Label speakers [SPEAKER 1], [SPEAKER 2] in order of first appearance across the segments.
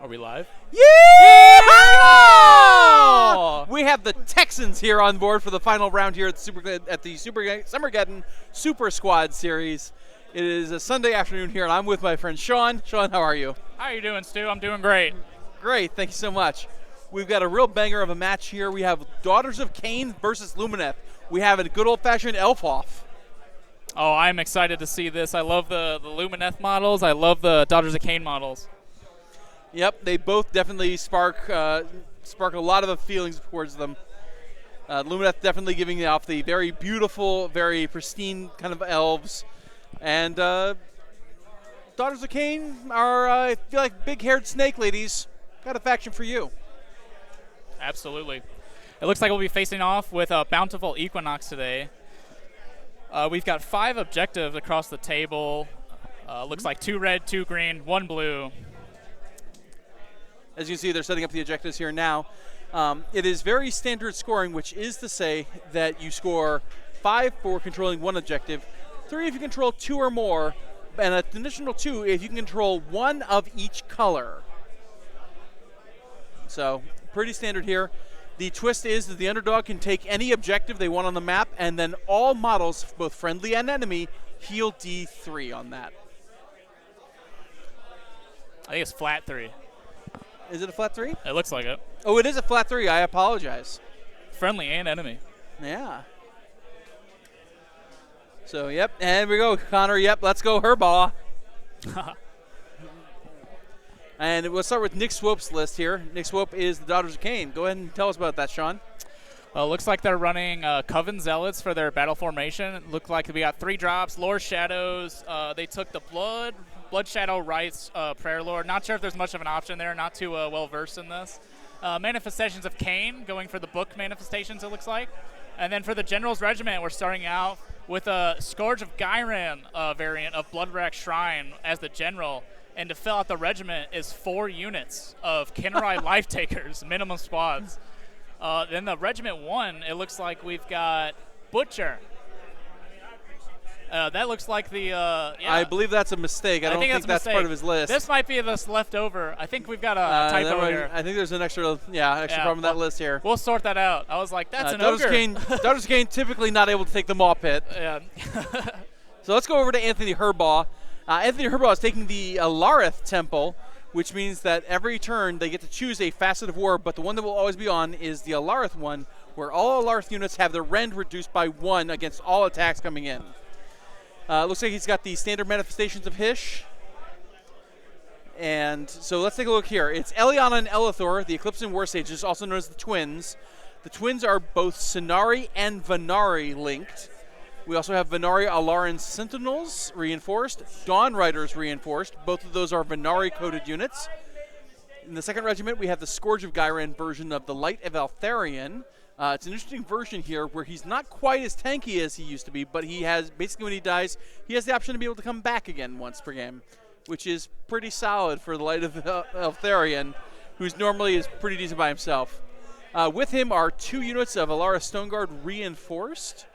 [SPEAKER 1] Are we live?
[SPEAKER 2] Yeah! We have the Texans here on board for the final round here at the Summergeddon Super Squad Series. It is a Sunday afternoon here, and I'm with my friend Sean. Sean, how are you?
[SPEAKER 1] How are you doing, Stu? I'm doing great.
[SPEAKER 2] Great, thank you so much. We've got a real banger of a match here. We have Daughters of Khaine versus Lumineth. We have a good old-fashioned elf-off.
[SPEAKER 1] Oh, I'm excited to see this. I love the Lumineth models. I love the Daughters of Khaine models.
[SPEAKER 2] Yep, they both definitely spark a lot of feelings towards them. Lumineth definitely giving off the very beautiful, very pristine kind of elves. And Daughters of Khaine are, I feel like, big-haired snake ladies. Got a faction for you.
[SPEAKER 1] Absolutely. It looks like we'll be facing off with a Bountiful Equinox today. We've got 5 objectives across the table. Looks like 2 red, 2 green, 1 blue.
[SPEAKER 2] As you can see, they're setting up the objectives here now. It is very standard scoring, which is to say that you score 5 for controlling 1 objective, 3 if you control 2 or more, and an additional 2 if you can control 1 of each color. So, pretty standard here. The twist is that the underdog can take any objective they want on the map, and then all models, both friendly and enemy, heal D3 on that.
[SPEAKER 1] I think it's flat 3.
[SPEAKER 2] Is it a flat 3?
[SPEAKER 1] It looks like it.
[SPEAKER 2] Oh, it is a flat 3. I apologize.
[SPEAKER 1] Friendly and enemy.
[SPEAKER 2] Yeah. So, yep, and we go, Connor. Yep, let's go Herbaugh. And we'll start with Nick Swope's list here. Nick Swope is the Daughters of Khaine. Go ahead and tell us about that, Sean.
[SPEAKER 1] Well, it looks like they're running Coven Zealots for their battle formation. It looked like we got 3 drops, Lore Shadows. They took the Blood Shadow Rites, Prayer Lord. Not sure if there's much of an option there. Not too well-versed in this. Manifestations of Khaine, going for the book manifestations, it looks like. And then for the General's Regiment, we're starting out with a Scourge of Gyran variant of Bloodwrack Shrine as the General. And to fill out the regiment is 4 units of Kinrai Life Takers, minimum squads. Then the Regiment 1, it looks like we've got Butcher. That looks like the, yeah.
[SPEAKER 2] I believe that's a mistake. I don't think that's part of his list.
[SPEAKER 1] This might be this leftover. I think we've got a typo here.
[SPEAKER 2] I think there's an extra problem in that list here.
[SPEAKER 1] We'll sort that out. I was like, that's an
[SPEAKER 2] Daughters
[SPEAKER 1] ogre.
[SPEAKER 2] Daughters of Khaine typically not able to take the Maw Pit.
[SPEAKER 1] Yeah.
[SPEAKER 2] So let's go over to Anthony Herbaugh. Anthony Herbaugh is taking the Alarith Temple, which means that every turn they get to choose a facet of war, but the one that will always be on is the Alarith one, where all Alarith units have their rend reduced by 1 against all attacks coming in. Looks like he's got the standard manifestations of Hysh. And so let's take a look here. It's Eliana and Elithor, the Eclipse and War Sages, also known as the Twins. The Twins are both Cenari and Venari linked. We also have Venari Alaran Sentinels reinforced, Dawn Riders reinforced. Both of those are Venari-coded units. In the 2nd Regiment, we have the Scourge of Gyran version of the Light of Altharion. It's an interesting version here where he's not quite as tanky as he used to be, but he has, basically when he dies, he has the option to be able to come back again once per game, which is pretty solid for the Light of Altharion, who's normally is pretty decent by himself. With him are 2 units of Alara Stoneguard reinforced.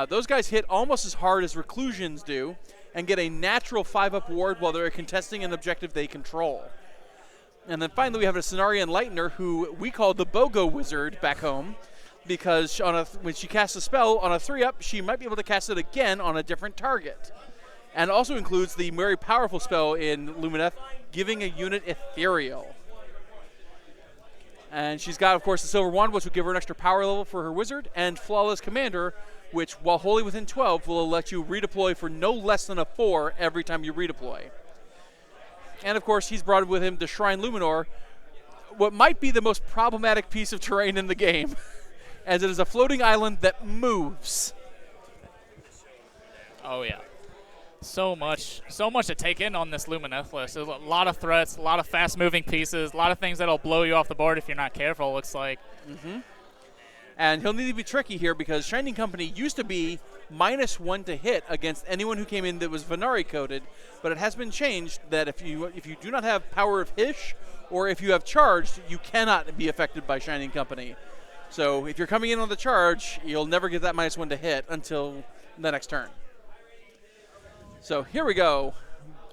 [SPEAKER 2] Those guys hit almost as hard as Reclusions do and get a natural 5-up ward while they're contesting an objective they control. And then finally we have a Cenarian Lightner who we call the BOGO Wizard back home because when she casts a spell on a 3-up, she might be able to cast it again on a different target. And also includes the very powerful spell in Lumineth, giving a unit Ethereal. And she's got, of course, the Silver Wand, which will give her an extra power level for her wizard, and Flawless Commander, which, while wholly within 12, will let you redeploy for no less than a 4 every time you redeploy. And, of course, he's brought with him the Shrine Luminor, what might be the most problematic piece of terrain in the game, as it is a floating island that moves.
[SPEAKER 1] Oh, yeah. So much to take in on this Lumineth list. There's a lot of threats, a lot of fast-moving pieces, a lot of things that'll blow you off the board if you're not careful, it looks like.
[SPEAKER 2] Mm-hmm. And he'll need to be tricky here because Shining Company used to be -1 to hit against anyone who came in that was Venari coded, but it has been changed that if you do not have Power of Hysh or if you have charged, you cannot be affected by Shining Company. So if you're coming in on the charge, you'll never get that -1 to hit until the next turn. So here we go.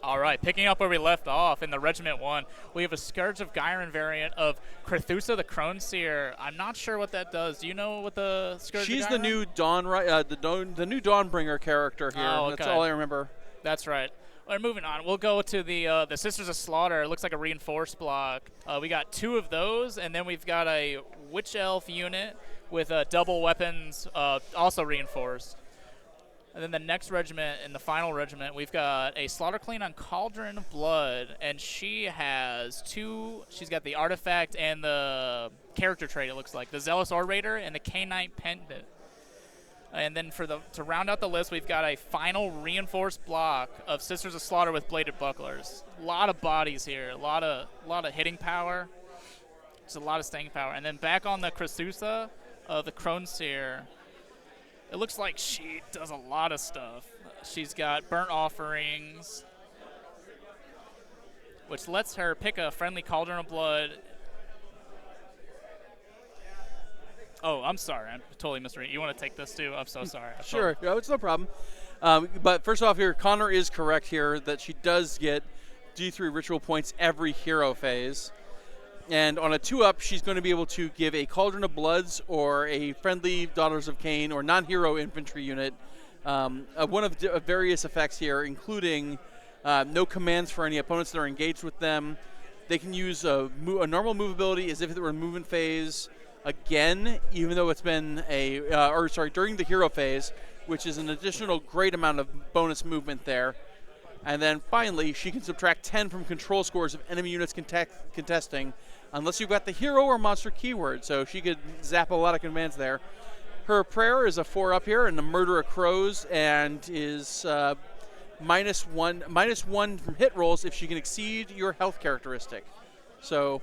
[SPEAKER 1] All right, picking up where we left off in the Regiment 1, we have a Scourge of Gyron variant of Crethusa the Crone Seer. I'm not sure what that does. Do you know what the Scourge
[SPEAKER 2] She's
[SPEAKER 1] of Gyron?
[SPEAKER 2] the new the new Dawnbringer character here.
[SPEAKER 1] Oh, okay.
[SPEAKER 2] That's all I remember.
[SPEAKER 1] That's right. All right, moving on. We'll go to the Sisters of Slaughter. It looks like a reinforced block. We got 2 of those, and then we've got a Witch Elf unit with double weapons, also reinforced. And then the next regiment, in the final regiment, we've got a Slaughter Queen on Cauldron of Blood, and she has 2. She's got the artifact and the character trait, it looks like. The Zealous Orator and the Khaine Pendant. And then to round out the list, we've got a final reinforced block of Sisters of Slaughter with bladed bucklers. A lot of bodies here, a lot of hitting power. Just a lot of staying power. And then back on the Crethusa, the Crone Seer. It looks like she does a lot of stuff. She's got Burnt Offerings, which lets her pick a friendly Cauldron of Blood. Oh, I'm sorry. I totally misread. You want to take this too? I'm so sorry.
[SPEAKER 2] Sure. Yeah, it's no problem. But first off here, Connor is correct here that she does get D3 ritual points every hero phase. And on a 2-up, she's going to be able to give a Cauldron of Bloods or a friendly Daughters of Khaine or non-hero infantry unit one of various effects here, including no commands for any opponents that are engaged with them. They can use a normal movability as if it were a movement phase again, even though it's been during the hero phase, which is an additional great amount of bonus movement there. And then finally, she can subtract 10 from control scores of enemy units contesting, unless you've got the hero or monster keyword. So she could zap a lot of commands there. Her prayer is a 4-up here, and the Murder of Crows, and is -1 from hit rolls if she can exceed your health characteristic. So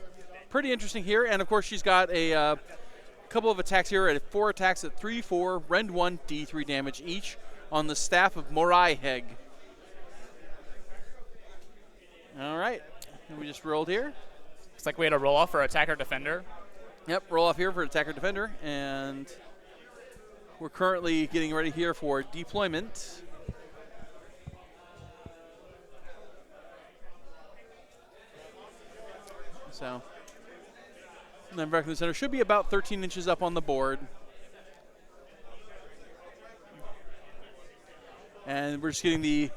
[SPEAKER 2] pretty interesting here. And of course, she's got a couple of attacks here at 4 attacks at 3/4, rend 1, D3 damage each on the staff of Morai Heg. All right, we just rolled here.
[SPEAKER 1] Looks like we had a roll off for attacker defender.
[SPEAKER 2] Yep, roll off here for attacker defender, and we're currently getting ready here for deployment. So, the American Center should be about 13 inches up on the board. And we're just getting the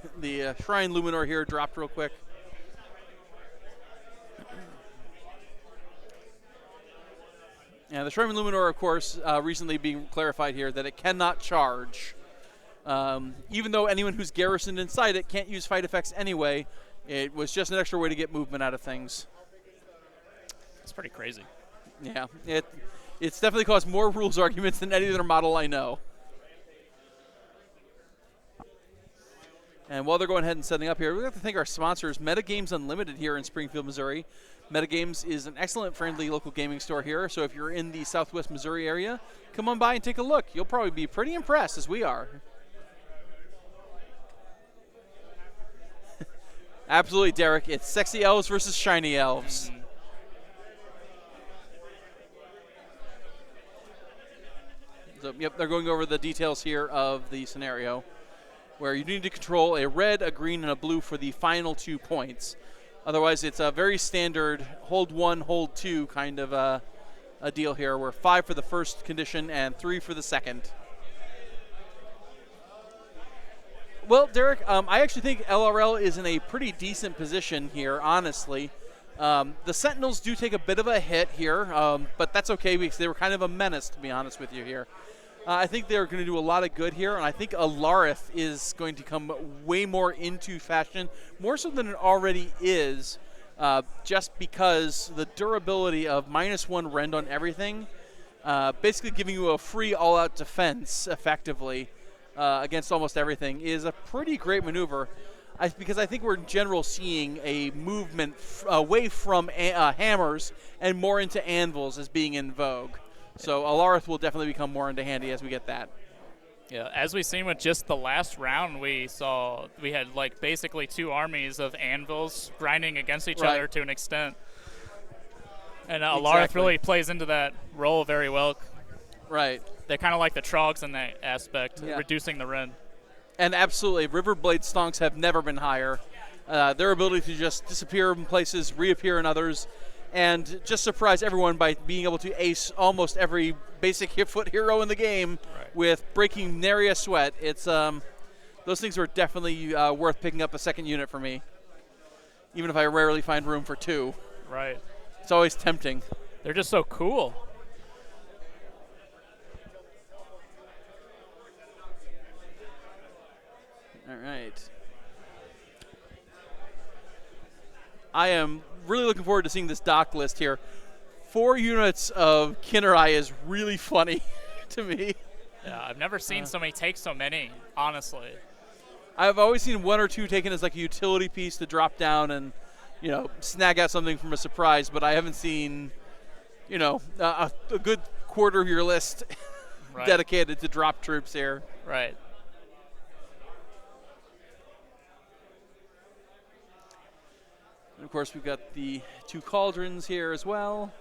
[SPEAKER 2] Shrine Luminor here dropped real quick. And the Shrine Luminor, of course, recently being clarified here that it cannot charge. Even though anyone who's garrisoned inside it can't use fight effects anyway, it was just an extra way to get movement out of things.
[SPEAKER 1] It's pretty crazy.
[SPEAKER 2] Yeah, it's definitely caused more rules arguments than any other model I know. And while they're going ahead and setting up here, we have to thank our sponsors, Metagames Unlimited here in Springfield, Missouri. Metagames is an excellent, friendly local gaming store here. So if you're in the Southwest Missouri area, come on by and take a look. You'll probably be pretty impressed, as we are. Absolutely, Derek. It's sexy elves versus shiny elves.
[SPEAKER 1] Mm-hmm.
[SPEAKER 2] So, yep, they're going over the details here of the scenario, where you need to control a red, a green, and a blue for the final 2 points. Otherwise, it's a very standard hold 1, hold 2 kind of a deal here, where 5 for the first condition and 3 for the second. Well, Derek, I actually think LRL is in a pretty decent position here, honestly. The Sentinels do take a bit of a hit here, but that's okay because they were kind of a menace, to be honest with you here. I think they're going to do a lot of good here, and I think Alarith is going to come way more into fashion, more so than it already is, just because the durability of -1 rend on everything, basically giving you a free all-out defense, effectively, against almost everything, is a pretty great maneuver. Because I think we're in general seeing a movement away from hammers and more into anvils as being in vogue. So Alarith will definitely become more into handy as we get that.
[SPEAKER 1] Yeah, as we've seen with just the last round, we had like basically 2 armies of anvils grinding against each other to an extent. And Alarith really plays into that role very well.
[SPEAKER 2] Right.
[SPEAKER 1] They're kind of like the Trogs in that aspect, reducing the rend.
[SPEAKER 2] And absolutely, Riverblade stonks have never been higher. their ability to just disappear in places, reappear in others, and just surprise everyone by being able to ace almost every basic hit-foot hero in the game with breaking nary a sweat. It's those things are definitely worth picking up a second unit for me, even if I rarely find room for two.
[SPEAKER 1] Right.
[SPEAKER 2] It's always tempting.
[SPEAKER 1] They're just so cool.
[SPEAKER 2] All right. I am really looking forward to seeing this dock list here. 4 units of Kinnerai is really funny to me.
[SPEAKER 1] Yeah, I've never seen somebody take so many, honestly.
[SPEAKER 2] I've always seen 1 or 2 taken as like a utility piece to drop down and, snag out something from a surprise, but I haven't seen, a good quarter of your list dedicated to drop troops here.
[SPEAKER 1] Right.
[SPEAKER 2] And of course, we've got the 2 cauldrons here as well.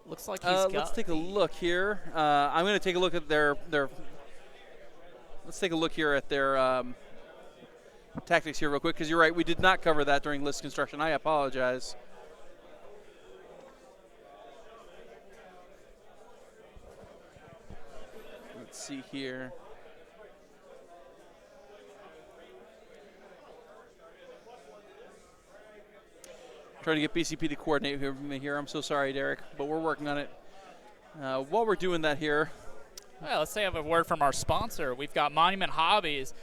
[SPEAKER 1] Looks like he's got.
[SPEAKER 2] Let's take a look here. I'm going to take a look at their. Let's take a look here at their tactics here real quick, because you're right, we did not cover that during list construction. I apologize. Let's see here. Trying to get BCP to coordinate with me here. I'm so sorry, Derek, but we're working on it. While we're doing that here.
[SPEAKER 1] Well, let's say I have a word from our sponsor. We've got Monument Hobbies.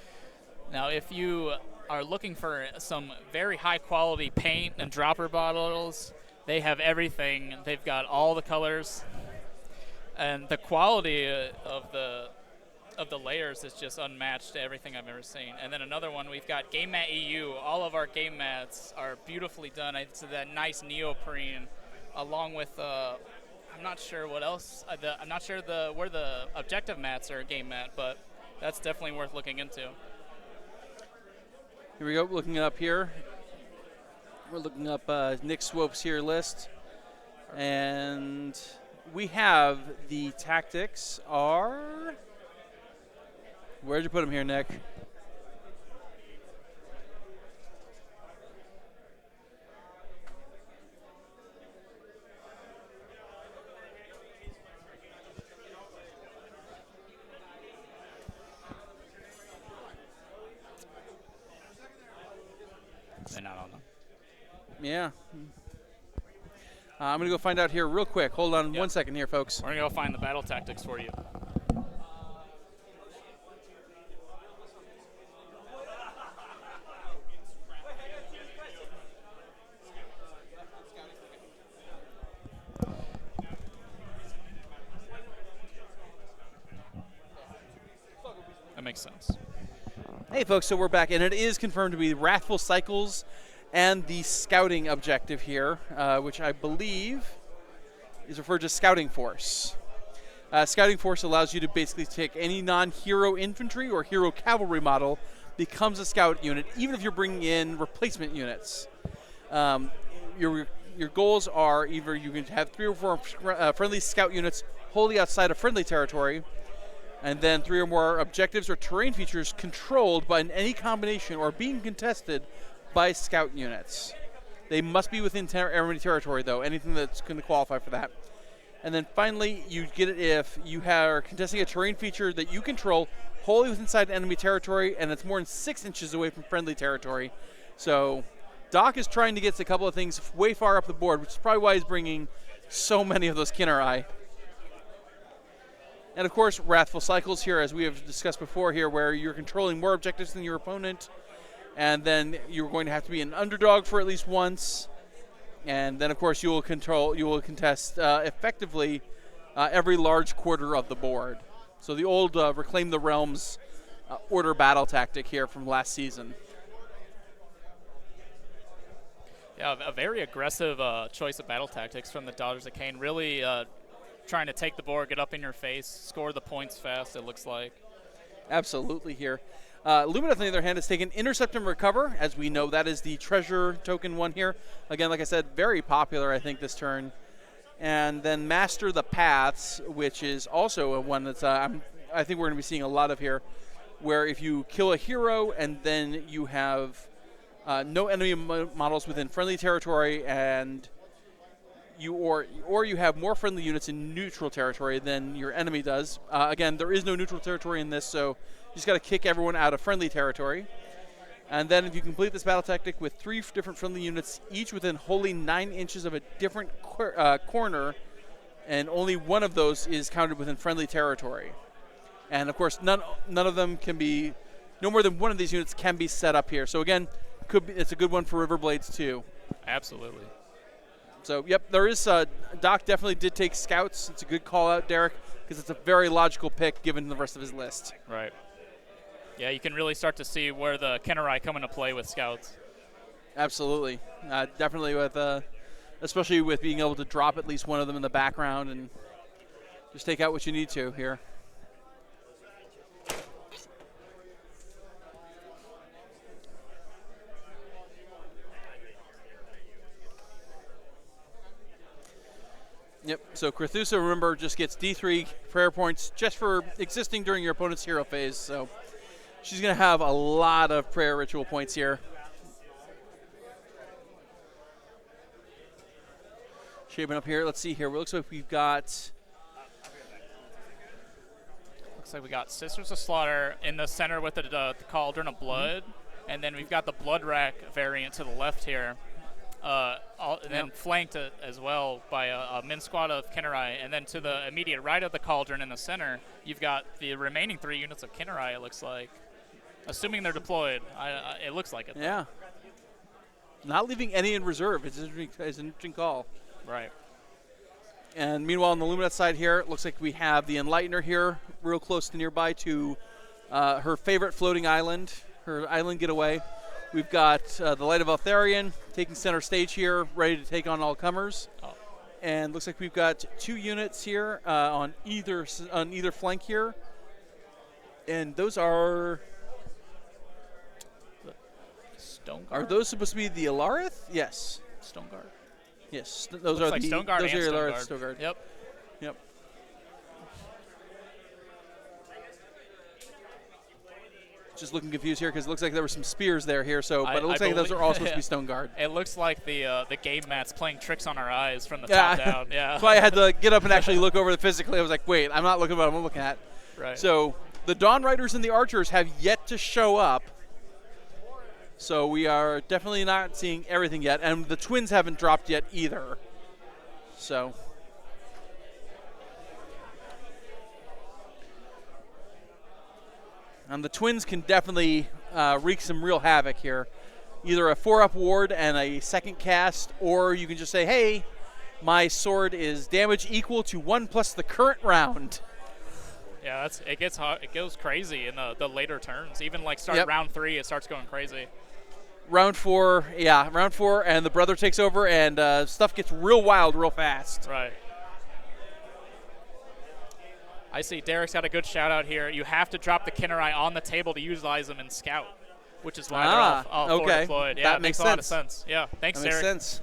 [SPEAKER 1] Now, if you are looking for some very high-quality paint and dropper bottles, they have everything. They've got all the colors, and the quality of the layers is just unmatched to everything I've ever seen. And then another one, we've got Game Mat EU. All of our game mats are beautifully done. It's that nice neoprene, along with I'm not sure what else. I'm not sure where the objective mats are game mat, but that's definitely worth looking into.
[SPEAKER 2] Here we go, looking it up here. We're looking up Nick Swope's here list. And we have the tactics are... Where'd you put them here, Nick?
[SPEAKER 1] They're not on them.
[SPEAKER 2] Yeah. I'm going to go find out here real quick. Hold on 1 second here, folks.
[SPEAKER 1] We're going to go find the battle tactics for you. That makes sense.
[SPEAKER 2] Hey, folks, so we're back, and it is confirmed to be Wrathful Cycles and the scouting objective here, which I believe is referred to Scouting Force. Scouting Force allows you to basically take any non-hero infantry or hero cavalry model, becomes a scout unit, even if you're bringing in replacement units. Your goals are either you can have 3 or 4 friendly scout units wholly outside of friendly territory, and then 3 or more objectives or terrain features controlled by any combination or being contested by scout units. They must be within enemy territory, though, anything that's going to qualify for that. And then finally, you get it if you are contesting a terrain feature that you control wholly within inside enemy territory, and it's more than 6 inches away from friendly territory. So Doc is trying to get a couple of things way far up the board, which is probably why he's bringing so many of those Kinnerai. And of course, Wrathful Cycles here, as we have discussed before here, where you're controlling more objectives than your opponent, and then you're going to have to be an underdog for at least once, and then of course you will contest effectively every large quarter of the board. So the old Reclaim the Realms order battle tactic here from last season.
[SPEAKER 1] Yeah, a very aggressive choice of battle tactics from the Daughters of Khaine. Really trying to take the board, get up in your face, score the points fast, it looks like.
[SPEAKER 2] Absolutely here. Lumineth, on the other hand, has taken Intercept and Recover. As we know, that is the treasure token one here. Again, like I said, very popular, I think, this turn. And then Master the Paths, which is also a one that's I think we're going to be seeing a lot of here. where if you kill a hero and then you have no enemy models within friendly territory, and or you have more friendly units in neutral territory than your enemy does. Again, there is no neutral territory in this, so you just got to kick everyone out of friendly territory. And then if you complete this battle tactic with 3 different friendly units, each within wholly 9 inches of a different corner, and only one of those is counted within friendly territory. And of course, none of them can be, no more than one of these units can be set up here. So again, it's a good one for Riverblades too.
[SPEAKER 1] Absolutely.
[SPEAKER 2] So yep, there is, Doc definitely did take scouts. It's a good call out, Derek, because it's a very logical pick given the rest of his list.
[SPEAKER 1] Right. Yeah, you can really start to see where the Khaine come into play with scouts.
[SPEAKER 2] Absolutely. Definitely with, especially with being able to drop at least one of them in the background and just take out what you need to here. Yep, so Krathusa, remember, just gets D3 prayer points just for existing during your opponent's hero phase, so she's going to have a lot of prayer ritual points here. Shaping up here, let's see here. It looks like we've got...
[SPEAKER 1] Looks like we got Sisters of Slaughter in the center with the Cauldron of Blood, and then we've got the Blood Rack variant to the left here. And then flanked as well by a min squad of Khaine, and then to the immediate right of the Cauldron in the center, you've got the remaining 3 units of Khaine, it looks like. Assuming they're deployed. It looks like it.
[SPEAKER 2] Yeah. Not leaving any in reserve. It's an interesting call.
[SPEAKER 1] Right.
[SPEAKER 2] And meanwhile, on the Lumineth side here, it looks like we have the Enlightener here, real close to nearby to her favorite floating island, her island getaway. We've got the Light of Eltharion taking center stage here, ready to take on all comers. Oh. And looks like we've got 2 units here on either flank here. And those are...
[SPEAKER 1] Stoneguard?
[SPEAKER 2] Are those supposed to be the Alarith? Yes.
[SPEAKER 1] Stoneguard.
[SPEAKER 2] Yes, those
[SPEAKER 1] Looks
[SPEAKER 2] are
[SPEAKER 1] like
[SPEAKER 2] the
[SPEAKER 1] Stoneguard
[SPEAKER 2] those
[SPEAKER 1] and
[SPEAKER 2] are Alarith
[SPEAKER 1] Stoneguard.
[SPEAKER 2] Stoneguard.
[SPEAKER 1] Yep.
[SPEAKER 2] Yep. Just looking confused here because it looks like there were some spears there here. So, but it looks like those are all supposed to be Stoneguard.
[SPEAKER 1] It looks like the game mat's playing tricks on our eyes from the top down. Yeah.
[SPEAKER 2] That's why I had to get up and actually look over it physically. I was like, wait, I'm not looking at what I'm looking at.
[SPEAKER 1] Right.
[SPEAKER 2] So the Dawn Riders and the Archers have yet to show up. So we are definitely not seeing everything yet, and the Twins haven't dropped yet either. So. And the Twins can definitely wreak some real havoc here. Either a 4-up ward and a second cast, or you can just say, hey, my sword is damage equal to 1 plus the current round.
[SPEAKER 1] Yeah, it gets hot. It goes crazy in the later turns. Even like round 3, it starts going crazy.
[SPEAKER 2] Round 4, and the brother takes over, and stuff gets real wild real fast.
[SPEAKER 1] Right. I see Derek's got a good shout out here. You have to drop the Khaine on the table to utilize them in Scout, which is why they're all forward deployed. Yeah,
[SPEAKER 2] that makes
[SPEAKER 1] a lot of sense. Yeah, thanks,
[SPEAKER 2] Derek.
[SPEAKER 1] Derek.
[SPEAKER 2] Makes sense.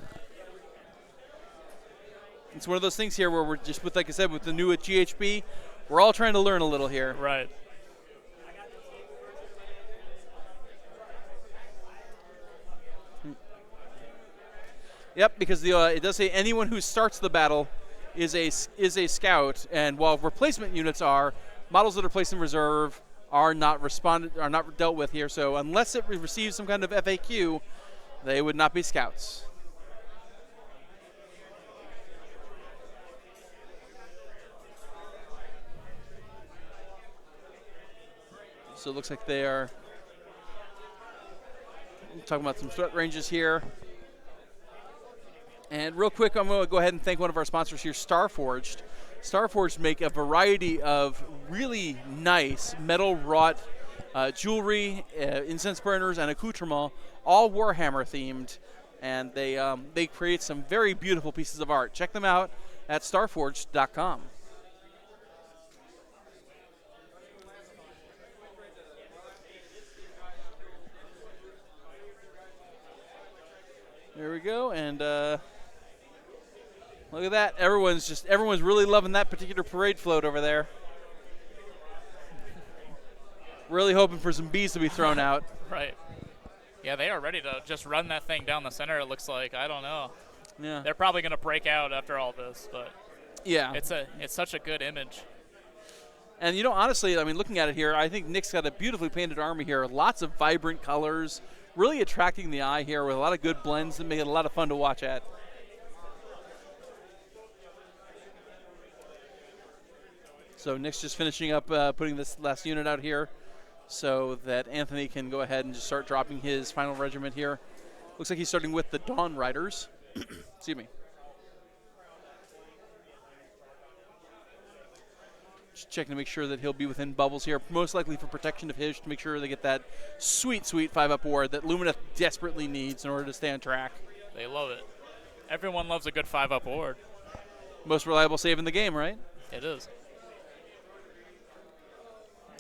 [SPEAKER 2] It's one of those things here where we're just, like I said, with the new at GHB, we're all trying to learn a little here.
[SPEAKER 1] Right.
[SPEAKER 2] Yep, because it does say anyone who starts the battle is a scout, and while replacement units are models that are placed in reserve are not dealt with here. So unless it receives some kind of FAQ, they would not be scouts. So it looks like they are talking about some threat ranges here. And real quick, I'm going to go ahead and thank one of our sponsors here, Starforged. Starforged make a variety of really nice metal wrought jewelry, incense burners, and accoutrements, all Warhammer themed. And they create some very beautiful pieces of art. Check them out at starforged.com. There we go, and look at that. Everyone's really loving that particular parade float over there. Really hoping for some bees to be thrown out.
[SPEAKER 1] Right. Yeah, they are ready to just run that thing down the center, it looks like. I don't know.
[SPEAKER 2] Yeah.
[SPEAKER 1] They're probably going to break out after all this, but
[SPEAKER 2] Yeah.
[SPEAKER 1] it's such a good image.
[SPEAKER 2] And, honestly, I mean, looking at it here, I think Nick's got a beautifully painted army here. Lots of vibrant colors, really attracting the eye here with a lot of good blends that make it a lot of fun to watch at. So Nick's just finishing up putting this last unit out here so that Anthony can go ahead and just start dropping his final regiment here. Looks like he's starting with the Dawn Riders. Excuse me. Just checking to make sure that he'll be within bubbles here, most likely for protection of his, to make sure they get that sweet, sweet 5-up ward that Lumineth desperately needs in order to stay on track.
[SPEAKER 1] They love it. Everyone loves a good 5-up ward.
[SPEAKER 2] Most reliable save in the game, right?
[SPEAKER 1] It is.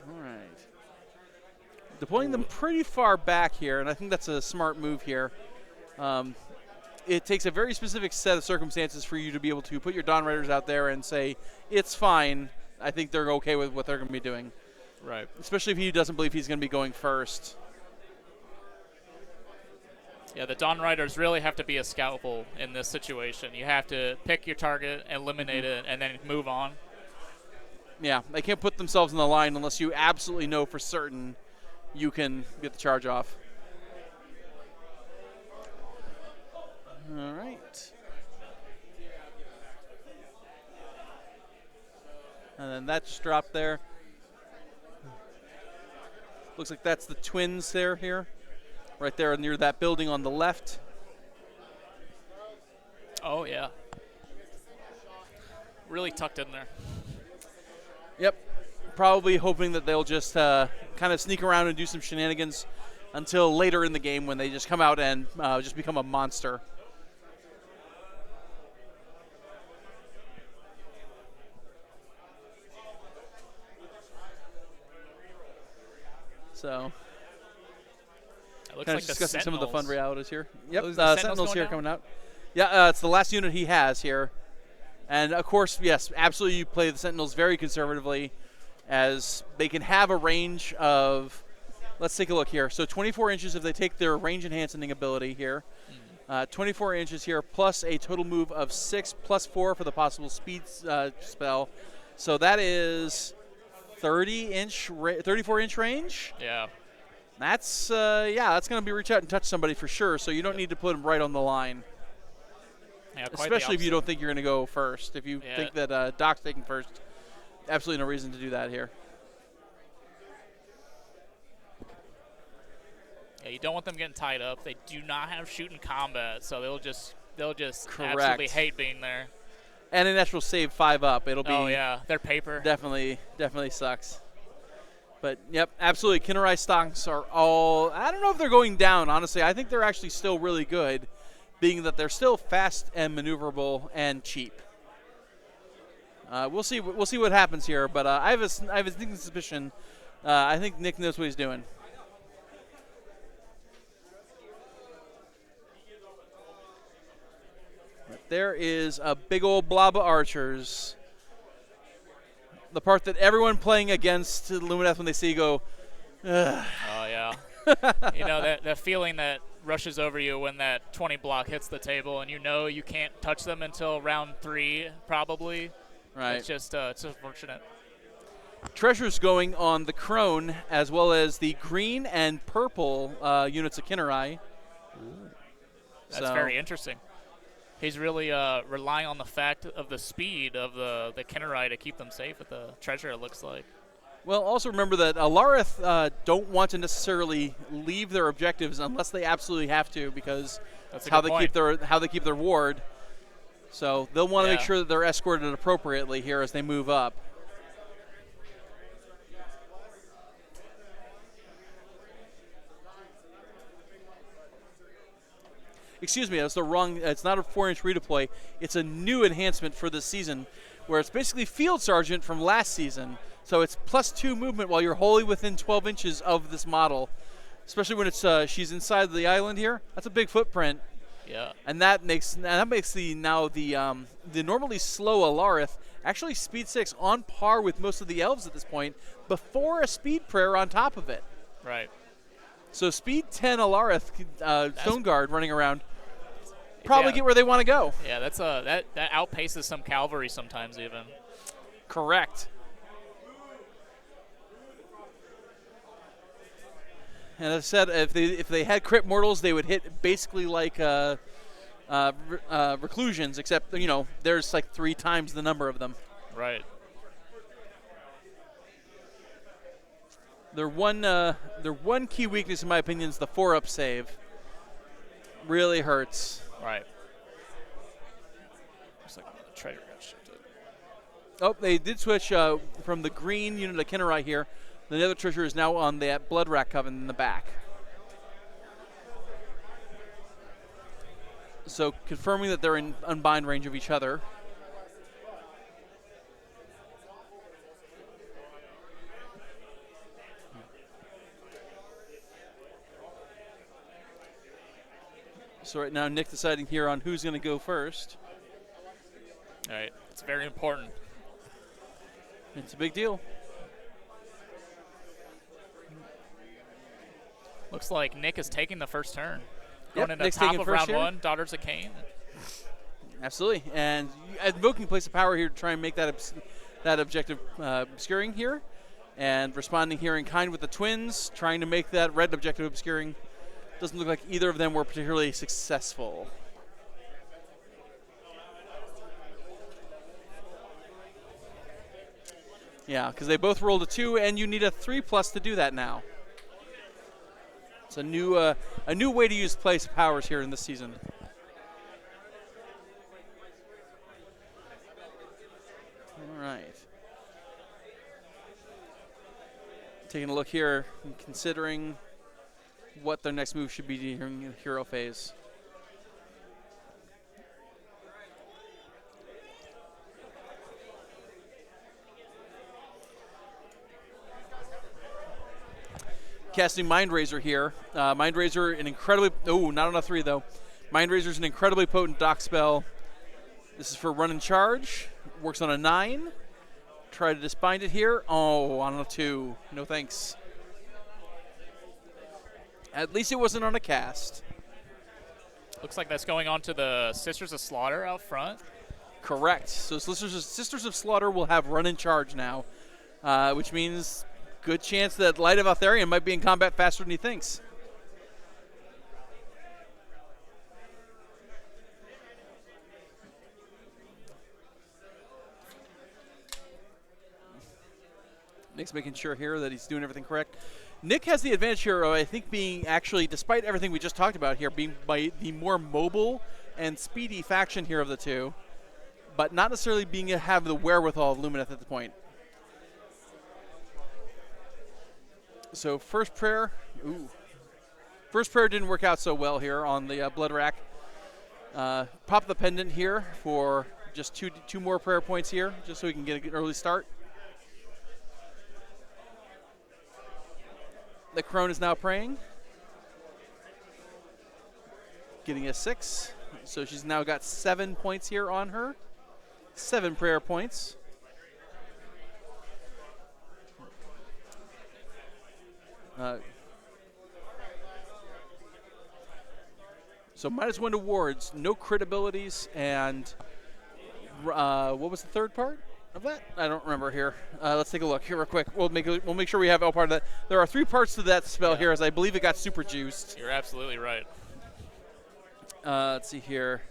[SPEAKER 2] All right. Deploying them pretty far back here, and I think that's a smart move here. It takes a very specific set of circumstances for you to be able to put your Dawn Riders out there and say, it's fine. I think they're okay with what they're going to be doing.
[SPEAKER 1] Right.
[SPEAKER 2] Especially if he doesn't believe he's going to be going first.
[SPEAKER 1] Yeah, the Dawn Riders really have to be a scalpel in this situation. You have to pick your target, eliminate it, and then move on.
[SPEAKER 2] Yeah, they can't put themselves in the line unless you absolutely know for certain you can get the charge off. All right. And then that just dropped there. Looks like that's the twins here. Right there near that building on the left.
[SPEAKER 1] Oh, yeah. Really tucked in there.
[SPEAKER 2] Yep. Probably hoping that they'll just kind of sneak around and do some shenanigans until later in the game when they just come out and just become a monster. So,
[SPEAKER 1] it looks
[SPEAKER 2] kind
[SPEAKER 1] like
[SPEAKER 2] of discussing some of the fun realities here. Yep,
[SPEAKER 1] the
[SPEAKER 2] Sentinels here
[SPEAKER 1] down?
[SPEAKER 2] coming out. Yeah, it's the last unit he has here. And, of course, yes, absolutely you play the Sentinels very conservatively as they can have a range of, let's take a look here. So 24 inches if they take their range enhancing ability here. 24 inches here plus a total move of 6 plus 4 for the possible speed spell. So that is 34-inch range.
[SPEAKER 1] Yeah.
[SPEAKER 2] That's that's going to be reach out and touch somebody for sure. So you don't need to put them right on the line.
[SPEAKER 1] Yeah,
[SPEAKER 2] Especially if you don't think you're going to go first. If you think that Doc's taking first, absolutely no reason to do that here.
[SPEAKER 1] Yeah, you don't want them getting tied up. They do not have shoot in combat, so they'll just
[SPEAKER 2] Correct.
[SPEAKER 1] absolutely hate being there.
[SPEAKER 2] And a natural save 5-up. It'll be
[SPEAKER 1] their paper.
[SPEAKER 2] Definitely sucks. But yep, absolutely. Kinnerai stocks are all. I don't know if they're going down. Honestly, I think they're actually still really good, being that they're still fast and maneuverable and cheap. We'll see what happens here, but I have a sneaking suspicion. I think Nick knows what he's doing. There is a big old blob of archers. The part that everyone playing against Lumineth when they see you go, ugh.
[SPEAKER 1] Oh, yeah. You know, that feeling that rushes over you when that 20 block hits the table and you know you can't touch them until round 3, probably.
[SPEAKER 2] Right.
[SPEAKER 1] It's just it's unfortunate.
[SPEAKER 2] Treasures going on the Crone as well as the green and purple units of Kinnerai.
[SPEAKER 1] That's very interesting. He's really relying on the fact of the speed of the Kinnerai to keep them safe with the treasure, it looks like.
[SPEAKER 2] Well, also remember that Alarith don't want to necessarily leave their objectives unless they absolutely have to, because that's how they keep their ward. So they'll want to make sure that they're escorted appropriately here as they move up. Excuse me, that's the wrong. It's not a 4-inch redeploy. It's a new enhancement for this season, where it's basically Field Sergeant from last season. So it's +2 movement while you're wholly within 12 inches of this model. Especially when it's she's inside the island here. That's a big footprint.
[SPEAKER 1] Yeah.
[SPEAKER 2] And that makes the normally slow Alarith Actually, speed 6 on par with most of the elves at this point, before a speed prayer on top of it.
[SPEAKER 1] Right.
[SPEAKER 2] So speed 10 Alarith, Stone Guard running around, probably get where they want to go.
[SPEAKER 1] Yeah, that's that outpaces some cavalry sometimes even.
[SPEAKER 2] Correct. And as I said, if they had crit mortals, they would hit basically like reclusions, except there's like 3 times the number of them.
[SPEAKER 1] Right.
[SPEAKER 2] Their one key weakness, in my opinion, is the 4-up save. Really hurts.
[SPEAKER 1] Right. Looks like the treasure got shifted.
[SPEAKER 2] Oh, they did switch from the green unit of Kinnerai here. The other treasure is now on that Blood Rack Coven in the back. So confirming that they're in unbind range of each other. So right now, Nick deciding here on who's going to go first.
[SPEAKER 1] All right. It's very important.
[SPEAKER 2] It's a big deal.
[SPEAKER 1] Looks like Nick is taking the first turn. Going into
[SPEAKER 2] Nick's
[SPEAKER 1] top
[SPEAKER 2] taking
[SPEAKER 1] of
[SPEAKER 2] first
[SPEAKER 1] round
[SPEAKER 2] here.
[SPEAKER 1] 1, Daughters of Khaine.
[SPEAKER 2] Absolutely. And invoking Place of Power here to try and make that objective obscuring here. And responding here in kind with the twins, trying to make that red objective obscuring. Doesn't look like either of them were particularly successful. Yeah, because they both rolled a 2, and you need a 3+ to do that now. It's a new way to use Place of Powers here in this season. All right. Taking a look here and considering what their next move should be during the hero phase. Casting Mind Razor here. Mind Razor, an incredibly... Oh, not on a 3, though. Mind Razor is an incredibly potent dock spell. This is for run and charge. Works on a 9. Try to disbind it here. Oh, on a 2. No thanks. At least it wasn't on a cast.
[SPEAKER 1] Looks like that's going on to the Sisters of Slaughter out front.
[SPEAKER 2] Correct. So Sisters of Slaughter will have run and charge now, which means good chance that Light of Altharion might be in combat faster than he thinks. Nick's making sure here that he's doing everything correct. Nick has the advantage here of, I think, being actually, despite everything we just talked about here, being by the more mobile and speedy faction here of the two, but not necessarily have the wherewithal of Lumineth at the point. So first prayer, first prayer didn't work out so well here on the Blood Rack. Pop the pendant here for just two more prayer points here, just so we can get an early start. The crone is now praying, getting a 6. So she's now got 7 points here on her. 7 prayer points. So -1 to wards, no crit abilities, and what was the third part of that? I don't remember here. Let's take a look here real quick. We'll make sure we have all part of that. There are 3 parts to that spell here, as I believe it got super juiced.
[SPEAKER 1] You're absolutely right.
[SPEAKER 2] Let's see here.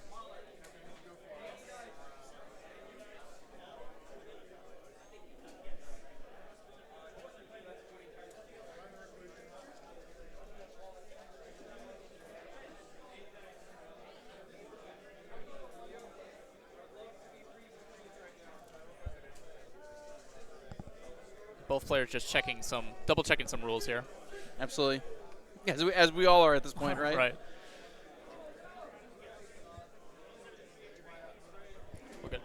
[SPEAKER 1] Both players just double checking some rules here.
[SPEAKER 2] Absolutely. As we all are at this point, right?
[SPEAKER 1] Right. We're good.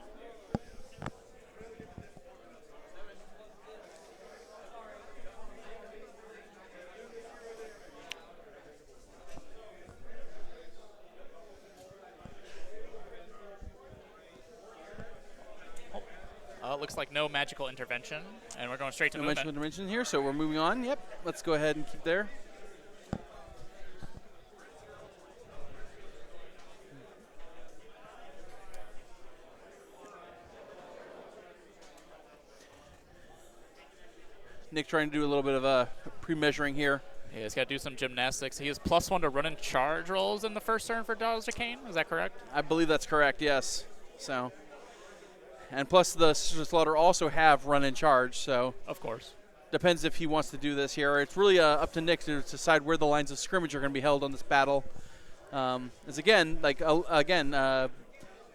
[SPEAKER 1] looks like no magical intervention, and we're going straight to
[SPEAKER 2] No
[SPEAKER 1] movement.
[SPEAKER 2] magical intervention here, so we're moving on. Yep, let's go ahead and keep there. Nick trying to do a little bit of pre-measuring here.
[SPEAKER 1] Yeah, he's got to do some gymnastics. He has +1 to run and charge rolls in the first turn for Daughters of Khaine. Is that correct?
[SPEAKER 2] I believe that's correct, yes. So, and plus the Sisters of Slaughter also have run and charge, so.
[SPEAKER 1] Of course.
[SPEAKER 2] Depends if he wants to do this here. It's really up to Nick to decide where the lines of scrimmage are going to be held on this battle. As again,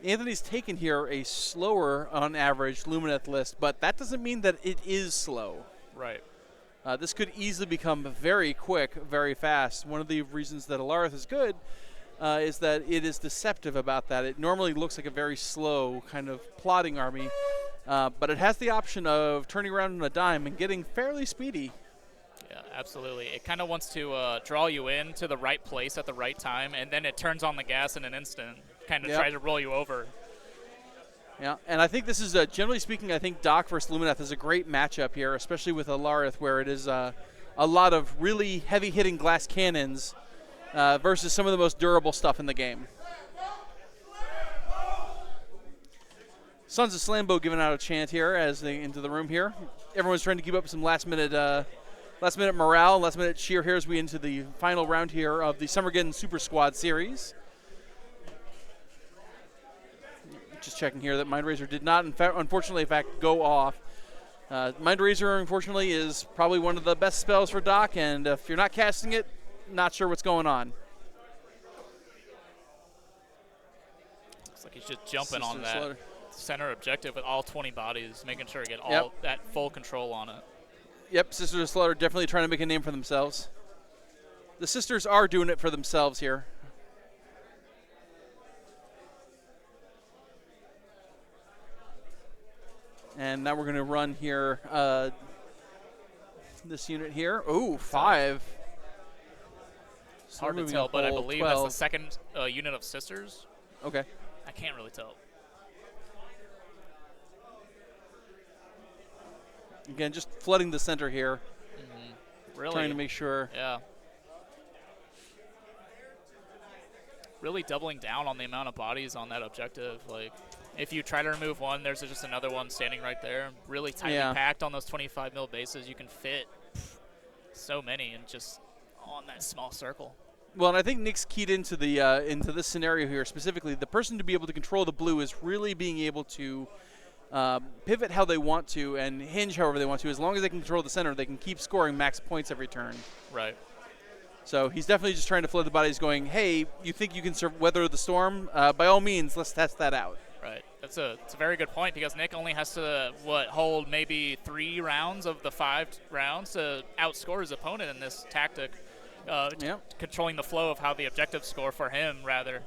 [SPEAKER 2] Anthony's taken here a slower, on average, Lumineth list, but that doesn't mean that it is slow.
[SPEAKER 1] Right.
[SPEAKER 2] This could easily become very quick, very fast. One of the reasons that Alarith is good is that it is deceptive about that. It normally looks like a very slow kind of plodding army, but it has the option of turning around on a dime and getting fairly speedy.
[SPEAKER 1] Yeah, absolutely. It kind of wants to draw you in to the right place at the right time, and then it turns on the gas in an instant, kind of tries to roll you over.
[SPEAKER 2] Yeah, and I think this is, generally speaking, I think Doc versus Lumineth is a great matchup here, especially with Alarith, where it is a lot of really heavy-hitting glass cannons versus some of the most durable stuff in the game. Sons of Slambo giving out a chant here as they into the room here. Everyone's trying to keep up some last-minute morale, last-minute cheer here as we into the final round here of the Summergeddon Super Squad Series. Just checking here that Mind Razor did not, unfortunately, in fact, go off. Mind Razor, unfortunately, is probably one of the best spells for Doc, and if you're not casting it, not sure what's going on.
[SPEAKER 1] Looks like he's just jumping on that center objective with all 20 bodies, making sure to get that full control on it.
[SPEAKER 2] Yep, Sisters of Slaughter definitely trying to make a name for themselves. The Sisters are doing it for themselves here. And now we're going to run here this unit here. Oh, 5.
[SPEAKER 1] It's hard to tell, but I believe 12. That's the second unit of Sisters.
[SPEAKER 2] Okay.
[SPEAKER 1] I can't really tell.
[SPEAKER 2] Again, just flooding the center here.
[SPEAKER 1] Really?
[SPEAKER 2] Trying to make sure.
[SPEAKER 1] Yeah. Really doubling down on the amount of bodies on that objective. Like, if you try to remove one, there's just another one standing right there. Really tightly packed on those 25 mil bases. You can fit so many and just on that small circle.
[SPEAKER 2] Well, and I think Nick's keyed into the into this scenario here specifically. The person to be able to control the blue is really being able to pivot how they want to and hinge however they want to. As long as they can control the center, they can keep scoring max points every turn.
[SPEAKER 1] Right.
[SPEAKER 2] So he's definitely just trying to flood the bodies going, hey, you think you can weather the storm? By all means, let's test that out.
[SPEAKER 1] Right. It's a very good point because Nick only has to, hold maybe 3 rounds of the 5 rounds to outscore his opponent in this tactic, controlling the flow of how the objectives score for him, rather.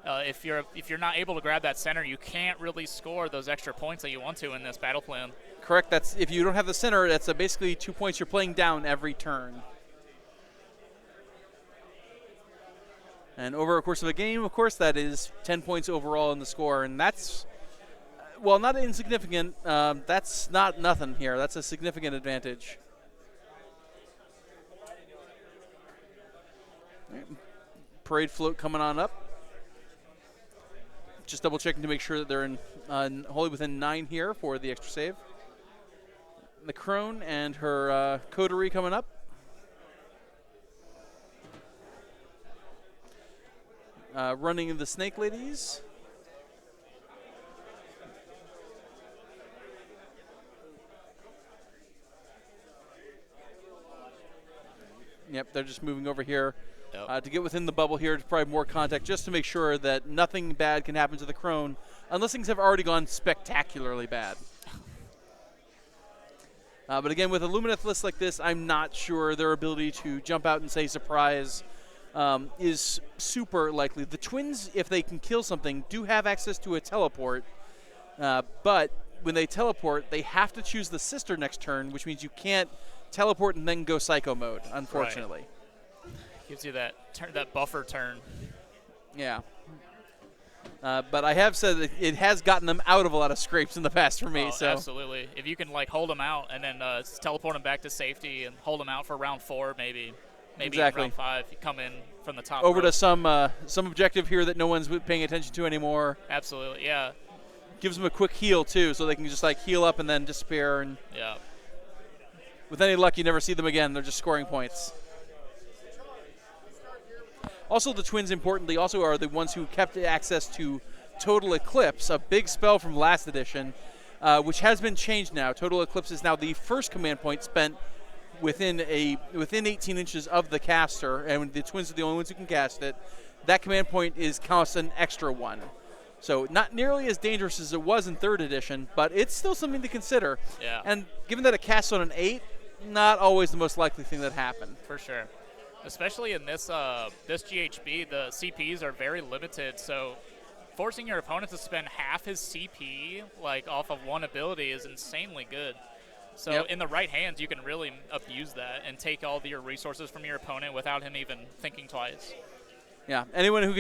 [SPEAKER 1] If you're not able to grab that center, you can't really score those extra points that you want to in this battle plan.
[SPEAKER 2] Correct. That's if you don't have the center, that's basically 2 points you're playing down every turn. And over the course of a game, of course, that is 10 points overall in the score. And that's, well, not insignificant. That's not nothing here. That's a significant advantage. Parade float coming on up. Just double checking to make sure that they're in wholly within 9 here for the extra save. The Crone and her coterie coming up. Running the Snake Ladies. Yep, they're just moving over here to get within the bubble here to provide more contact, just to make sure that nothing bad can happen to the Crone, unless things have already gone spectacularly bad. But again, with a Lumineth list like this, I'm not sure their ability to jump out and say surprise is super likely. The Twins, if they can kill something, do have access to a teleport, but when they teleport, they have to choose the sister next turn, which means you can't teleport and then go psycho mode, unfortunately.
[SPEAKER 1] Right. Gives you that buffer turn.
[SPEAKER 2] Yeah. But I have said that it has gotten them out of a lot of scrapes in the past for me.
[SPEAKER 1] Oh,
[SPEAKER 2] so
[SPEAKER 1] absolutely. If you can like hold them out and then teleport them back to safety and hold them out for round 4, maybe
[SPEAKER 2] Exactly.
[SPEAKER 1] round 5, you come in from the top.
[SPEAKER 2] over
[SPEAKER 1] row.
[SPEAKER 2] to some objective here that no one's paying attention to anymore.
[SPEAKER 1] Absolutely, yeah,
[SPEAKER 2] Gives them a quick heal too, so they can just like heal up and then disappear. And
[SPEAKER 1] yeah.
[SPEAKER 2] with any luck, you never see them again. They're just scoring points. Also, the twins, importantly, also are the ones who kept access to Total Eclipse, a big spell from last edition, which has been changed now. Total Eclipse is now the first command point spent within 18 inches of the caster, and the twins are the only ones who can cast it. That command point costs an extra one. So not nearly as dangerous as it was in 3rd edition, but it's still something to consider.
[SPEAKER 1] Yeah.
[SPEAKER 2] And given that it casts on an 8, not always the most likely thing that happened.
[SPEAKER 1] For sure. Especially in this GHB, the CPs are very limited, so forcing your opponent to spend half his CP like off of one ability is insanely good. So
[SPEAKER 2] Yep.
[SPEAKER 1] in the right hands, you can really abuse that and take all your resources from your opponent without him even thinking twice.
[SPEAKER 2] Yeah, anyone who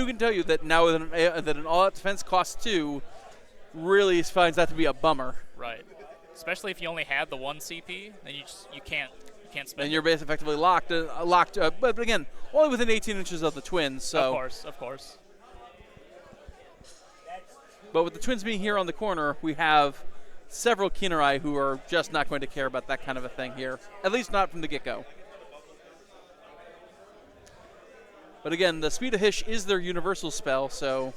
[SPEAKER 2] can tell you that now that an all-out defense costs 2 really finds that to be a bummer.
[SPEAKER 1] Right. Especially if you only had the 1 CP, then you can't spend.
[SPEAKER 2] And you're basically effectively locked. But again, only within 18 inches of the twins. So.
[SPEAKER 1] Of course.
[SPEAKER 2] But with the twins being here on the corner, we have several Khaine who are just not going to care about that kind of a thing here. At least not from the get-go. But again, the Speed of Hish is their universal spell, so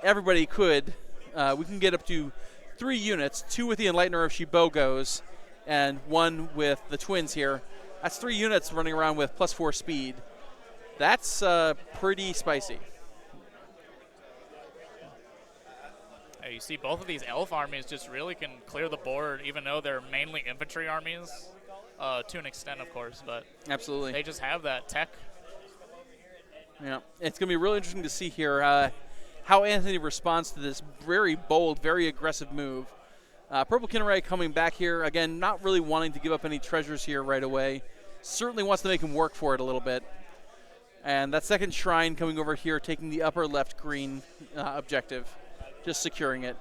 [SPEAKER 2] everybody could. We can get up to 3 units, 2 with the Enlightener if she bow goes, and 1 with the twins here. That's 3 units running around with +4 speed. That's pretty spicy.
[SPEAKER 1] Hey, you see both of these elf armies just really can clear the board, even though they're mainly infantry armies, to an extent, of course, but
[SPEAKER 2] Absolutely.
[SPEAKER 1] they just have that tech.
[SPEAKER 2] Yeah, it's going to be really interesting to see here how Anthony responds to this very bold, very aggressive move. Purple Khaine coming back here, again, not really wanting to give up any treasures here right away. Certainly wants to make him work for it a little bit. And that second shrine coming over here, taking the upper left green objective, just securing it.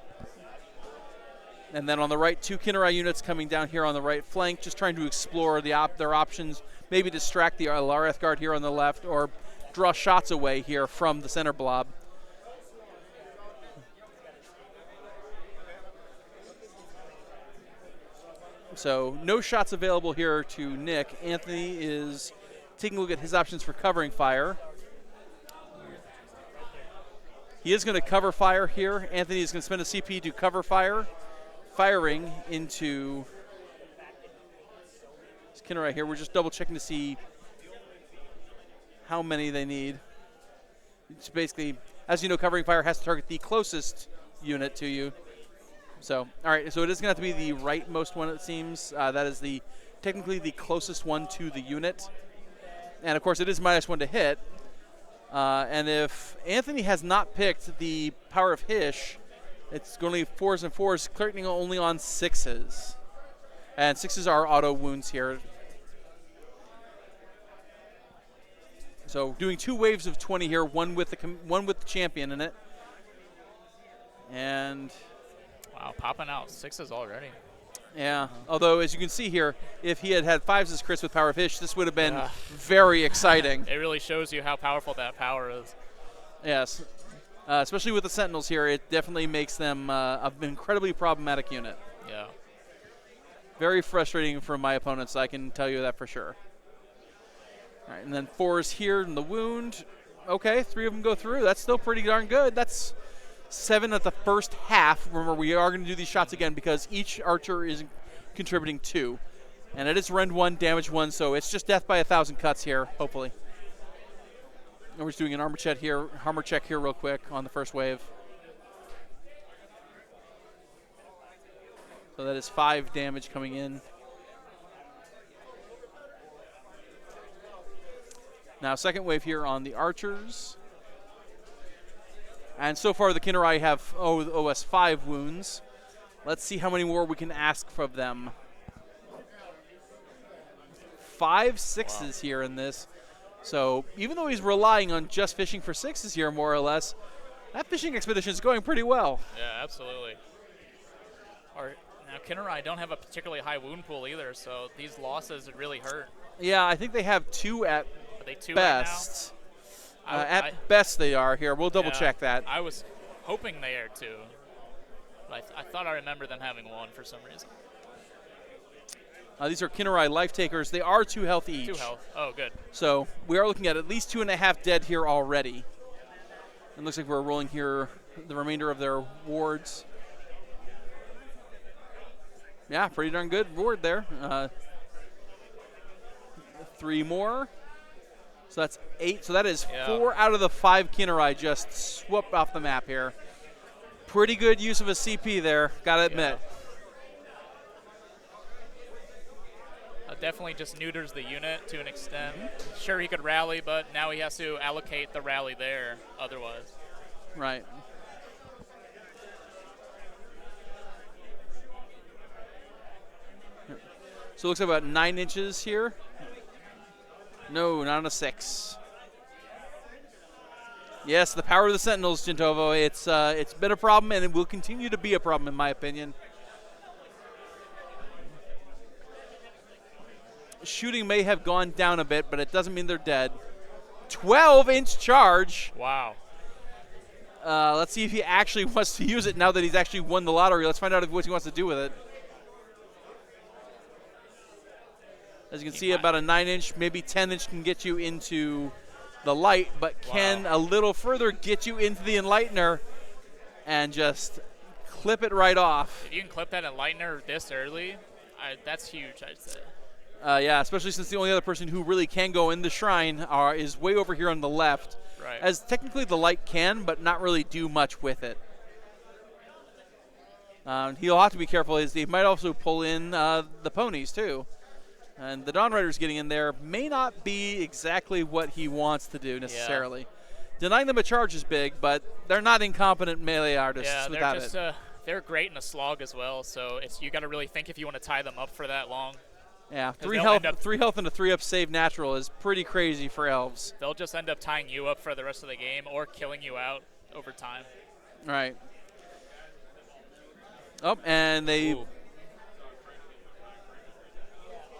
[SPEAKER 2] And then on the right, 2 Khaine units coming down here on the right flank, just trying to explore their options, maybe distract the Alareth Guard here on the left, or draw shots away here from the center blob. So no shots available here to Nick. Anthony is taking a look at his options for covering fire. He is going to cover fire here. Anthony is going to spend a CP to cover fire, firing into this Khaine right here. We're just double checking to see how many they need. It's basically, as you know, covering fire has to target the closest unit to you. So, all right, so it is going to have to be the rightmost one, it seems. That is technically the closest one to the unit. And, of course, it is -1 to hit. And if Anthony has not picked the Power of Hish, it's going to be 4s and 4s, clicking only on 6s. And 6s are auto wounds here. So doing 2 waves of 20 here, one with the champion in it. And
[SPEAKER 1] Wow, popping out 6s already.
[SPEAKER 2] yeah, although as you can see here, if he had 5s as Chris with Power of Hish, this would have been very exciting.
[SPEAKER 1] It really shows you how powerful that power is.
[SPEAKER 2] Yes, especially with the Sentinels here, it definitely makes them an incredibly problematic unit.
[SPEAKER 1] Yeah.
[SPEAKER 2] Very frustrating for my opponents, I can tell you that for sure. All right, and then 4s here in the wound. Okay, 3 of them go through. That's still pretty darn good. That's 7 at the first half. Remember, we are going to do these shots again because each archer is contributing 2. And it is rend 1, damage 1, so it's just death by 1,000 cuts here, hopefully. And we're just doing an armor check here real quick on the first wave. So that is 5 damage coming in. Now, second wave here on the archers. And so far, the Khaine have OS 5 wounds. Let's see how many more we can ask from them. 5 6s here in this. So even though he's relying on just fishing for 6s here, more or less, That fishing expedition is going pretty well.
[SPEAKER 1] Yeah, absolutely. Now, Kinnerai don't have a particularly high wound pool either, so these losses would really hurt.
[SPEAKER 2] Yeah, I think they have 2 at
[SPEAKER 1] Are they 2
[SPEAKER 2] best.
[SPEAKER 1] right now?
[SPEAKER 2] At best they are here. We'll double check that.
[SPEAKER 1] I was hoping they are 2. But I thought I remember them having 1 for some reason.
[SPEAKER 2] These are Kinnerai life takers. They are 2 health each.
[SPEAKER 1] 2 health. Oh, good.
[SPEAKER 2] So we are looking at least 2.5 dead here already. It looks like we're rolling here the remainder of their wards. Yeah, pretty darn good ward there. 3 more. So that's 8. So that is 4 out of the 5 Kinnerai just swooped off the map here. Pretty good use of a CP there, gotta admit.
[SPEAKER 1] Definitely just neuters the unit to an extent. Sure, he could rally, but now he has to allocate the rally there otherwise.
[SPEAKER 2] Right. So it looks like about 9 inches here. No, not on a 6. Yes, the power of the Sentinels, Jintovo. It's been a problem, and it will continue to be a problem, in my opinion. Shooting may have gone down a bit, but it doesn't mean they're dead. 12-inch charge.
[SPEAKER 1] Wow.
[SPEAKER 2] Let's see if he actually wants to use it now that he's actually won the lottery. Let's find out what he wants to do with it. As you can see, about a 9-inch, maybe 10-inch can get you into the light, but can a little further get you into the Enlightener and just clip it right off.
[SPEAKER 1] If you can clip that Enlightener this early, that's huge, I'd say.
[SPEAKER 2] Yeah, especially since the only other person who really can go in the shrine is way over here on the left.
[SPEAKER 1] Right.
[SPEAKER 2] As technically the light can, but not really do much with it. He'll have to be careful. He might also pull in the ponies, too. And the Dawn Riders getting in there may not be exactly what he wants to do necessarily. Yeah. Denying them a charge is big, but they're not incompetent melee artists without it.
[SPEAKER 1] They're great in a slog as well, so you got to really think if you want to tie them up for that long.
[SPEAKER 2] Yeah, 3 health and a 3-up save natural is pretty crazy for elves.
[SPEAKER 1] They'll just end up tying you up for the rest of the game or killing you out over time.
[SPEAKER 2] Right. Oh, and they...
[SPEAKER 1] Ooh.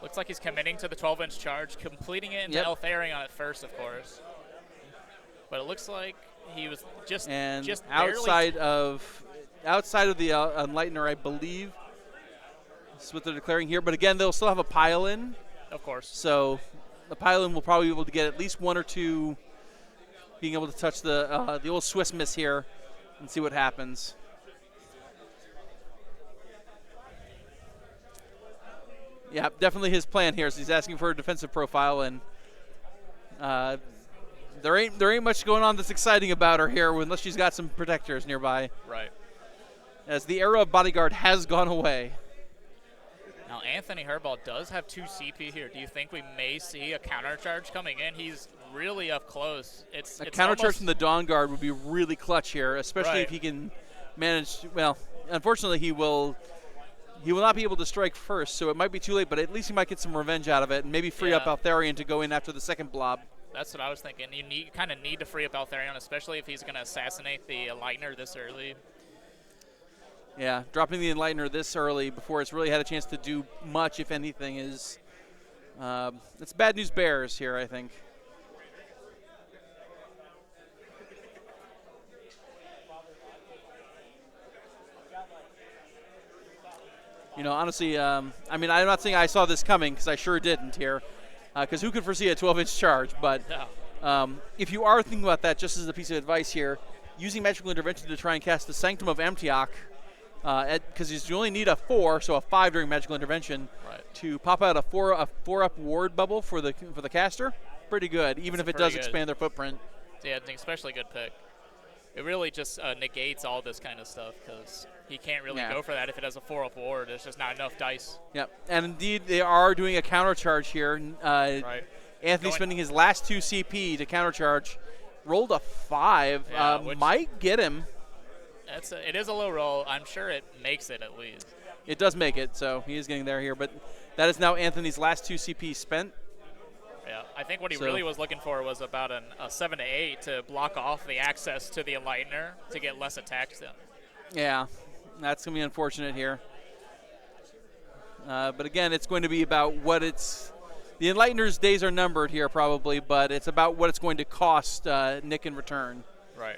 [SPEAKER 1] Looks like he's committing to the 12-inch charge, completing it into Eltharion on it first, of course. But it looks like he was just
[SPEAKER 2] outside of the Enlightener, I believe. That's what they're declaring here. But again, they'll still have a pile-in.
[SPEAKER 1] Of course.
[SPEAKER 2] So the pile-in will probably be able to get at least 1 or 2 being able to touch the old Swiss miss here and see what happens. Yeah, definitely his plan here. So he's asking for a defensive profile, and there ain't much going on that's exciting about her here unless she's got some protectors nearby.
[SPEAKER 1] Right.
[SPEAKER 2] As the era of bodyguard has gone away.
[SPEAKER 1] Now Anthony Herbaugh does have 2 CP here. Do you think we may see a countercharge coming in? He's really up close. It's
[SPEAKER 2] countercharge from the Dawn Guard would be really clutch here, especially if he can manage. Well, unfortunately, he will not be able to strike first, so it might be too late. But at least he might get some revenge out of it, and maybe free up Eltharion to go in after the second blob.
[SPEAKER 1] That's what I was thinking. You kind of need to free up Eltharion, especially if he's going to assassinate the Enlightener this early.
[SPEAKER 2] Yeah, dropping the Enlightener this early before it's really had a chance to do much, if anything, is it's bad news bears here, I think. You know, honestly, I mean, I'm not saying I saw this coming because I sure didn't here, because who could foresee a 12-inch charge? But if you are thinking about that, just as a piece of advice here, using Magical Intervention to try and cast the Sanctum of Amtioch, because you only need a 4, so a 5 during Magical Intervention, to pop out a 4-up ward bubble for the caster. Pretty good, even if it does expand their footprint.
[SPEAKER 1] Yeah, it's an especially good pick. It really just negates all this kind of stuff because he can't really go for that if it has a 4-up ward. There's just not enough dice.
[SPEAKER 2] Yep, and indeed they are doing a countercharge here. Anthony spending his last 2 CP to countercharge. Rolled a 5. Might get him.
[SPEAKER 1] It is a low roll. I'm sure it makes it at least.
[SPEAKER 2] It does make it, so he is getting there here. But that is now Anthony's last 2 CP spent.
[SPEAKER 1] Yeah, I think what he
[SPEAKER 2] So-
[SPEAKER 1] really was looking for was about a 7 to 8 to block off the access to the Enlightener to get less attacks in.
[SPEAKER 2] Yeah, that's going to be unfortunate here. But again, it's going to be about what it's. The Enlightener's days are numbered here, probably, but it's about what it's going to cost Nick in return.
[SPEAKER 1] Right.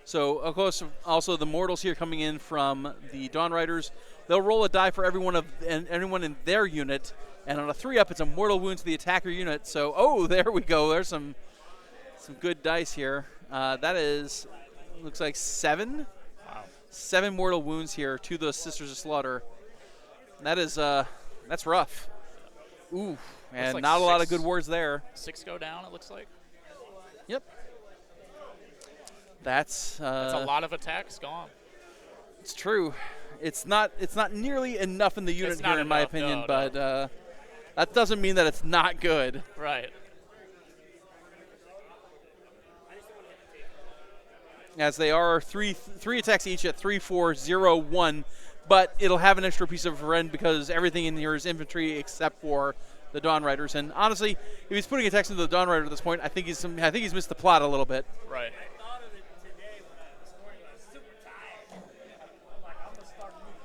[SPEAKER 2] So, of course, also the Mortals here coming in from the Dawn Riders. They'll roll a die for everyone in their unit, and on a 3-up, it's a mortal wound to the attacker unit. So, oh, there we go. There's some good dice here. That is, looks like 7.
[SPEAKER 1] Wow.
[SPEAKER 2] 7 mortal wounds here to the Sisters of Slaughter. That is, that's rough. Ooh, and
[SPEAKER 1] like
[SPEAKER 2] not a lot of
[SPEAKER 1] 6
[SPEAKER 2] good words there.
[SPEAKER 1] 6 go down, it looks like.
[SPEAKER 2] Yep. That's
[SPEAKER 1] That's a lot of attacks gone.
[SPEAKER 2] It's true. It's not nearly enough in the unit
[SPEAKER 1] It's
[SPEAKER 2] here,
[SPEAKER 1] not
[SPEAKER 2] in my
[SPEAKER 1] enough,
[SPEAKER 2] opinion,
[SPEAKER 1] no,
[SPEAKER 2] but
[SPEAKER 1] no.
[SPEAKER 2] that doesn't mean that it's not good.
[SPEAKER 1] Right.
[SPEAKER 2] As they are three attacks each at 3, 4, 0, 1, but it'll have an extra piece of rend because everything in here is infantry except for the Dawn Riders. And honestly, if he's putting attacks into the Dawn Rider at this point, I think he's missed the plot a little bit.
[SPEAKER 1] Right.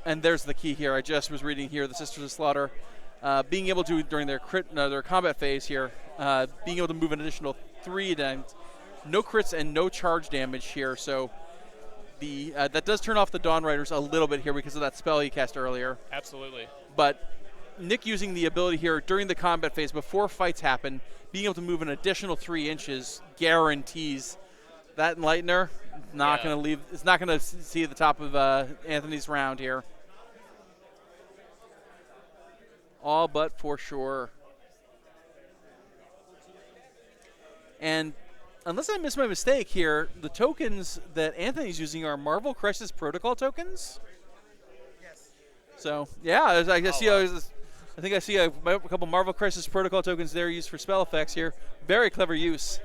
[SPEAKER 2] And there's the key here. I just was reading here, the Sisters of Slaughter, being able to, during their their combat phase here, being able to move an additional 3 times. No crits and no charge damage here, so that does turn off the Dawn Riders a little bit here because of that spell he cast earlier.
[SPEAKER 1] Absolutely.
[SPEAKER 2] But Nick using the ability here during the combat phase before fights happen, being able to move an additional 3 inches guarantees that Enlightener not going to leave. It's not going to see the top of Anthony's round here. All but for sure. And unless I missed my mistake here, the tokens that Anthony's using are Marvel Crisis Protocol tokens.
[SPEAKER 3] Yes.
[SPEAKER 2] So yeah, I think I see a couple Marvel Crisis Protocol tokens there used for spell effects here. Very clever use.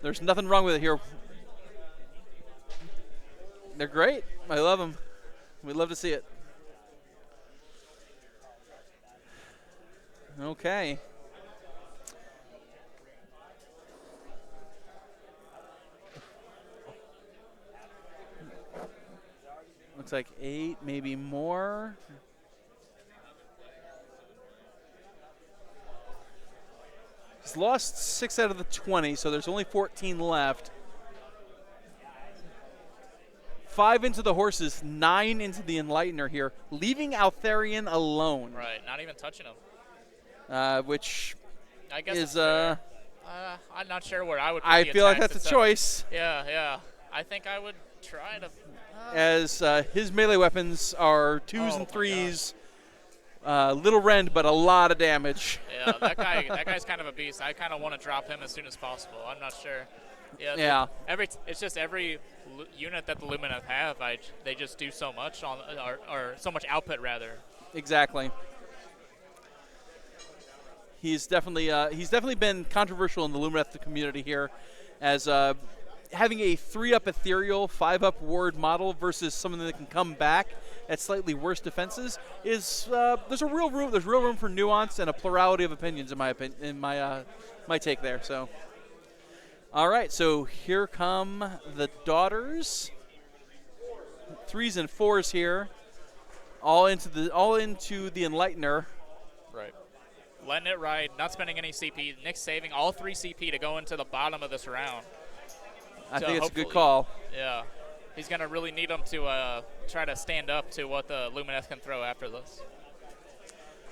[SPEAKER 2] There's nothing wrong with it here. They're great. I love them. We'd love to see it. Okay. Looks like 8, maybe more. He's lost 6 out of the 20, so there's only 14 left. 5 into the horses, 9 into the Enlightener here, leaving Altharion alone.
[SPEAKER 1] Right. Not even touching him.
[SPEAKER 2] Which
[SPEAKER 1] I guess
[SPEAKER 2] is
[SPEAKER 1] I'm not sure where I would. Put
[SPEAKER 2] I
[SPEAKER 1] the
[SPEAKER 2] feel like
[SPEAKER 1] attacks
[SPEAKER 2] that's a
[SPEAKER 1] itself.
[SPEAKER 2] choice,
[SPEAKER 1] Yeah. I think I would try to.
[SPEAKER 2] as his melee weapons are 2s and
[SPEAKER 1] Oh my
[SPEAKER 2] 3s. Little rend, but a lot of damage.
[SPEAKER 1] Yeah, that guy's kind of a beast. I kind of want to drop him as soon as possible. I'm not sure.
[SPEAKER 2] Yeah.
[SPEAKER 1] It's just every unit that the Lumineth have, they just do so much on, or so much output rather.
[SPEAKER 2] Exactly. He's definitely been controversial in the Lumineth community here, as having a 3-up ethereal, 5-up ward model versus something that can come back at slightly worse defenses is there's real room for nuance and a plurality of opinions in my take there. So, all right, so here come the Daughters, 3s and 4s here, all into the Enlightener.
[SPEAKER 1] Right. Letting it ride, not spending any CP. Nick's saving all 3 CP to go into the bottom of this round.
[SPEAKER 2] I
[SPEAKER 1] So
[SPEAKER 2] think it's a good
[SPEAKER 1] hopefully-
[SPEAKER 2] call.
[SPEAKER 1] Yeah. He's going to really need them to try to stand up to what the Lumineth can throw after this.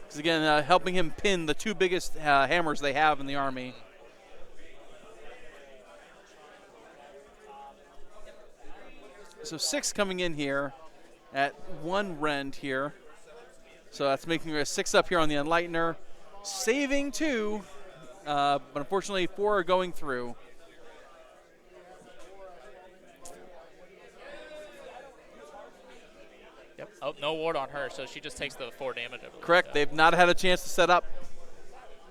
[SPEAKER 2] Because again, helping him pin the 2 biggest hammers they have in the army. So 6 coming in here at 1 rend here. So that's making a 6 up here on the Enlightener. Saving 2, but unfortunately 4 are going through.
[SPEAKER 1] Yep. Oh, no ward on her, so she just takes the 4 damage.
[SPEAKER 2] Correct. They've not had a chance to set up.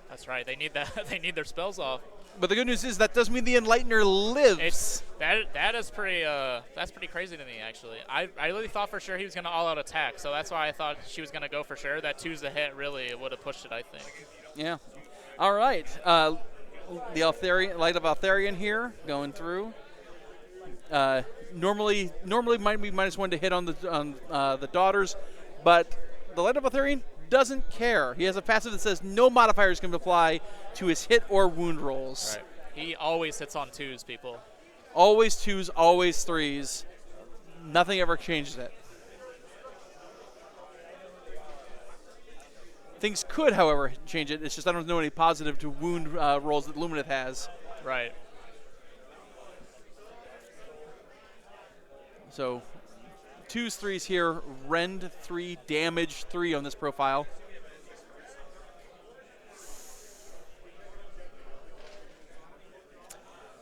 [SPEAKER 1] That's right. They need that. They need their spells off.
[SPEAKER 2] But the good news is that doesn't mean the Enlightener lives.
[SPEAKER 1] That is pretty that's pretty crazy to me, actually. I really thought for sure he was going to all-out attack, so that's why I thought she was going to go for sure. That 2's the hit really would have pushed it, I think.
[SPEAKER 2] Yeah. All right. The Light of Altharian here going through. Normally might be -1 to hit on the Daughters, but the Light of Altharian doesn't care. He has a passive that says no modifiers can apply to his hit or wound rolls.
[SPEAKER 1] Right. He always hits on 2s, people.
[SPEAKER 2] Always 2s, always 3s. Nothing ever changes it. Things could, however, change it. It's just I don't know any positive to wound rolls that Lumineth has.
[SPEAKER 1] Right.
[SPEAKER 2] So 2s, 3s here. Rend 3, damage 3 on this profile.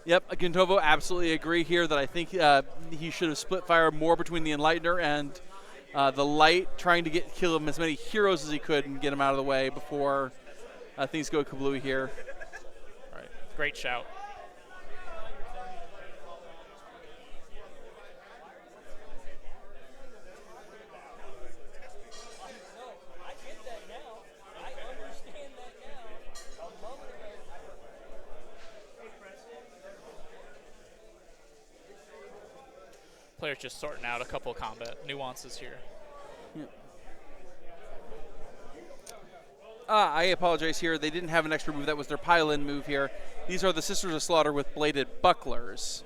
[SPEAKER 2] Yep, Gintovo, absolutely agree here that I think he should have split fire more between the Enlightener and the Light, trying to kill him as many heroes as he could and get him out of the way before things go kablooey here.
[SPEAKER 1] All right, great shout. Players just sorting out a couple of combat nuances here.
[SPEAKER 2] Yep. I apologize here. They didn't have an extra move. That was their pile-in move here. These are the Sisters of Slaughter with bladed bucklers.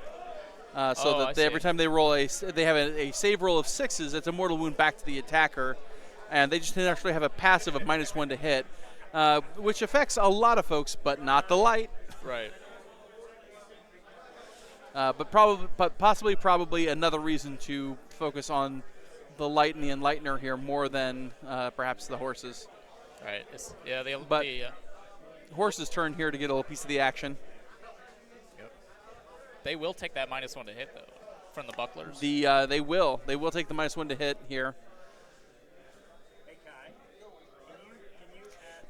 [SPEAKER 2] Every time they roll they have a save roll of 6s. It's a mortal wound back to the attacker, and they just actually have a passive of -1 to hit, which affects a lot of folks, but not the Light.
[SPEAKER 1] Right.
[SPEAKER 2] But possibly another reason to focus on the Light and the Enlightener here more than perhaps the horses.
[SPEAKER 1] Right.
[SPEAKER 2] Horses' turn here to get a little piece of the action.
[SPEAKER 1] Yep. They will take that -1 to hit though from the bucklers.
[SPEAKER 2] They will take the -1 to hit here.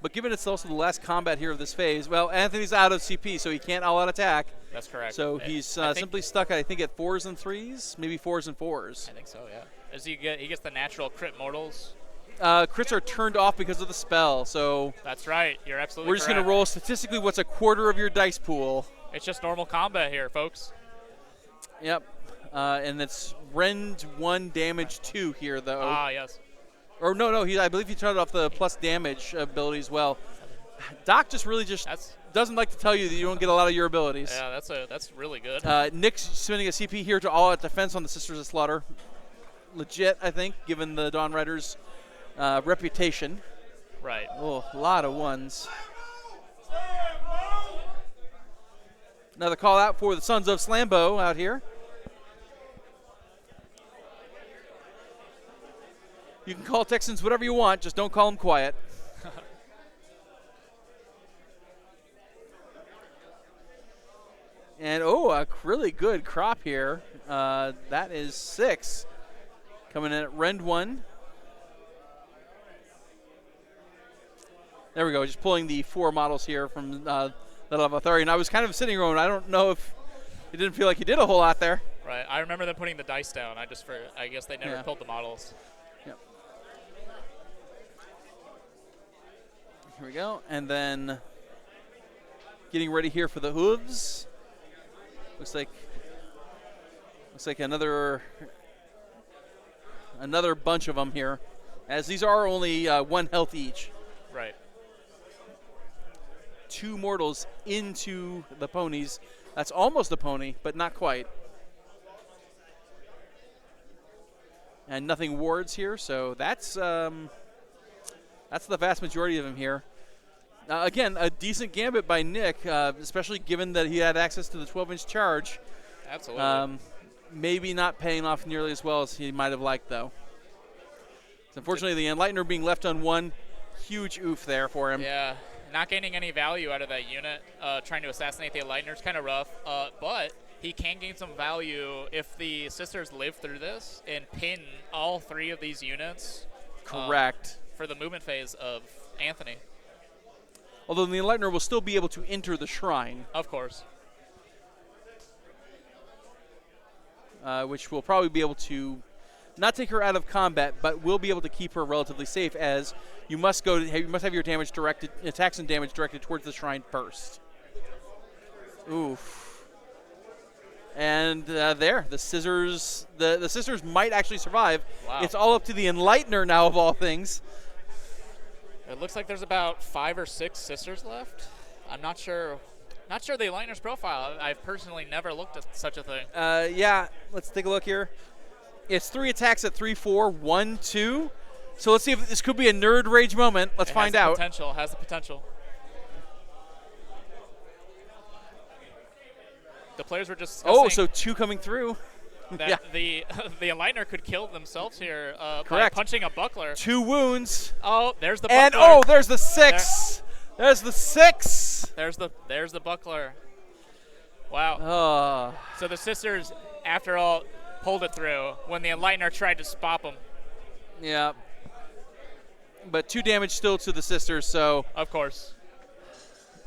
[SPEAKER 2] But given it's also the last combat here of this phase, well, Anthony's out of CP, so he can't all-out attack.
[SPEAKER 1] That's correct.
[SPEAKER 2] So he's simply stuck, I think, at 4s and 3s, maybe 4s and 4s.
[SPEAKER 1] I think so, yeah. He gets the natural crit mortals.
[SPEAKER 2] Crits are turned off because of the spell, so
[SPEAKER 1] that's right. You're absolutely
[SPEAKER 2] we're just going to roll statistically what's a quarter of your dice pool.
[SPEAKER 1] It's just normal combat here, folks.
[SPEAKER 2] Yep. And it's Rend 1, damage 2 here, though.
[SPEAKER 1] Ah, yes.
[SPEAKER 2] Or no, I believe he turned off the plus damage ability as well. Doc just doesn't like to tell you that you don't get a lot of your abilities.
[SPEAKER 1] Yeah, that's really good.
[SPEAKER 2] Nick's spending a CP here to all-out defense on the Sisters of Slaughter. Legit, I think, given the Dawn Riders' reputation.
[SPEAKER 1] Right.
[SPEAKER 2] Oh, a lot of 1s. Another call out for the Sons of Slambo out here. You can call Texans whatever you want, just don't call them quiet. And, a really good crop here. That is 6. Coming in at Rend 1. There we go, just pulling the 4 models here from the Lavatharian. I was kind of sitting around. I don't know if it didn't feel like he did a whole lot there.
[SPEAKER 1] Right, I remember them putting the dice down. I guess they never pulled the models.
[SPEAKER 2] Yep. Here we go, and then getting ready here for the hooves. Looks like another bunch of them here, as these are only 1 health each.
[SPEAKER 1] Right.
[SPEAKER 2] 2 mortals into the ponies. That's almost a pony, but not quite. And nothing wards here, so that's the vast majority of them here. Again, a decent gambit by Nick, especially given that he had access to the 12-inch charge.
[SPEAKER 1] Absolutely.
[SPEAKER 2] Maybe not paying off nearly as well as he might have liked, though. So unfortunately, the Enlightener being left on 1, huge oof there for him.
[SPEAKER 1] Yeah, not gaining any value out of that unit. Trying to assassinate the Enlightener is kind of rough, but he can gain some value if the Sisters live through this and pin all 3 of these units.
[SPEAKER 2] Correct.
[SPEAKER 1] For the movement phase of Anthony.
[SPEAKER 2] Although the Enlightener will still be able to enter the shrine.
[SPEAKER 1] Of course.
[SPEAKER 2] Which will probably be able to not take her out of combat, but will be able to keep her relatively safe, as you must have your damage directed, attacks and damage directed towards the shrine first. Oof. And there, the scissors, the sisters might actually survive.
[SPEAKER 1] Wow.
[SPEAKER 2] It's all up to the Enlightener now, of all things.
[SPEAKER 1] It looks like there's about 5 or 6 sisters left. I'm not sure. Not sure the Enlightener's profile. I've personally never looked at such a thing.
[SPEAKER 2] Yeah, let's take a look here. It's 3 attacks at 3/4, 1, 2. So let's see if this could be a nerd rage moment. Let's find out.
[SPEAKER 1] Has the potential. The players were just
[SPEAKER 2] discussing so 2 coming through.
[SPEAKER 1] That
[SPEAKER 2] yeah.
[SPEAKER 1] the Enlightener could kill themselves here by
[SPEAKER 2] Correct.
[SPEAKER 1] punching a buckler.
[SPEAKER 2] 2 wounds.
[SPEAKER 1] Oh, there's the buckler.
[SPEAKER 2] And there's the 6. There's the 6.
[SPEAKER 1] There's the buckler. Wow. So the sisters, after all, pulled it through when the Enlightener tried to spot them.
[SPEAKER 2] Yeah. But 2 damage still to the sisters, so.
[SPEAKER 1] Of course.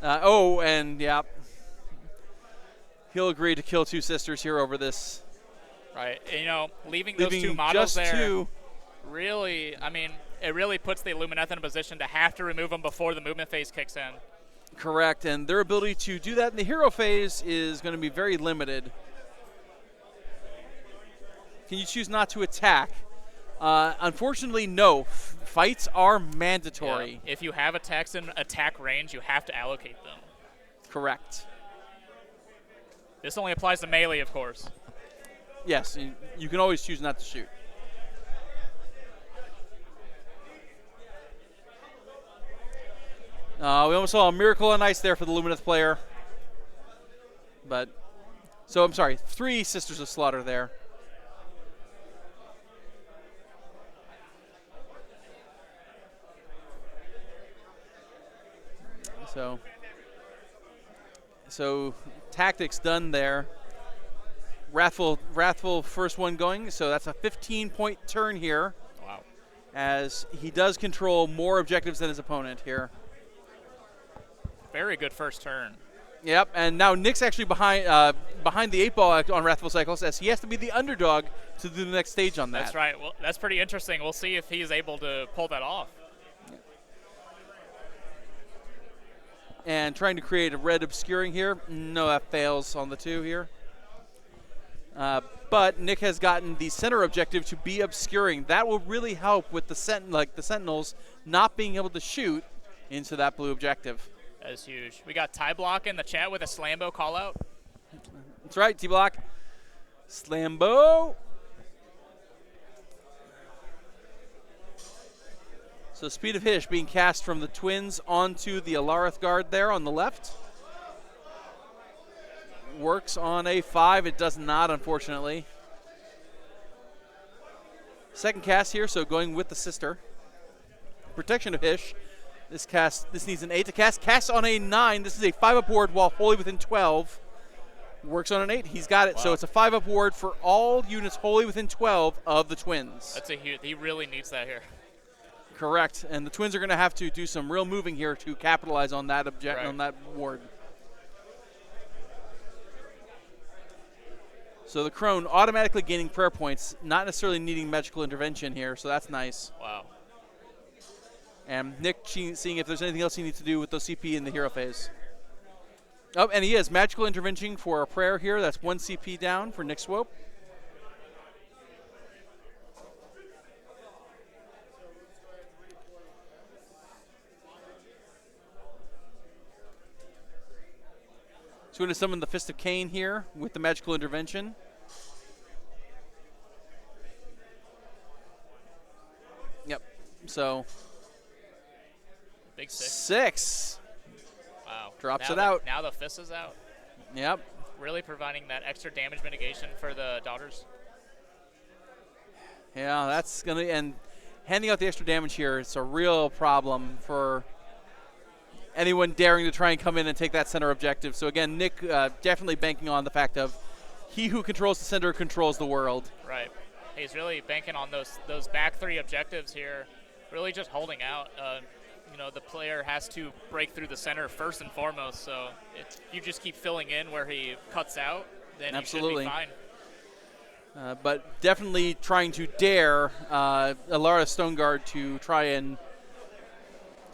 [SPEAKER 2] And yeah. He'll agree to kill 2 sisters here over this.
[SPEAKER 1] Right. And, leaving those 2 models there. 2. Really, it really puts the Lumineth in a position to have to remove them before the movement phase kicks in.
[SPEAKER 2] Correct, and their ability to do that in the hero phase is going to be very limited. Can you choose not to attack? Unfortunately, no. Fights are mandatory.
[SPEAKER 1] Yeah. If you have attacks in attack range, you have to allocate them.
[SPEAKER 2] Correct.
[SPEAKER 1] This only applies to melee, of course.
[SPEAKER 2] Yes, you can always choose not to shoot. We almost saw a Miracle on Ice there for the Lumineth player. I'm sorry, 3 Sisters of Slaughter there. So tactics done there. Wrathful first one going, so that's a 15-point turn here.
[SPEAKER 1] Wow. As
[SPEAKER 2] he does control more objectives than his opponent here.
[SPEAKER 1] Very good first turn.
[SPEAKER 2] Yep, and now Nick's actually behind the 8 ball on Wrathful Cycles, as he has to be the underdog to do the next stage on that.
[SPEAKER 1] That's right. Well, that's pretty interesting. We'll see if he's able to pull that off.
[SPEAKER 2] And trying to create a red obscuring here. No, that fails on the 2 here. But Nick has gotten the center objective to be obscuring. That will really help with the Sentinels not being able to shoot into that blue objective.
[SPEAKER 1] That is huge. We got Tie Block in the chat with a Slambo call out.
[SPEAKER 2] That's right, T-Block. Slambo. So Speed of Hish being cast from the Twins onto the Alarith Guard there on the left. Works on a 5. It does not, unfortunately. Second cast here, so going with the sister. Protection of Hish. This needs an 8 to cast. Cast on a 9. This is a 5-up ward while wholly within 12. Works on an 8. He's got it. Wow. So it's a 5-up ward for all units wholly within 12 of the Twins.
[SPEAKER 1] That's a huge. He really needs that here.
[SPEAKER 2] Correct. And the Twins are going to have to do some real moving here to capitalize on that
[SPEAKER 1] right.
[SPEAKER 2] on that ward. So the Crone automatically gaining prayer points, not necessarily needing magical intervention here, so that's nice.
[SPEAKER 1] Wow.
[SPEAKER 2] And Nick seeing if there's anything else he needs to do with those CP in the hero phase. Oh, and he is magical intervention for a prayer here. That's 1 CP down for Nick Swope. So we're going to summon the Fist of Khaine here with the magical intervention. Yep. So.
[SPEAKER 1] Big 6.
[SPEAKER 2] 6.
[SPEAKER 1] Wow.
[SPEAKER 2] Drops it out.
[SPEAKER 1] Now the Fist is out.
[SPEAKER 2] Yep.
[SPEAKER 1] Really providing that extra damage mitigation for the Daughters.
[SPEAKER 2] Yeah, that's going to. And handing out the extra damage here, it's a real problem for anyone daring to try and come in and take that center objective. So again, Nick definitely banking on the fact of he who controls the center controls the world.
[SPEAKER 1] Right. He's really banking on those back 3 objectives here, really just holding out. the player has to break through the center first and foremost. So if you just keep filling in where he cuts out, then
[SPEAKER 2] Absolutely.
[SPEAKER 1] you should be fine.
[SPEAKER 2] But definitely trying to dare Alara Stoneguard to try and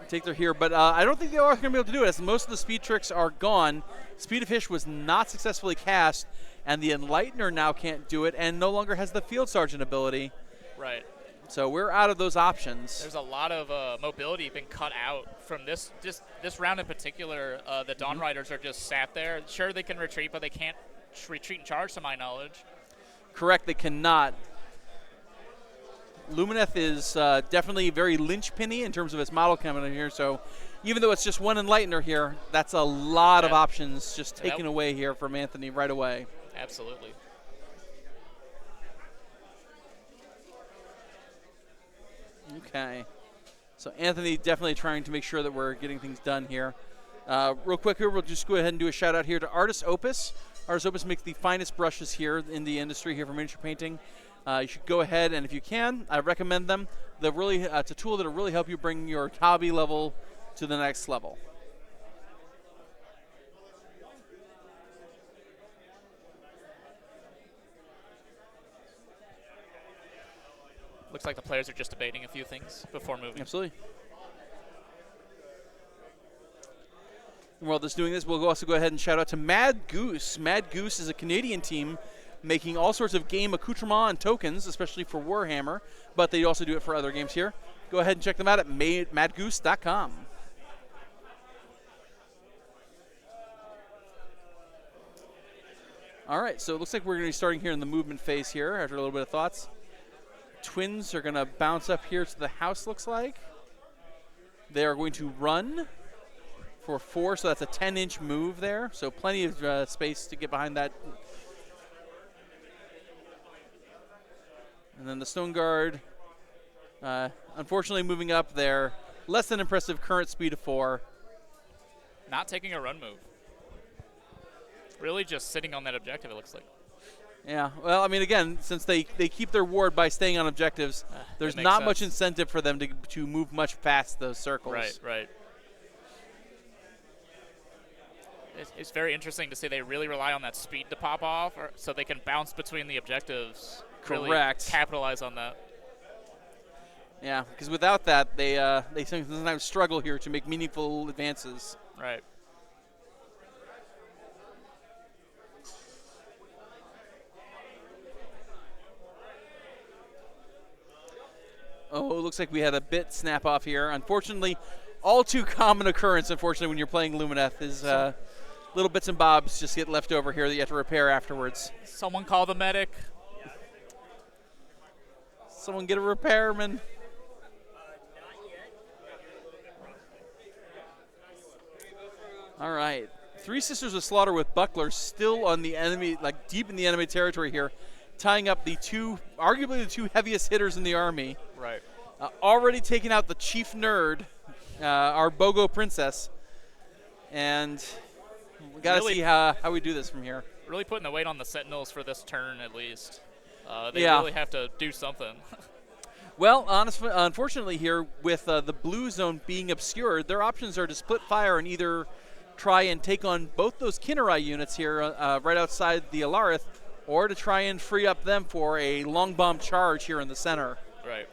[SPEAKER 2] take their here. But I don't think they are going to be able to do it, as most of the speed tricks are gone. Speed of Fish was not successfully cast, and the Enlightener now can't do it and no longer has the Field Sergeant ability.
[SPEAKER 1] Right.
[SPEAKER 2] So we're out of those options.
[SPEAKER 1] There's a lot of mobility been cut out from this round in particular. The Dawn Riders are just sat there. Sure, they can retreat, but they can't retreat and charge, to my knowledge.
[SPEAKER 2] Correct, they cannot. Lumineth is definitely very linchpinny in terms of its model coming in here. So even though it's just one Enlightener here, that's a lot of options just taken away here from Anthony right away.
[SPEAKER 1] Absolutely.
[SPEAKER 2] Okay. So Anthony definitely trying to make sure that we're getting things done here. Real quick here, we'll just go ahead and do a shout out here to Artis Opus. Artis Opus makes the finest brushes here in the industry here for miniature painting. You should go ahead, and if you can, I recommend them. It's a tool that will really help you bring your hobby level to the next level.
[SPEAKER 1] Looks like the players are just debating a few things before moving.
[SPEAKER 2] Absolutely. And while just doing this, we'll also go ahead and shout out to Mad Goose. Mad Goose is a Canadian team making all sorts of game accoutrements and tokens, especially for Warhammer, but they also do it for other games here. Go ahead and check them out at madgoose.com. All right, so it looks like we're going to be starting here in the movement phase here after a little bit of thoughts. Twins are going to bounce up here to the house, looks like. They are going to run for 4, so that's a 10-inch move there. So plenty of space to get behind that. And then the Stone Guard, unfortunately moving up there. Less than impressive current speed of 4.
[SPEAKER 1] Not taking a run move. Really just sitting on that objective, it looks like.
[SPEAKER 2] Yeah, well, I mean, again, since they keep their ward by staying on objectives, there's not much incentive for them to move much past those circles.
[SPEAKER 1] Right. It's very interesting to see they really rely on that speed to pop off so they can bounce between the objectives.
[SPEAKER 2] Correct.
[SPEAKER 1] Really capitalize on that.
[SPEAKER 2] Yeah, because without that, they sometimes struggle here to make meaningful advances.
[SPEAKER 1] Right.
[SPEAKER 2] Oh, it looks like we had a bit snap off here. Unfortunately, all too common occurrence, unfortunately, when you're playing Lumineth is little bits and bobs just get left over here that you have to repair afterwards.
[SPEAKER 1] Someone call the medic.
[SPEAKER 2] Someone get a repairman. All right. Three Sisters of Slaughter with Buckler still on the enemy, like deep in the enemy territory here, tying up arguably the two heaviest hitters in the army.
[SPEAKER 1] Right.
[SPEAKER 2] Already taking out the chief nerd, our Bogo Princess. And we got to see how we do this from here.
[SPEAKER 1] Really putting the weight on the Sentinels for this turn, at least. They really have to do something.
[SPEAKER 2] Well, unfortunately here, with the blue zone being obscured, their options are to split fire and either try and take on both those Kinnerai units here right outside the Alarith, or to try and free up them for a long bomb charge here in the center.
[SPEAKER 1] Right.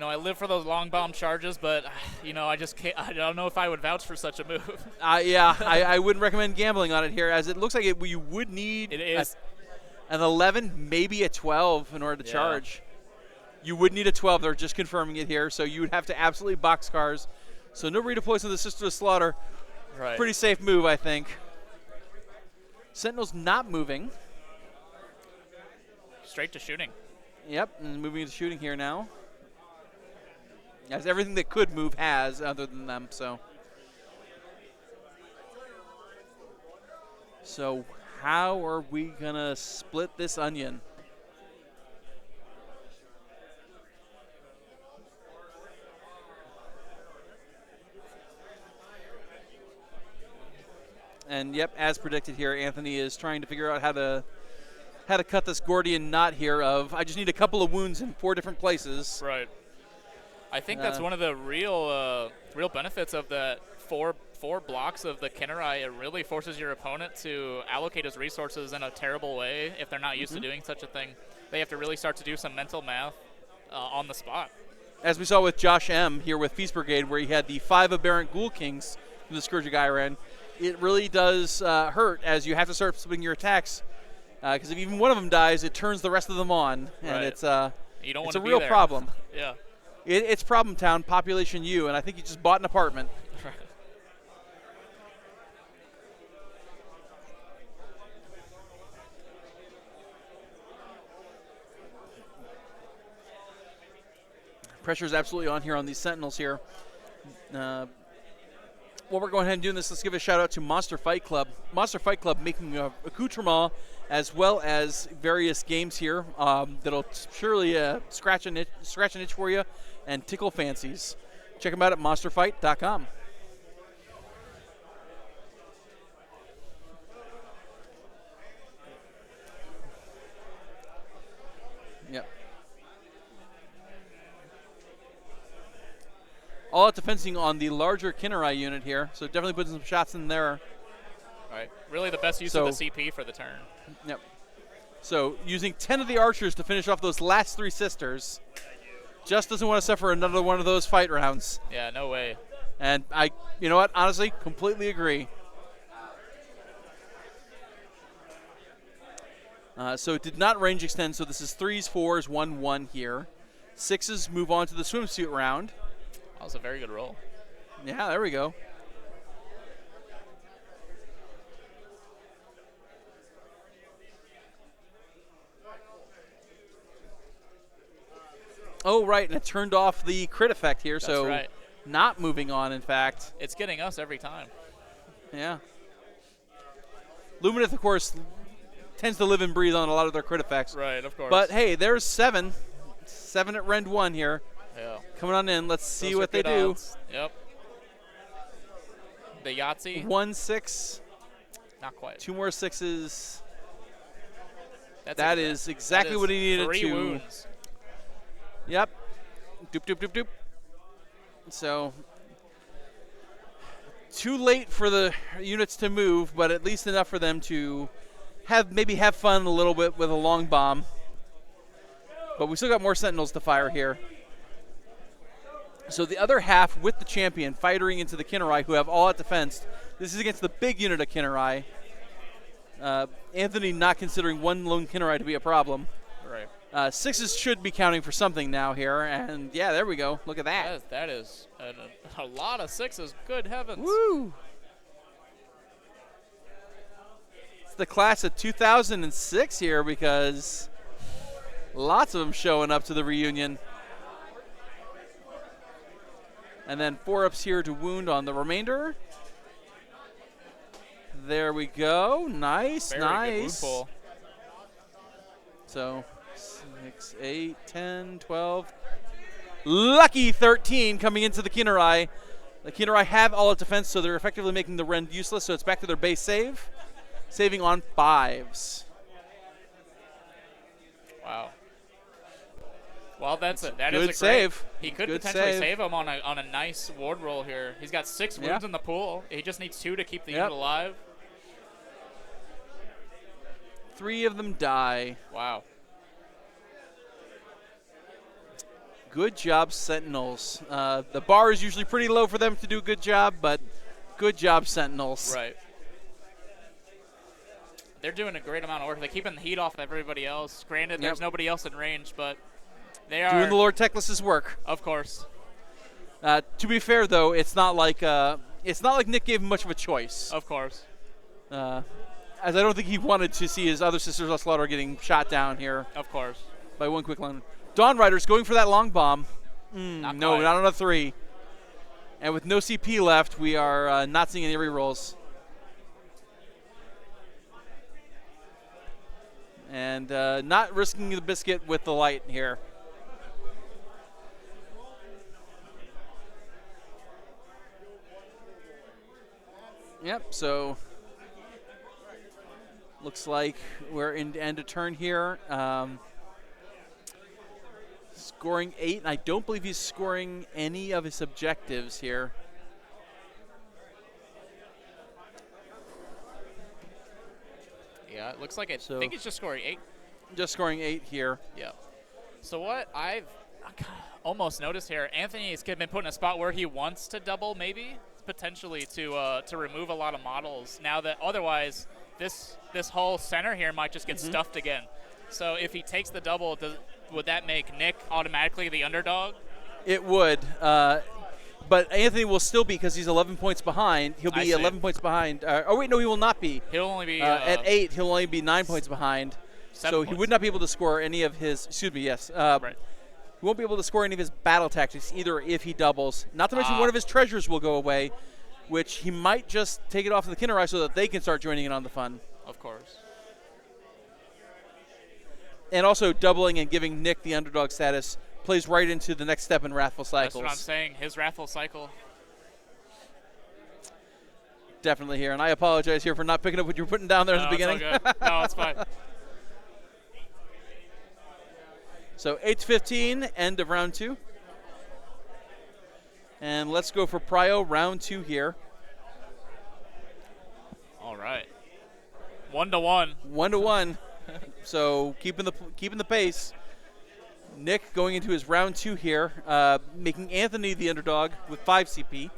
[SPEAKER 1] I live for those long bomb charges, but, I just can't. I don't know if I would vouch for such a move.
[SPEAKER 2] I wouldn't recommend gambling on it here, as it looks like you would need an 11, maybe a 12 in order to charge. You would need a 12. They're just confirming it here, so you would have to absolutely boxcars. So no redeploys to the Sister of Slaughter.
[SPEAKER 1] Right.
[SPEAKER 2] Pretty safe move, I think. Sentinel's not moving.
[SPEAKER 1] Straight to shooting.
[SPEAKER 2] Yep, and moving into shooting here now. As everything that could move has, other than them, so. So how are we going to split this onion? And yep, as predicted here, Anthony is trying to figure out how to cut this Gordian knot here of I just need a couple of wounds in 4 different places.
[SPEAKER 1] Right. I think that's one of the real benefits of the four blocks of the Kinnerai. It really forces your opponent to allocate his resources in a terrible way if they're not used to doing such a thing. They have to really start to do some mental math on the spot.
[SPEAKER 2] As we saw with Josh M. here with Feast Brigade, where he had the 5 Aberrant Ghoul Kings from the Scourge of Gyran, it really does hurt as you have to start splitting your attacks. Because if even one of them dies, it turns the rest of them on, and it's a real problem.
[SPEAKER 1] Yeah.
[SPEAKER 2] It's Problem Town, population U, and I think you just bought an apartment. Pressure's absolutely on here on these Sentinels here. While we're going ahead and doing this, let's give a shout out to Monster Fight Club. Monster Fight Club making accoutrement as well as various games here that'll surely scratch an itch for you and tickle fancies. Check them out at monsterfight.com. Yep. All out defensing on the larger Kinnerai unit here, so definitely putting some shots in there.
[SPEAKER 1] Right. Really the best use of the CP for the turn.
[SPEAKER 2] Yep. So using 10 of the archers to finish off those last 3 sisters. Just doesn't want to suffer another one of those fight rounds.
[SPEAKER 1] Yeah, no way.
[SPEAKER 2] And you know what, honestly, completely agree. So it did not range extend, so this is 3s, 4s, 1, 1 here. 6s move on to the swimsuit round.
[SPEAKER 1] That was a very good roll.
[SPEAKER 2] Yeah, there we go. Oh, right, and it turned off the crit effect here, so
[SPEAKER 1] right.
[SPEAKER 2] Not moving on, in fact.
[SPEAKER 1] It's getting us every time.
[SPEAKER 2] Yeah. Lumineth, of course, tends to live and breathe on a lot of their crit effects.
[SPEAKER 1] Right, of course.
[SPEAKER 2] But, hey, there's 7. 7 at Rend 1 here.
[SPEAKER 1] Yeah.
[SPEAKER 2] Coming on in. Let's see what they do.
[SPEAKER 1] Odds. Yep. The Yahtzee.
[SPEAKER 2] 1 6.
[SPEAKER 1] Not quite.
[SPEAKER 2] 2 more 6s.
[SPEAKER 1] That
[SPEAKER 2] is exactly what he needed
[SPEAKER 1] 3 wounds.
[SPEAKER 2] Yep. Doop, doop, doop, doop. So, too late for the units to move, but at least enough for them to maybe have fun a little bit with a long bomb. But we still got more Sentinels to fire here. So the other half with the champion fighting into the Kinnerai, who have all out defense. This is against the big unit of Kinnerai. Anthony not considering one lone Kinnerai to be a problem.
[SPEAKER 1] Right.
[SPEAKER 2] 6s should be counting for something now here, and yeah, there we go. Look at that.
[SPEAKER 1] That is a lot of 6s. Good heavens.
[SPEAKER 2] Woo! It's the class of 2006 here because lots of them showing up to the reunion. And then 4-ups here to wound on the remainder. There we go. Nice,
[SPEAKER 1] Very
[SPEAKER 2] nice.
[SPEAKER 1] good wound pull.
[SPEAKER 2] So 6, 8, 10, 12. Lucky 13 coming into the Kinnerai. The Kinnerai have all its defense, so they're effectively making the Rend useless, so it's back to their base save. Saving on 5s.
[SPEAKER 1] Wow. Well, that is a
[SPEAKER 2] good save.
[SPEAKER 1] He could
[SPEAKER 2] good
[SPEAKER 1] potentially save him on a nice ward roll here. He's got 6 wounds in the pool. He just needs 2 to keep the unit alive.
[SPEAKER 2] 3 of them die.
[SPEAKER 1] Wow.
[SPEAKER 2] Good job, Sentinels. The bar is usually pretty low for them to do a good job, but good job, Sentinels.
[SPEAKER 1] Right. They're doing a great amount of work. They're keeping the heat off everybody else. Granted, there's nobody else in range, but they are
[SPEAKER 2] doing the Lord Teclis's work.
[SPEAKER 1] Of course.
[SPEAKER 2] To be fair, though, it's not like Nick gave him much of a choice.
[SPEAKER 1] Of course.
[SPEAKER 2] As I don't think he wanted to see his other sisters of slaughter getting shot down here.
[SPEAKER 1] Of course.
[SPEAKER 2] By one quick line. Dawn Riders going for that long bomb.
[SPEAKER 1] Not
[SPEAKER 2] not on a 3. And with no CP left, we are not seeing any rerolls. And not risking the biscuit with the light here. Yep, so looks like we're in end of turn here. scoring 8, and I don't believe he's scoring any of his objectives here.
[SPEAKER 1] Yeah, it looks like I think he's just scoring 8.
[SPEAKER 2] Just scoring 8 here.
[SPEAKER 1] Yeah. So what I've almost noticed here, Anthony's been put in a spot where he wants to double, maybe potentially to remove a lot of models. Now that otherwise, this whole center here might just get stuffed again. So if he takes the double, would that make Nick automatically the underdog?
[SPEAKER 2] It would, but Anthony will still be, because he's 11 points behind. He'll be 11 points behind. Oh wait, no, he will not be.
[SPEAKER 1] He'll only be
[SPEAKER 2] at 8. He'll only be 9 points behind. So he would not be able to score any of his. Excuse me. Yes.
[SPEAKER 1] Right.
[SPEAKER 2] He won't be able to score any of his battle tactics either if he doubles. Not to mention one of his treasures will go away, which he might just take it off to the Kinnerai so that they can start joining in on the fun.
[SPEAKER 1] Of course.
[SPEAKER 2] And also doubling and giving Nick the underdog status plays right into the next step in Wrathful Cycles.
[SPEAKER 1] That's what I'm saying. His Wrathful Cycle.
[SPEAKER 2] Definitely here. And I apologize here for not picking up what you were putting down there at the beginning.
[SPEAKER 1] It's all good. No, it's fine.
[SPEAKER 2] So 8-15, end of round 2. And let's go for Prio round 2 here.
[SPEAKER 1] All right. 1-1.
[SPEAKER 2] 1-1. So keeping the pace. Nick going into his round 2 here, making Anthony the underdog with 5 CP.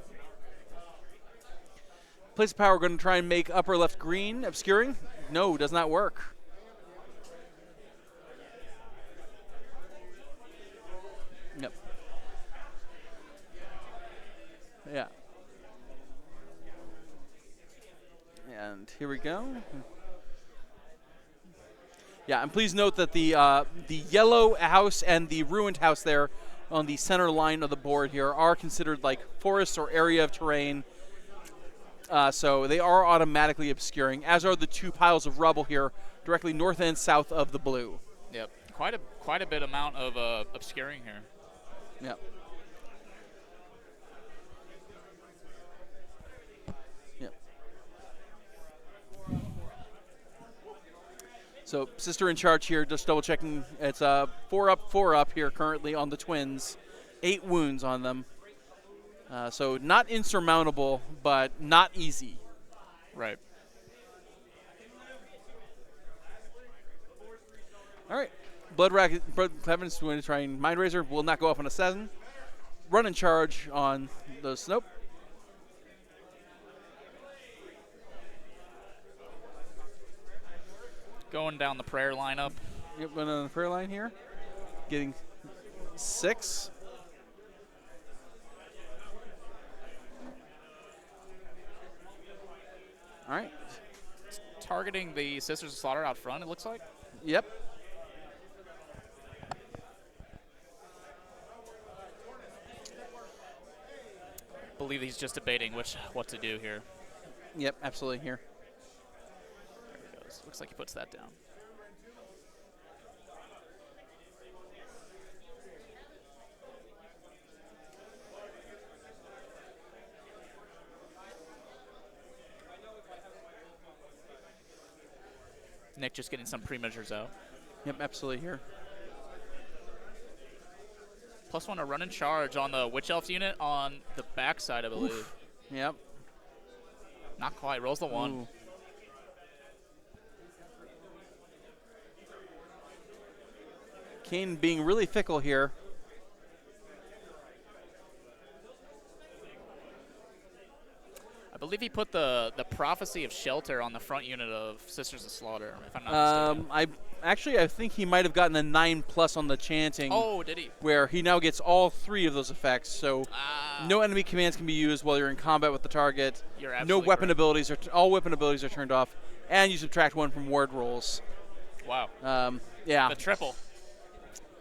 [SPEAKER 2] Place of Power going to try and make upper left green, obscuring. No, does not work. Yep. Yeah. And here we go. Yeah, and please note that the yellow house and the ruined house there on the center line of the board here are considered like forests or area of terrain. So they are automatically obscuring, as are the 2 piles of rubble here directly north and south of the blue.
[SPEAKER 1] Yep. Quite a bit amount of obscuring here.
[SPEAKER 2] Yep. Yep. So Sister in charge here, just double checking. It's 4 up here currently on the Twins. 8 wounds on them. So not insurmountable, but not easy.
[SPEAKER 1] Right.
[SPEAKER 2] All right. Blood Clevens going to try and Mind Razor. Will not go off on a 7. Run and charge on the Swope.
[SPEAKER 1] Going down the prayer lineup.
[SPEAKER 2] Yep, going on the prayer line here. Getting 6. All right.
[SPEAKER 1] Targeting the Sisters of Slaughter out front, it looks like.
[SPEAKER 2] Yep.
[SPEAKER 1] I believe he's just debating what to do here.
[SPEAKER 2] Yep, absolutely here.
[SPEAKER 1] There he goes. Looks like he puts that down. Nick just getting some pre-measures out.
[SPEAKER 2] Yep, absolutely here.
[SPEAKER 1] +1 to run and charge on the Witch Elf unit on the backside, I believe.
[SPEAKER 2] Oof. Yep.
[SPEAKER 1] Not quite. Rolls the 1.
[SPEAKER 2] Ooh. Khaine being really fickle here.
[SPEAKER 1] I believe he put the Prophecy of Shelter on the front unit of Sisters of Slaughter, if I'm not mistaken.
[SPEAKER 2] I think he might have gotten a 9+ on the chanting.
[SPEAKER 1] Oh, did he?
[SPEAKER 2] Where he now gets all 3 of those effects. So no enemy commands can be used while you're in combat with the target.
[SPEAKER 1] You're absolutely
[SPEAKER 2] no weapon
[SPEAKER 1] correct.
[SPEAKER 2] abilities all weapon abilities are turned off, and you subtract 1 from ward rolls.
[SPEAKER 1] Wow.
[SPEAKER 2] Yeah.
[SPEAKER 1] The triple.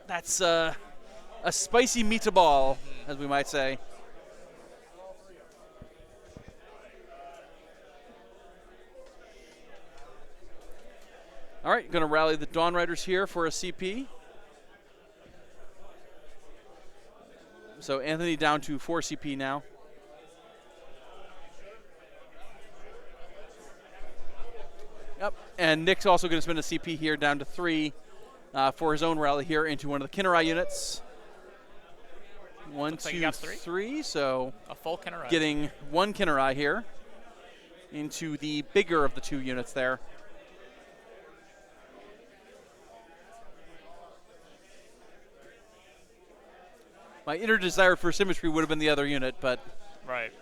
[SPEAKER 2] That's a spicy meatball, as we might say. All right, going to rally the Dawn Riders here for a CP. So Anthony down to 4 CP now. Yep, and Nick's also going to spend a CP here down to 3 for his own rally here into one of the Kinnerai units. One,
[SPEAKER 1] Looks like
[SPEAKER 2] two,
[SPEAKER 1] he got three.
[SPEAKER 2] three. So
[SPEAKER 1] A full Kinnerai.
[SPEAKER 2] getting one Kinnerai here into the bigger of the two units there. My inner desire for symmetry would have been the other unit, but
[SPEAKER 1] Right.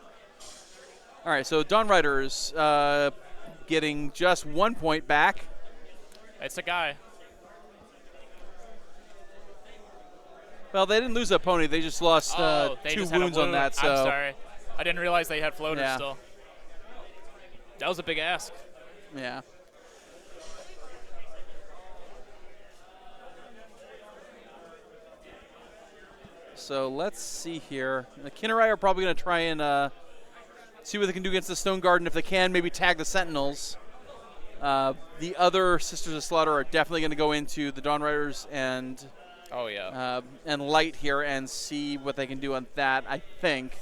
[SPEAKER 2] all right. So Dawn Riders getting just 1 point back.
[SPEAKER 1] It's a guy.
[SPEAKER 2] Well, they didn't lose a pony. They just lost
[SPEAKER 1] They
[SPEAKER 2] two
[SPEAKER 1] just had a
[SPEAKER 2] wounds on
[SPEAKER 1] wound.
[SPEAKER 2] that. So
[SPEAKER 1] I'm sorry. I didn't realize they had floaters
[SPEAKER 2] Yeah.
[SPEAKER 1] still. That was a big ask.
[SPEAKER 2] yeah. So let's see here. The Kinnerai are probably going to try and see what they can do against the Stone Garden. If they can, maybe tag the Sentinels. The other Sisters of Slaughter are definitely going to go into the Dawn Riders and
[SPEAKER 1] Oh, yeah.
[SPEAKER 2] Light here and see what they can do on that. I think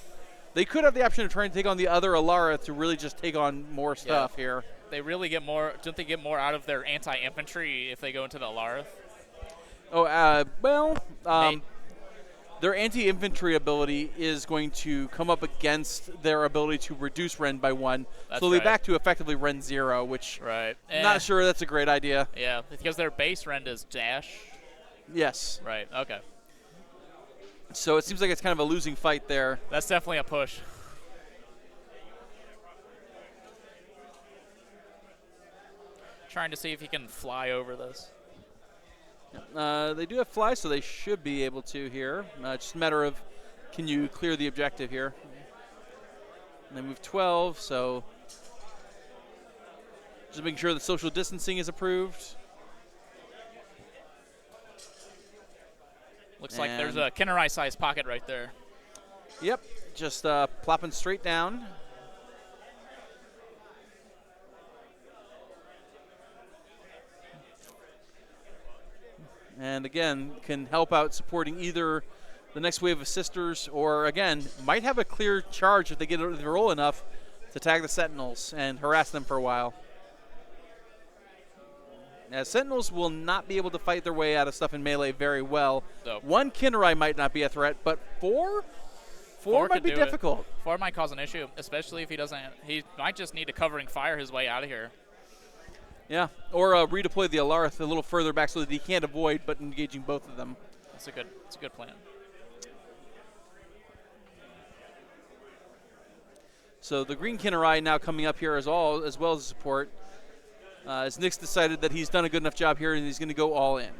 [SPEAKER 2] they could have the option of trying to take on the other Alara to really just take on more stuff here.
[SPEAKER 1] They really get more. Don't they get more out of their anti-infantry if they go into the Alarith?
[SPEAKER 2] Oh, their anti-infantry ability is going to come up against their ability to reduce Ren by 1.
[SPEAKER 1] That's
[SPEAKER 2] So they're
[SPEAKER 1] right.
[SPEAKER 2] back to effectively Ren 0, which
[SPEAKER 1] Right.
[SPEAKER 2] not sure that's a great idea.
[SPEAKER 1] Yeah, because their base rend is dash.
[SPEAKER 2] Yes.
[SPEAKER 1] Right. Okay.
[SPEAKER 2] So it seems like it's kind of a losing fight there.
[SPEAKER 1] That's definitely a push. Trying to see if he can fly over this.
[SPEAKER 2] They do have fly, so they should be able to here. Just a matter of can you clear the objective here. And they move 12, so just making sure that social distancing is approved.
[SPEAKER 1] Looks like there's
[SPEAKER 2] And-
[SPEAKER 1] a Kinnerai-sized pocket right there.
[SPEAKER 2] Yep, just plopping straight down. And again, can help out supporting either the next wave of Sisters or, again, might have a clear charge if they get the roll enough to tag the Sentinels and harass them for a while. Now, Sentinels will not be able to fight their way out of stuff in melee very well.
[SPEAKER 1] Nope.
[SPEAKER 2] One Kinnerai might not be a threat, but four might
[SPEAKER 1] could
[SPEAKER 2] be
[SPEAKER 1] do it.
[SPEAKER 2] difficult.
[SPEAKER 1] 4 might cause an issue, especially if he doesn't. He might just need to covering fire his way out of here.
[SPEAKER 2] Yeah, or redeploy the Alarith a little further back so that he can't avoid but engaging both of them.
[SPEAKER 1] It's a good plan.
[SPEAKER 2] So the Green Kinnerai now coming up here as well as support. As Nick's decided that he's done a good enough job here and he's going to go all in.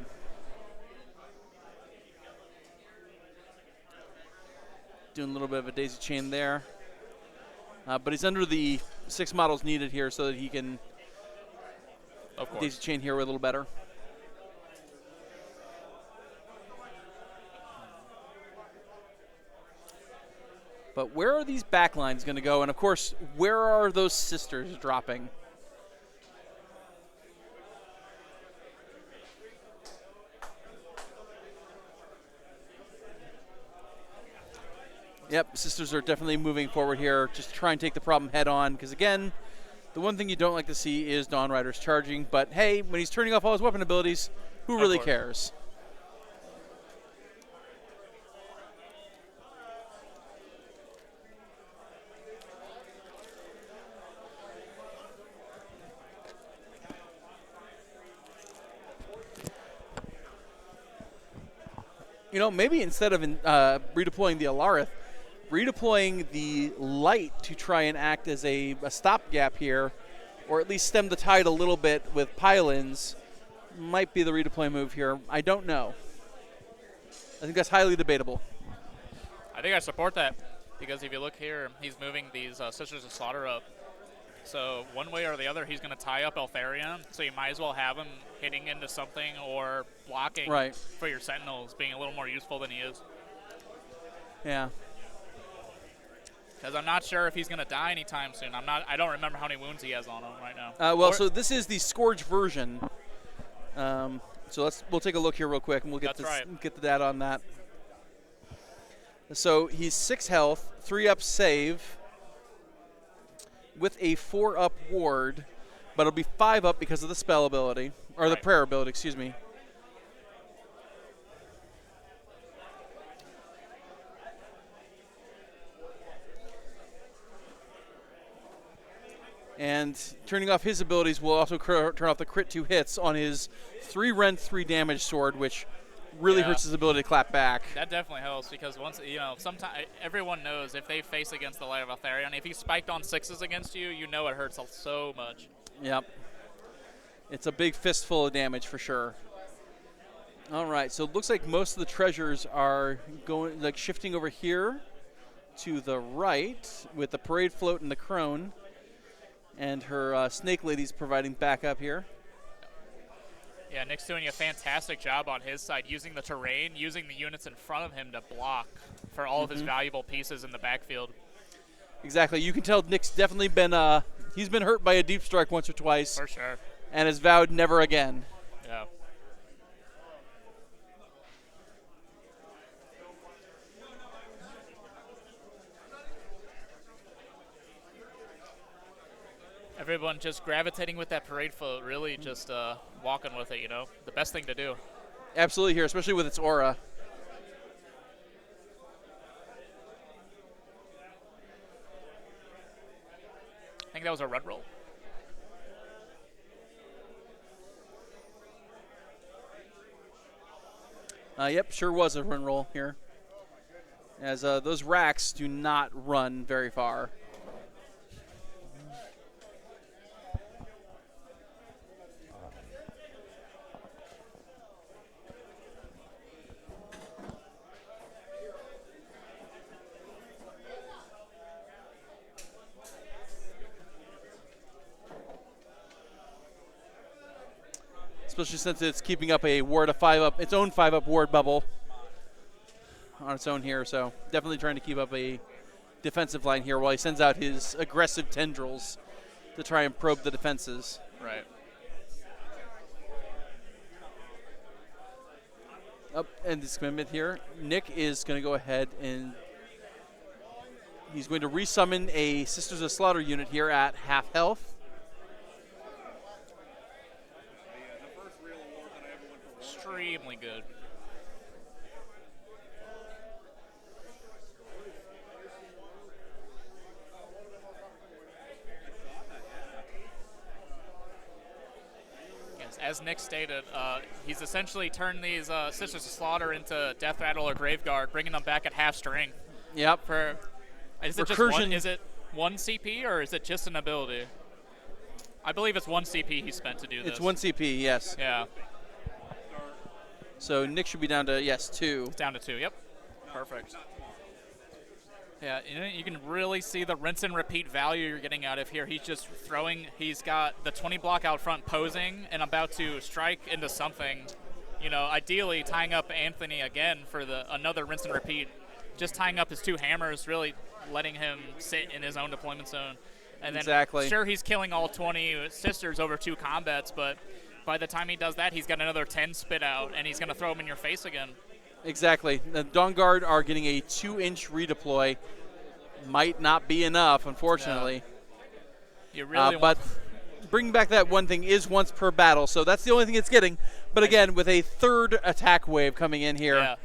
[SPEAKER 2] Doing a little bit of a daisy chain there. But he's under the 6 models needed here so that he can
[SPEAKER 1] Of course.
[SPEAKER 2] daisy chain here a little better. But where are these backlines going to go? And of course, where are those Sisters dropping? Yep, Sisters are definitely moving forward here, just to try and take the problem head on. Because again, the one thing you don't like to see is Dawn Riders charging. But hey, when he's turning off all his weapon abilities, who
[SPEAKER 1] Of
[SPEAKER 2] really
[SPEAKER 1] course.
[SPEAKER 2] cares? You know, maybe instead of redeploying the Alarith, redeploying the Light to try and act as a stopgap here, or at least stem the tide a little bit with pile-ins, might be the redeploy move here. I don't know. I think that's highly debatable.
[SPEAKER 1] I think I support that because if you look here, he's moving these Sisters of Slaughter up. So one way or the other, he's going to tie up Eltharion. So you might as well have him hitting into something or blocking
[SPEAKER 2] Right.
[SPEAKER 1] for your Sentinels, being a little more useful than he is.
[SPEAKER 2] Yeah.
[SPEAKER 1] Because I'm not sure if he's going to die anytime soon. I don't remember how many wounds he has on him right now.
[SPEAKER 2] So this is the Scourge version. So we'll take a look here real quick, and we'll get
[SPEAKER 1] That's right.
[SPEAKER 2] get the data on that. So he's 6 health, 3 up save, with a 4 up ward, but it'll be 5 up because of the spell ability, or the
[SPEAKER 1] Right.
[SPEAKER 2] prayer ability, excuse me. And turning off his abilities will also turn off the crit 2 hits on his 3 rend, 3 damage sword, which really hurts his ability to clap back.
[SPEAKER 1] That definitely helps because once, sometimes everyone knows if they face against the Light of Altharion, if he spiked on 6s against you, you know it hurts so much.
[SPEAKER 2] Yep. It's a big fistful of damage for sure. All right, so it looks like most of the treasures are going, like, shifting over here to the right with the parade float and the crone. And her snake lady's providing backup here.
[SPEAKER 1] Yeah, Nick's doing a fantastic job on his side, using the terrain, using the units in front of him to block for all of his valuable pieces in the backfield.
[SPEAKER 2] Exactly. You can tell Nick's definitely been he's been hurt by a deep strike once or twice.
[SPEAKER 1] For sure.
[SPEAKER 2] And has vowed never again.
[SPEAKER 1] Yeah. Everyone just gravitating with that parade float, really just walking with it, the best thing to do.
[SPEAKER 2] Absolutely here, especially with its aura.
[SPEAKER 1] I think that was a run roll.
[SPEAKER 2] Yep, sure was a run roll here. As those racks do not run very far. Especially since it's keeping up a ward of 5-up, its own 5-up ward bubble on its own here. So definitely trying to keep up a defensive line here while he sends out his aggressive tendrils to try and probe the defenses.
[SPEAKER 1] Right.
[SPEAKER 2] Up and this commitment here. Nick is going to go ahead and he's going to resummon a Sisters of Slaughter unit here at half health.
[SPEAKER 1] Extremely good. Yes, as Nick stated, he's essentially turned these Sisters of Slaughter into Death Rattle or Graveguard, bringing them back at half string.
[SPEAKER 2] Yep.
[SPEAKER 1] Is it one CP or is it just an ability? I believe it's 1 CP he spent to do this.
[SPEAKER 2] It's 1 CP, yes.
[SPEAKER 1] Yeah.
[SPEAKER 2] So Nick should be down to, 2.
[SPEAKER 1] It's down to 2, yep. Perfect. Yeah, you can really see the rinse and repeat value you're getting out of here. He's just throwing, he's got the 20 block out front posing and about to strike into something. Ideally tying up Anthony again for another rinse and repeat. Just tying up his 2 hammers, really letting him sit in his own deployment zone. And then,
[SPEAKER 2] exactly.
[SPEAKER 1] Sure, he's killing all 20 sisters over 2 combats, but by the time he does that, he's got another 10 spit out, and he's going to throw them in your face again.
[SPEAKER 2] Exactly. The Dawn Guard are getting a 2-inch redeploy. Might not be enough, unfortunately.
[SPEAKER 1] You really
[SPEAKER 2] but bringing back that one thing is once per battle, so that's the only thing it's getting. But again, with a 3rd attack wave coming in here,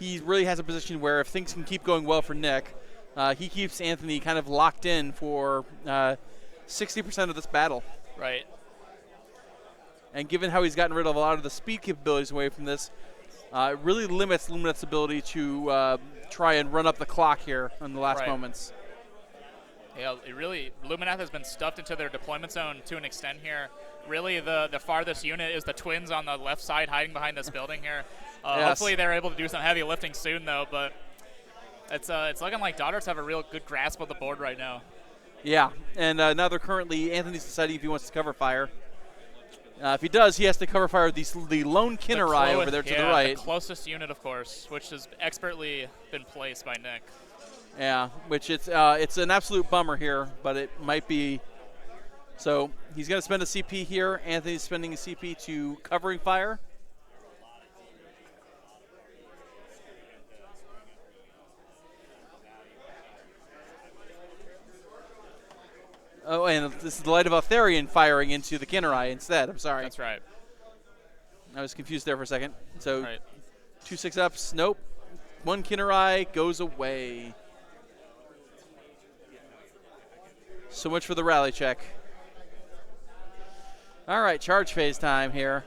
[SPEAKER 2] he really has a position where if things can keep going well for Nick, he keeps Anthony kind of locked in for 60% of this battle.
[SPEAKER 1] Right.
[SPEAKER 2] And given how he's gotten rid of a lot of the speed capabilities away from this, it really limits Lumineth's ability to try and run up the clock here in the last moments.
[SPEAKER 1] Yeah, Lumineth has been stuffed into their deployment zone to an extent here. Really, the farthest unit is the twins on the left side hiding behind this building here. Hopefully they're able to do some heavy lifting soon, though, but it's looking like Daughters have a real good grasp of the board right now.
[SPEAKER 2] Yeah, and now they're currently, Anthony's deciding if he wants to cover fire. If he does, he has to cover fire the lone Kinnerai over there to the right.
[SPEAKER 1] The closest unit, of course, which has expertly been placed by Nick.
[SPEAKER 2] Yeah, which it's an absolute bummer here, but it might be. So he's going to spend a CP here. Anthony's spending a CP to covering fire. Oh, and this is the Light of Altharion firing into the Kinnerai instead. I'm sorry.
[SPEAKER 1] That's right.
[SPEAKER 2] I was confused there for a second. So 2 6-ups. Nope. 1 Kinnerai goes away. So much for the rally check. All right, charge phase time here.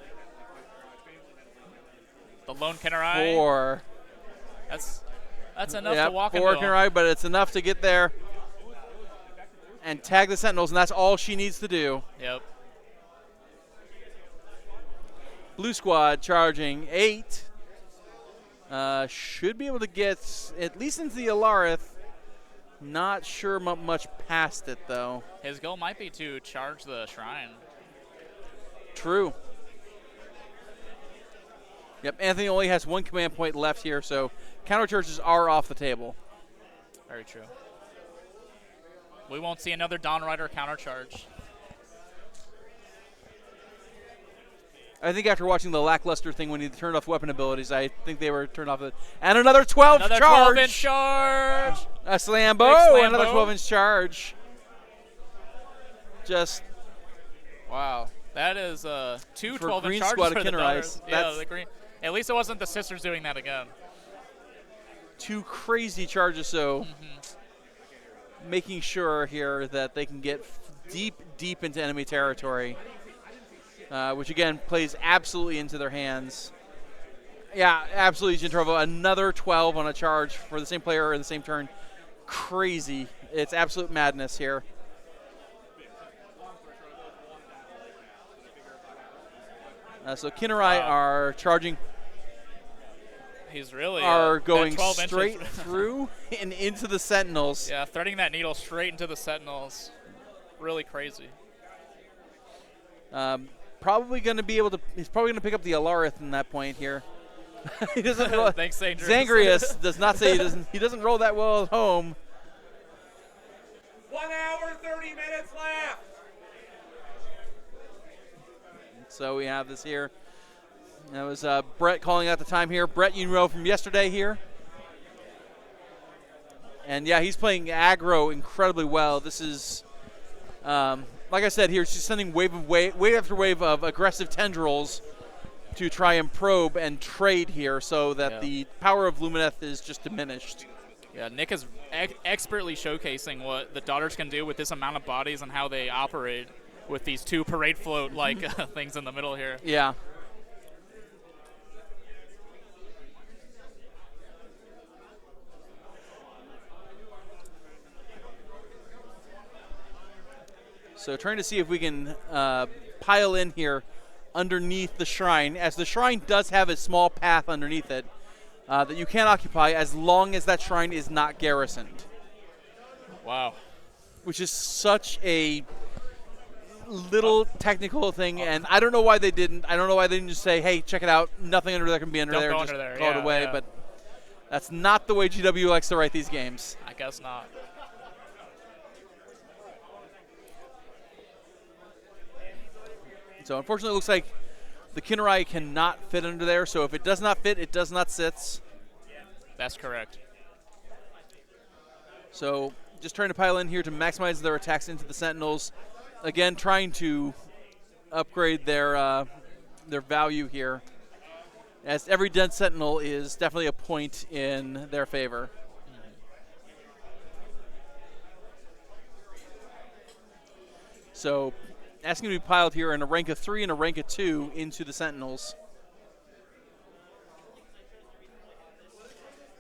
[SPEAKER 1] The lone Kennerai.
[SPEAKER 2] 4.
[SPEAKER 1] That's enough to walk
[SPEAKER 2] 4
[SPEAKER 1] into.
[SPEAKER 2] Kennerai, but it's enough to get there and tag the Sentinels, and that's all she needs to do.
[SPEAKER 1] Yep.
[SPEAKER 2] Blue squad charging 8. Should be able to get at least into the Alarith. Not sure much past it, though.
[SPEAKER 1] His goal might be to charge the shrine.
[SPEAKER 2] True. Yep, Anthony only has 1 command point left here, so counter charges are off the table.
[SPEAKER 1] Very true. We won't see another Dawn Rider counter charge.
[SPEAKER 2] I think after watching the lackluster thing when he turned off weapon abilities, I think they were turned off. And another 12
[SPEAKER 1] Another
[SPEAKER 2] charge.
[SPEAKER 1] 12-inch charge.
[SPEAKER 2] A Slambo.
[SPEAKER 1] Slambo.
[SPEAKER 2] Another 12-inch charge. Just.
[SPEAKER 1] Wow. That is 2
[SPEAKER 2] For
[SPEAKER 1] 12-inch
[SPEAKER 2] green
[SPEAKER 1] charges
[SPEAKER 2] squad
[SPEAKER 1] for
[SPEAKER 2] of
[SPEAKER 1] the
[SPEAKER 2] Kennerais,
[SPEAKER 1] Daughters. Yeah, the green. At least it wasn't the sisters doing that again.
[SPEAKER 2] 2 crazy charges, so making sure here that they can get deep into enemy territory, which again plays absolutely into their hands. Yeah, absolutely, Gentrovo. Another 12 on a charge for the same player in the same turn. Crazy. It's absolute madness here. So Kennerai are charging.
[SPEAKER 1] He's really
[SPEAKER 2] are going
[SPEAKER 1] 12
[SPEAKER 2] straight
[SPEAKER 1] inches.
[SPEAKER 2] through and into the Sentinels.
[SPEAKER 1] Yeah, threading that needle straight into the Sentinels. Really crazy.
[SPEAKER 2] Probably going to be able to. He's probably going to pick up the Alarith in that point here. He doesn't. Roll,
[SPEAKER 1] Thanks, Zangrius.
[SPEAKER 2] Zangrius does not say he doesn't. He doesn't roll that well at home.
[SPEAKER 3] 1 hour, 30 minutes left.
[SPEAKER 2] So we have this here. That was Brett calling out the time here. Brett, you know from yesterday here. And yeah, he's playing aggro incredibly well. This is, like I said here, she's sending wave after wave of aggressive tendrils to try and probe and trade here so that the power of Lumineth is just diminished.
[SPEAKER 1] Yeah, Nick is expertly showcasing what the Daughters can do with this amount of bodies and how they operate with these 2 parade float-like things in the middle here.
[SPEAKER 2] Yeah. So trying to see if we can pile in here underneath the shrine, as the shrine does have a small path underneath it that you can occupy as long as that shrine is not garrisoned.
[SPEAKER 1] Wow.
[SPEAKER 2] Which is such a little technical thing, and I don't know why they didn't. I don't know why they didn't just say, hey, check it out, nothing under there can be under
[SPEAKER 1] Don't
[SPEAKER 2] there,
[SPEAKER 1] go
[SPEAKER 2] just
[SPEAKER 1] under there.
[SPEAKER 2] call it away, but that's not the way GW likes to write these games.
[SPEAKER 1] I guess not.
[SPEAKER 2] So unfortunately it looks like the Kennerai cannot fit under there, so if it does not fit, it does not sit.
[SPEAKER 1] That's correct.
[SPEAKER 2] So just trying to pile in here to maximize their attacks into the Sentinels. Again, trying to upgrade their value here, as every dead Sentinel is definitely a point in their favor. So asking to be piled here in a rank of 3 and a rank of 2 into the Sentinels.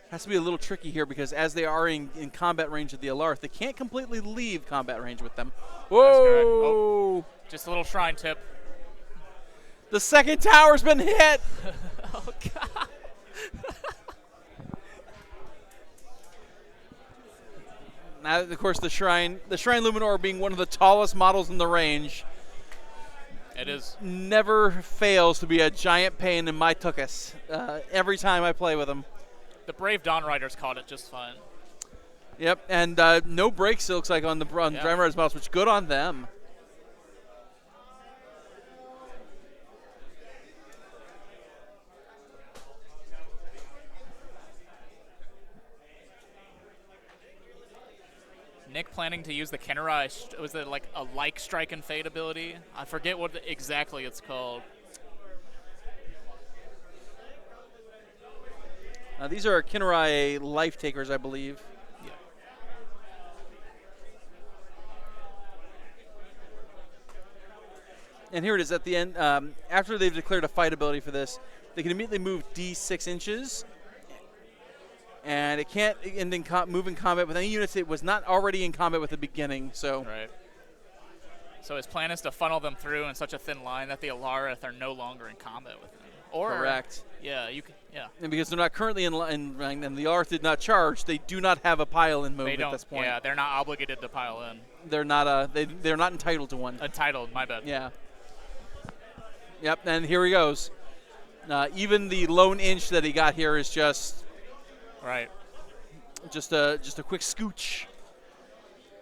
[SPEAKER 2] Has to be a little tricky here because as they are in combat range of the Alarth, they can't completely leave combat range with them. Whoa!
[SPEAKER 1] That's correct. Oh, just a little shrine tip.
[SPEAKER 2] The second tower's been hit!
[SPEAKER 1] Oh, God.
[SPEAKER 2] Now, of course, the Shrine Luminor being one of the tallest models in the range.
[SPEAKER 1] It is.
[SPEAKER 2] Never fails to be a giant pain in my tuchus every time I play with him.
[SPEAKER 1] The brave Dawn Riders caught it just fine.
[SPEAKER 2] Yep, and no breaks, it looks like, on the Dawn Riders models, which good on them.
[SPEAKER 1] Nick planning to use the Kennerai, was it like a like strike and fade ability? I forget what exactly it's called.
[SPEAKER 2] These are Kennerai life takers, I believe.
[SPEAKER 1] Yeah.
[SPEAKER 2] And here it is at the end. After they've declared a fight ability for this, they can immediately move D6 inches. And it can't move in combat with any units it was not already in combat with at the beginning. So.
[SPEAKER 1] Right. So his plan is to funnel them through in such a thin line that the Alarith are no longer in combat with them. Or,
[SPEAKER 2] correct.
[SPEAKER 1] Yeah, you can. Yeah.
[SPEAKER 2] And because they're not currently in line, and the Alarith did not charge, they do not have a pile-in move at this point.
[SPEAKER 1] Yeah, they're not obligated to pile in.
[SPEAKER 2] They're not. They're not entitled to one.
[SPEAKER 1] Entitled, my bad.
[SPEAKER 2] Yeah. Yep. And here he goes. Even the lone inch that he got here is just.
[SPEAKER 1] Right.
[SPEAKER 2] Just a quick scooch.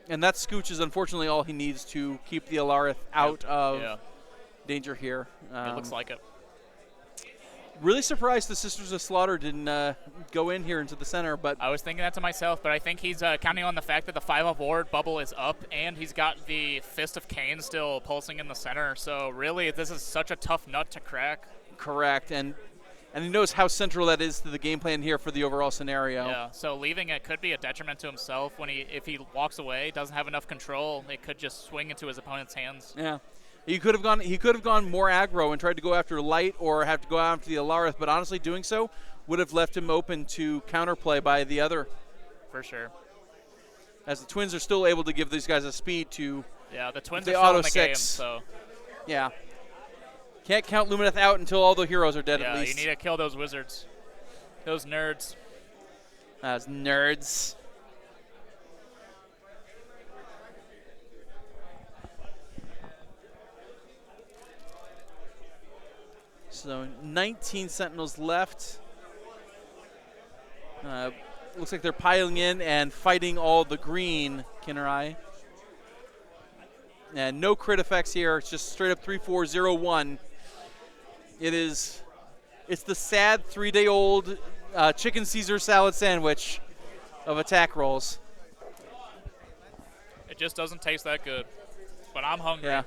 [SPEAKER 2] And that scooch is unfortunately all he needs to keep the Alarith out of danger here.
[SPEAKER 1] It looks like it.
[SPEAKER 2] Really surprised the Sisters of Slaughter didn't go in here into the center, but
[SPEAKER 1] I was thinking that to myself, but I think he's counting on the fact that the 5-up ward bubble is up, and he's got the Fist of Khaine still pulsing in the center. So really, this is such a tough nut to crack.
[SPEAKER 2] Correct, and he knows how central that is to the game plan here for the overall scenario.
[SPEAKER 1] Yeah, so leaving it could be a detriment to himself when if he walks away, doesn't have enough control, it could just swing into his opponent's hands.
[SPEAKER 2] Yeah. He could have gone more aggro and tried to go after Light or have to go after the Alarith, but honestly doing so would have left him open to counterplay by the other.
[SPEAKER 1] For sure.
[SPEAKER 2] As the Twins are still able to give these guys a speed to
[SPEAKER 1] the Twins
[SPEAKER 2] the
[SPEAKER 1] are still
[SPEAKER 2] auto
[SPEAKER 1] in the
[SPEAKER 2] 6.
[SPEAKER 1] game, so.
[SPEAKER 2] Yeah. Can't count Lumineth out until all the heroes are dead at least.
[SPEAKER 1] Yeah, you need to kill those wizards. Those nerds.
[SPEAKER 2] As nerds. So 19 Sentinels left. Looks like they're piling in and fighting all the green Kinnerai. And no crit effects here. It's just straight up 3-4-0-1. It's the sad 3-day-old chicken Caesar salad sandwich of attack rolls.
[SPEAKER 1] It just doesn't taste that good. But I'm hungry.
[SPEAKER 2] Yeah.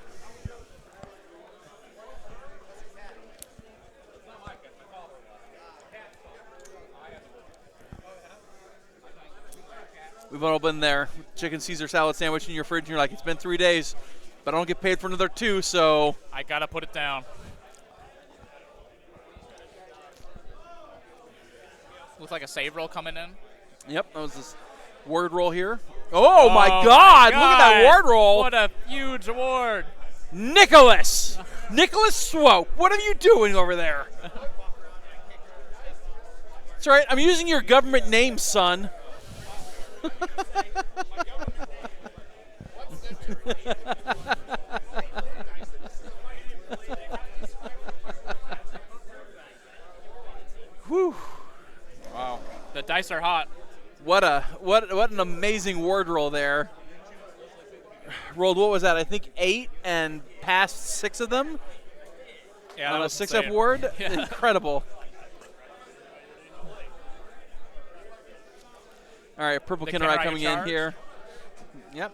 [SPEAKER 2] We've all been there. Chicken Caesar salad sandwich in your fridge, and you're like, it's been 3 days, but I don't get paid for another 2, so.
[SPEAKER 1] I got to put it down. Looks like a save roll coming in.
[SPEAKER 2] Yep, that was this word roll here. Oh my God! Look at that ward roll.
[SPEAKER 1] What a huge award.
[SPEAKER 2] Nicholas Swope, what are you doing over there? It's all right. I'm using your government name, son. Whew.
[SPEAKER 1] Wow. The dice are hot.
[SPEAKER 2] What an amazing word roll there. Rolled, what was that? I think 8 and passed 6 of them on a 6-up ward.
[SPEAKER 1] Yeah.
[SPEAKER 2] Incredible. All right, purple Kinnerai coming in here. Yep.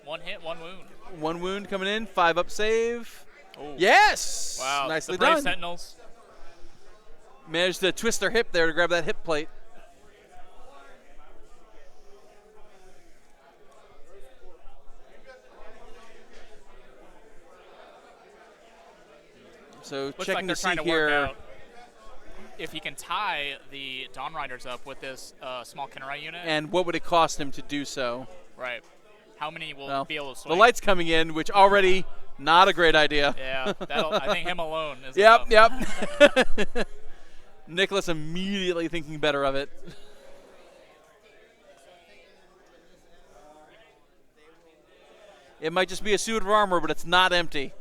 [SPEAKER 1] 1 hit, 1 wound.
[SPEAKER 2] 1 wound coming in, 5-up save.
[SPEAKER 1] Ooh.
[SPEAKER 2] Yes!
[SPEAKER 1] Wow.
[SPEAKER 2] Nicely
[SPEAKER 1] the Brave
[SPEAKER 2] done.
[SPEAKER 1] Sentinels.
[SPEAKER 2] Managed to twist their hip there to grab that hip plate. So
[SPEAKER 1] Looks
[SPEAKER 2] checking
[SPEAKER 1] like
[SPEAKER 2] to
[SPEAKER 1] they're
[SPEAKER 2] see
[SPEAKER 1] trying to
[SPEAKER 2] here.
[SPEAKER 1] work out if he can tie the Dawn Riders up with this small Kinnerai unit.
[SPEAKER 2] And what would it cost him to do so?
[SPEAKER 1] Right. How many will
[SPEAKER 2] Well,
[SPEAKER 1] be able to swing?
[SPEAKER 2] the light's coming in, which already not a great idea.
[SPEAKER 1] Yeah, I think him alone is
[SPEAKER 2] Yep,
[SPEAKER 1] enough.
[SPEAKER 2] yep. Nicholas immediately thinking better of it. It might just be a suit of armor, but it's not empty.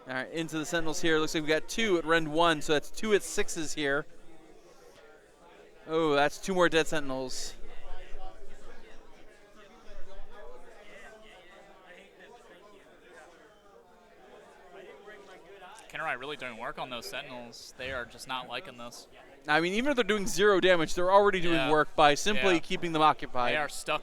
[SPEAKER 2] All right, into the Sentinels here. Looks like we got 2 at Rend 1, so that's 2 at 6s here. Oh, that's 2 more dead Sentinels.
[SPEAKER 1] Kinnerai really doing work on those Sentinels. They are just not liking this.
[SPEAKER 2] I mean, even if they're doing 0 damage, they're already doing work by simply keeping them occupied.
[SPEAKER 1] They are stuck.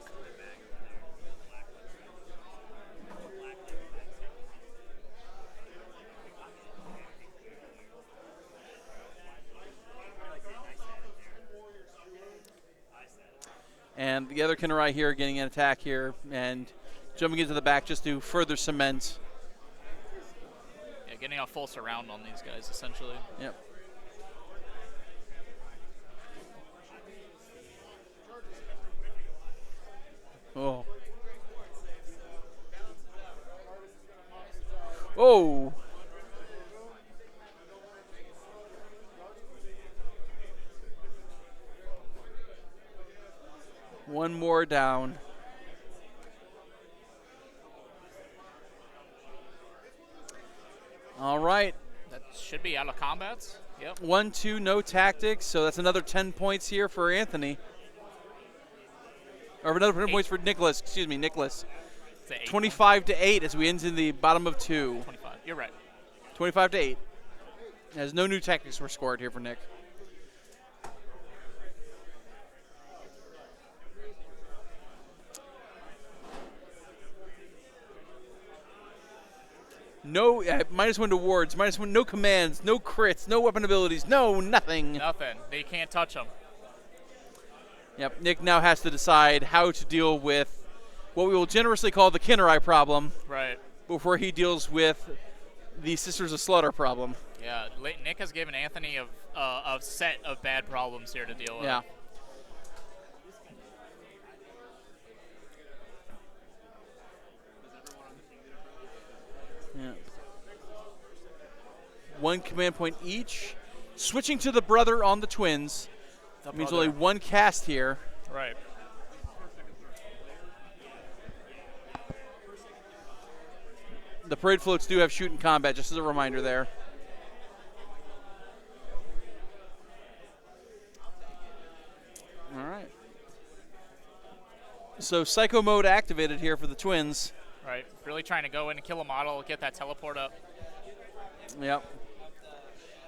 [SPEAKER 2] And the other Kinnerai here getting an attack here and jumping into the back just to further cement.
[SPEAKER 1] Yeah, getting a full surround on these guys, essentially.
[SPEAKER 2] Yep. Oh. Oh. One more down. All right.
[SPEAKER 1] That should be out of combats. Yep.
[SPEAKER 2] 1-2, no tactics. So that's another 10 points here for Anthony. Or another 10 points for Nicholas. Excuse me, Nicholas. 25-8 as we enter the bottom of 2.
[SPEAKER 1] 25. You're right.
[SPEAKER 2] 25-8. As no new tactics were scored here for Nick. No, -1 to wards, -1, no commands, no crits, no weapon abilities, no nothing.
[SPEAKER 1] Nothing. They can't touch them.
[SPEAKER 2] Yep, Nick now has to decide how to deal with what we will generously call the Kinnerai problem.
[SPEAKER 1] Right.
[SPEAKER 2] Before he deals with the Sisters of Slaughter problem.
[SPEAKER 1] Yeah, Nick has given Anthony a set of bad problems here to deal with.
[SPEAKER 2] Yeah. Yeah. 1 command point each. Switching to the brother on the twins. That means only 1 cast here.
[SPEAKER 1] Right.
[SPEAKER 2] The parade floats do have shoot in combat, just as a reminder there. All right. So psycho mode activated here for the twins.
[SPEAKER 1] Right. Really trying to go in and kill a model, get that teleport up.
[SPEAKER 2] Yep.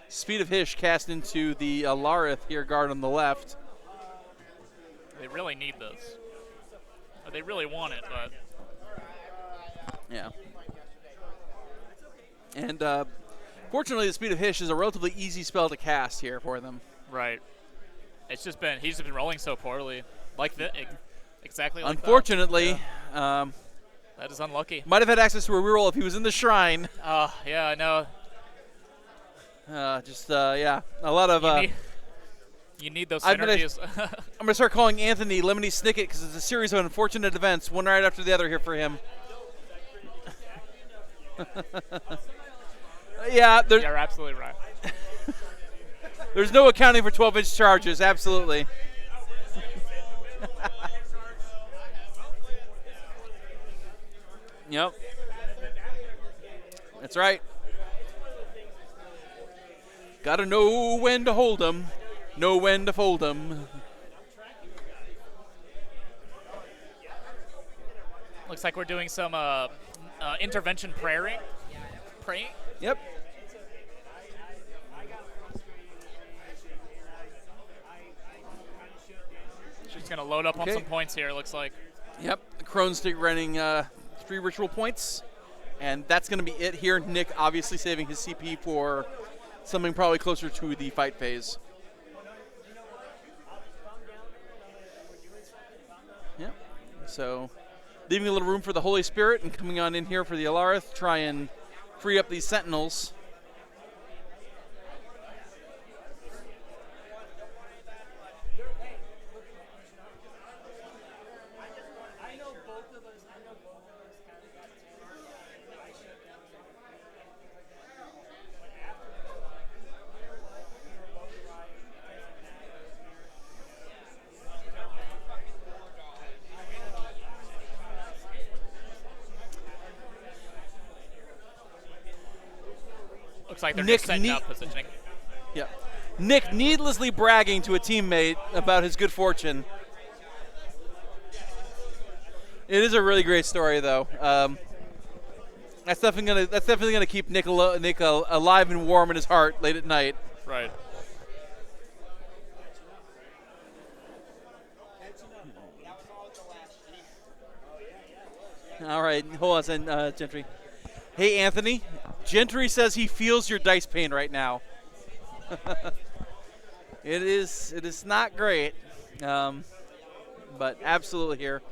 [SPEAKER 2] Speed of Hish cast into the Larith here, guard on the left.
[SPEAKER 1] They really need this. Or they really want it, but.
[SPEAKER 2] Yeah. And fortunately, the Speed of Hish is a relatively easy spell to cast here for them.
[SPEAKER 1] Right. It's just been, he's been rolling so poorly. Like that. Exactly like
[SPEAKER 2] Unfortunately,
[SPEAKER 1] that. That is unlucky.
[SPEAKER 2] Might have had access to a reroll if he was in the shrine.
[SPEAKER 1] Yeah, I know.
[SPEAKER 2] Yeah, a lot of.
[SPEAKER 1] You need those synergies.
[SPEAKER 2] I'm going to start calling Anthony Lemony Snicket because it's a series of unfortunate events, one right after the other here for him. Yeah,
[SPEAKER 1] you're absolutely right.
[SPEAKER 2] There's no accounting for 12-inch charges, absolutely. Yep. That's right. Gotta know when to hold 'em, know when to fold 'em.
[SPEAKER 1] Looks like we're doing some intervention praying.
[SPEAKER 2] Yep.
[SPEAKER 1] She's going to load up on some points here, it looks like.
[SPEAKER 2] Yep. Crone State running 3 ritual points. And that's going to be it here. Nick obviously saving his CP for something probably closer to the fight phase. Yep. So leaving a little room for the Holy Spirit and coming on in here for the Alarith, try and free up these Sentinels.
[SPEAKER 1] Looks like they're just setting up positioning.
[SPEAKER 2] Yeah. Nick needlessly bragging to a teammate about his good fortune. It is a really great story, though. That's definitely gonna keep Nick alive and warm in his heart late at night.
[SPEAKER 1] Right.
[SPEAKER 2] All right, hold on a second, Gentry. Hey, Anthony. Gentry says he feels your dice pain right now. It is not great, But absolutely here.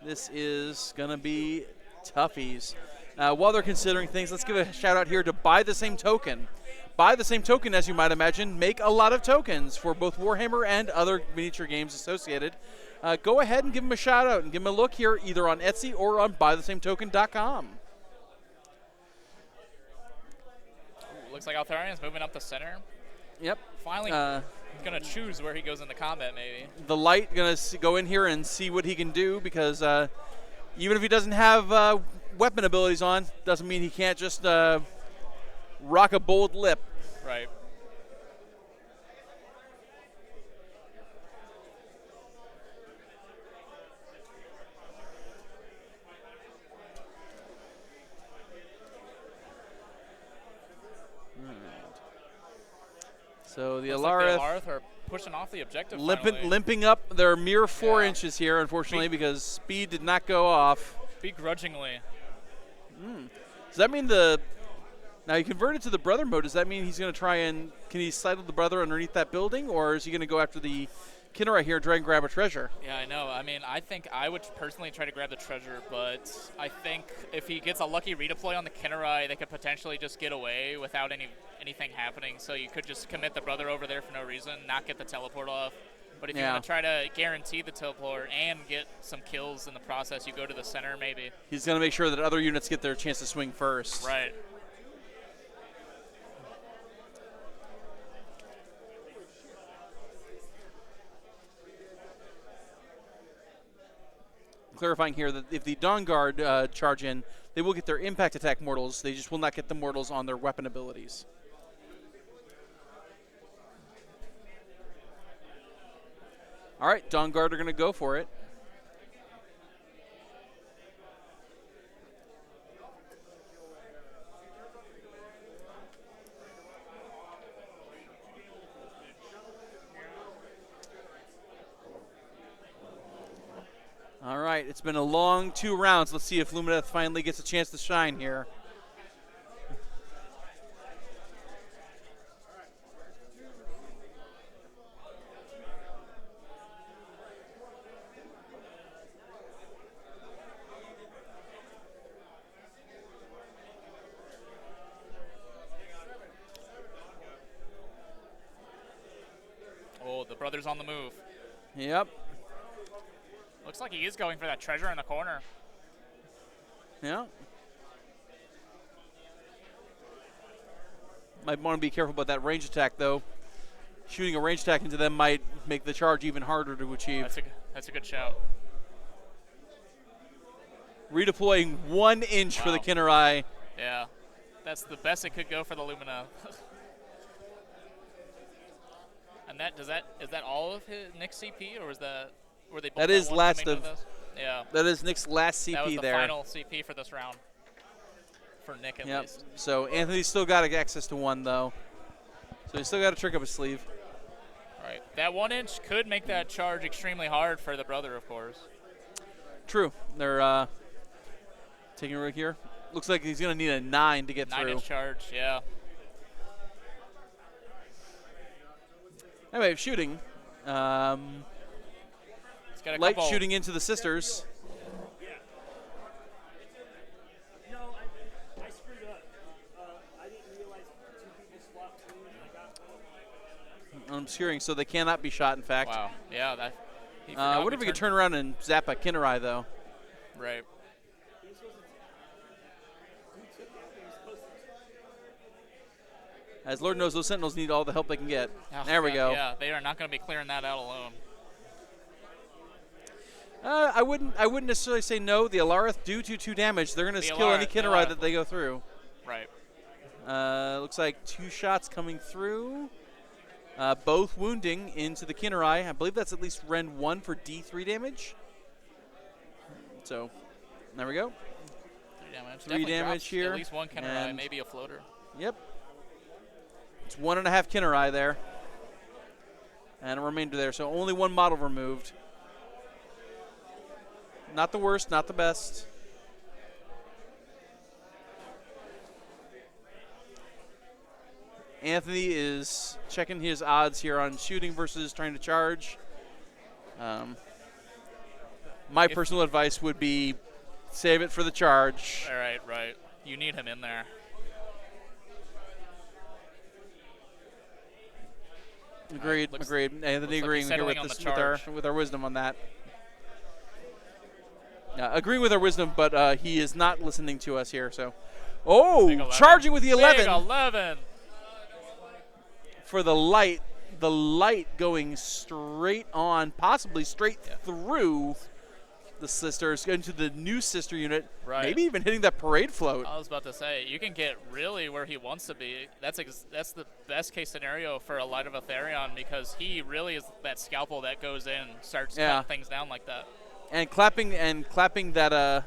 [SPEAKER 2] This is going to be toughies. While they're considering things, let's give a shout out here to Buy the Same Token. Buy the Same Token, as you might imagine, make a lot of tokens for both Warhammer and other miniature games associated. Go ahead and give them a shout out and give them a look here either on Etsy or on buythesametoken.com.
[SPEAKER 1] Looks like Altharian's moving up the center.
[SPEAKER 2] Yep.
[SPEAKER 1] Finally going to choose where he goes into combat, maybe.
[SPEAKER 2] The Light going to go in here and see what he can do because even if he doesn't have weapon abilities on, doesn't mean he can't just rock a bold lip.
[SPEAKER 1] Right.
[SPEAKER 2] So the
[SPEAKER 1] Looks
[SPEAKER 2] Alarith,
[SPEAKER 1] like the Alarith are pushing off the objective.
[SPEAKER 2] limping up. They're a mere 4 inches here, unfortunately, because speed did not go off.
[SPEAKER 1] Begrudgingly.
[SPEAKER 2] Does that mean now he converted to the brother mode? Does that mean he's going to try and can he sidle the brother underneath that building, or is he going to go after the Kinnera here and try and grab a treasure?
[SPEAKER 1] Yeah, I know. I mean, I think I would personally try to grab the treasure, but I think if he gets a lucky redeploy on the Kinnera, they could potentially just get away without anything happening. So you could just commit the brother over there for no reason, not get the teleport off. But if you want to try to guarantee the teleport and get some kills in the process, you go to the center maybe.
[SPEAKER 2] He's going to make sure that other units get their chance to swing first.
[SPEAKER 1] Right.
[SPEAKER 2] Clarifying here that if the Dawn Guard charge in, they will get their impact attack mortals. They just will not get the mortals on their weapon abilities. All right, Dawn Guard are going to go for it. All right, it's been a long 2 rounds. Let's see if Lumineth finally gets a chance to shine here.
[SPEAKER 1] Oh, the brother's on the move.
[SPEAKER 2] Yep.
[SPEAKER 1] Looks like he is going for that treasure in the corner.
[SPEAKER 2] Yeah. Might want to be careful about that range attack, though. Shooting a range attack into them might make the charge even harder to achieve.
[SPEAKER 1] That's a good shout.
[SPEAKER 2] Redeploying 1 inch for the Kinnera.
[SPEAKER 1] Yeah. That's the best it could go for the Lumina. And is that all of his Nick's CP, or was that were they both
[SPEAKER 2] that is last of
[SPEAKER 1] yeah.
[SPEAKER 2] That is Nick's last CP
[SPEAKER 1] that was the
[SPEAKER 2] there.
[SPEAKER 1] final CP for this round. For Nick at least.
[SPEAKER 2] So Anthony's still got access to 1 though. So he's still got a trick up his sleeve.
[SPEAKER 1] Right. That 1 inch could make that charge extremely hard for the brother, of course.
[SPEAKER 2] True. They're taking a look here. Looks like he's going to need a 9 to get through.
[SPEAKER 1] 9 inch charge, yeah.
[SPEAKER 2] Anyway, shooting. Light shooting into the sisters.
[SPEAKER 4] No, I screwed up. I didn't realize 2 people swapped teams.
[SPEAKER 2] Obscuring, so they cannot be shot, in fact.
[SPEAKER 1] Wow. Yeah,
[SPEAKER 2] I wonder if we could turn around and zap a Kinnera, though.
[SPEAKER 1] Right.
[SPEAKER 2] As Lord knows, those Sentinels need all the help they can get.
[SPEAKER 1] Oh,
[SPEAKER 2] there we go.
[SPEAKER 1] Yeah, they are not going to be clearing that out alone.
[SPEAKER 2] I wouldn't necessarily say no. The Alarith do 2 damage. They're going to kill any Kinnera that they go through.
[SPEAKER 1] Right.
[SPEAKER 2] Looks like 2 shots coming through. Both wounding into the Kinnera. I believe that's at least Rend 1 for D3 damage. So, there we go.
[SPEAKER 1] 3 damage.
[SPEAKER 2] 3 damage here.
[SPEAKER 1] At least 1 Kinnera, maybe a floater.
[SPEAKER 2] Yep. It's 1.5 Kinnera there. And a remainder there. So only 1 model removed. Not the worst, not the best. Anthony is checking his odds here on shooting versus trying to charge. My personal advice would be save it for the charge.
[SPEAKER 1] All right, right. You need him in there.
[SPEAKER 2] Agreed, agreed. Anthony
[SPEAKER 1] like
[SPEAKER 2] agreeing
[SPEAKER 1] he's
[SPEAKER 2] here
[SPEAKER 1] settling on the
[SPEAKER 2] with our wisdom on that. Agreeing with our wisdom, but he is not listening to us here. So, charging with the 11.
[SPEAKER 1] Big 11.
[SPEAKER 2] For the light going straight on, possibly straight through the sisters, into the new sister unit,
[SPEAKER 1] Right.
[SPEAKER 2] maybe even hitting that parade float.
[SPEAKER 1] I was about to say, you can get really where he wants to be. That's the best case scenario for a Light of Aetherion, because he really is that scalpel that goes in and starts cutting things down like that.
[SPEAKER 2] And clapping that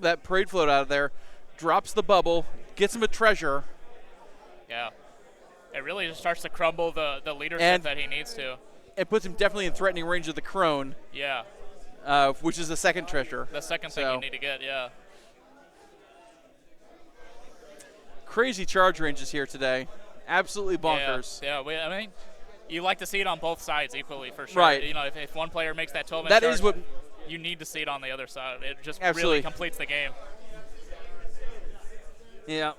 [SPEAKER 2] that parade float out of there, drops the bubble, gets him a treasure.
[SPEAKER 1] Yeah. It really just starts to crumble the leadership
[SPEAKER 2] And-
[SPEAKER 1] that he needs to.
[SPEAKER 2] It puts him definitely in threatening range of the crone,
[SPEAKER 1] Yeah.
[SPEAKER 2] which is the second treasure.
[SPEAKER 1] The second thing you need to get, yeah.
[SPEAKER 2] Crazy charge ranges here today. Absolutely bonkers.
[SPEAKER 1] Yeah, I mean, you like to see it on both sides equally, for sure.
[SPEAKER 2] Right.
[SPEAKER 1] You know, if one player makes that 12-man
[SPEAKER 2] That
[SPEAKER 1] charge,
[SPEAKER 2] is what.
[SPEAKER 1] you need to see it on the other side. It just
[SPEAKER 2] Absolutely.
[SPEAKER 1] really completes the game.
[SPEAKER 2] Yeah.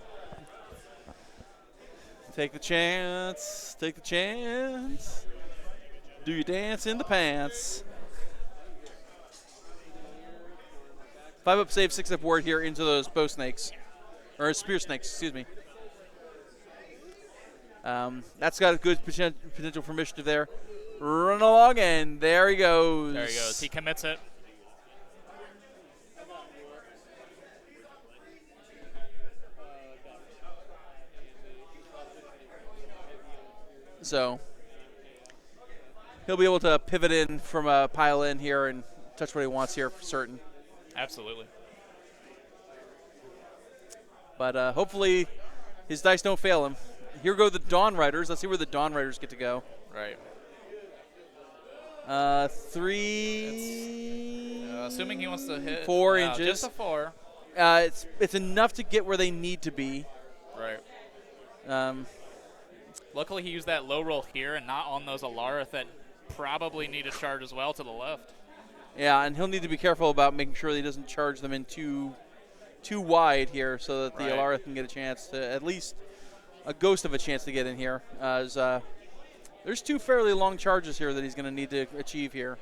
[SPEAKER 2] Take the chance. Take the chance. Do your dance in the pants. 5-up save, 6-up ward here into those bow snakes. Or spear snakes, excuse me. That's got a good potential for mischief there. Run along, and there he goes.
[SPEAKER 1] There he goes. He commits it.
[SPEAKER 2] So he'll be able to pivot in from a pile in here and touch what he wants here for certain.
[SPEAKER 1] Absolutely.
[SPEAKER 2] But hopefully his dice don't fail him. Here go the Dawn Riders. Let's see where the Dawn Riders get to go.
[SPEAKER 1] Right.
[SPEAKER 2] 3.
[SPEAKER 1] Assuming he wants to hit
[SPEAKER 2] 4 inches.
[SPEAKER 1] Just a 4.
[SPEAKER 2] It's enough to get where they need to be.
[SPEAKER 1] Right.
[SPEAKER 2] Luckily,
[SPEAKER 1] he used that low roll here and not on those Alarith that probably need a charge as well to the left.
[SPEAKER 2] Yeah, and he'll need to be careful about making sure that he doesn't charge them in too wide here, so that the Alarith can get a chance to, at least a ghost of a chance to get in here. There's 2 fairly long charges here that he's going to need to achieve here.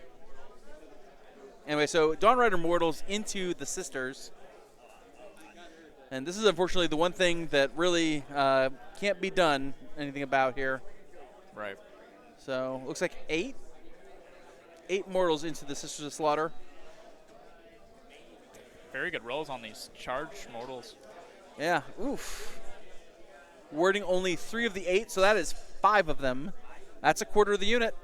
[SPEAKER 2] Anyway, so Dawn Rider Mortals into the Sisters. And this is unfortunately the one thing that really can't be done anything about here.
[SPEAKER 1] Right.
[SPEAKER 2] So looks like 8 mortals into the Sisters of Slaughter.
[SPEAKER 1] Very good rolls on these charged mortals.
[SPEAKER 2] Yeah, oof. Warding only 3 of the 8, so that is 5 of them. That's a quarter of the unit.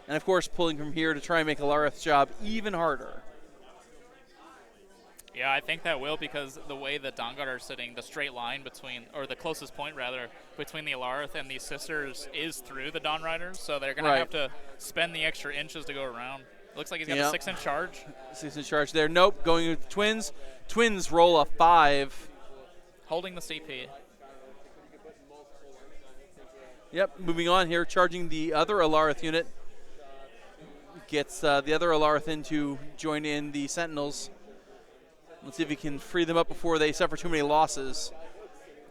[SPEAKER 2] And of course, pulling from here to try and make Alarith's job even harder.
[SPEAKER 1] Yeah, I think that will, because the way the Daughters are sitting, the straight line between, or the closest point rather, between the Alarith and these Sisters is through the Dawn Riders, so they're going to have to spend the extra inches to go around. Looks like he's got a 6-inch charge.
[SPEAKER 2] 6-inch charge there. Nope, going with the Twins. Twins roll a 5.
[SPEAKER 1] Holding the CP.
[SPEAKER 2] Yep, moving on here, charging the other Alarith unit. Gets the other Alarith in to join in the Sentinels. Let's see if he can free them up before they suffer too many losses.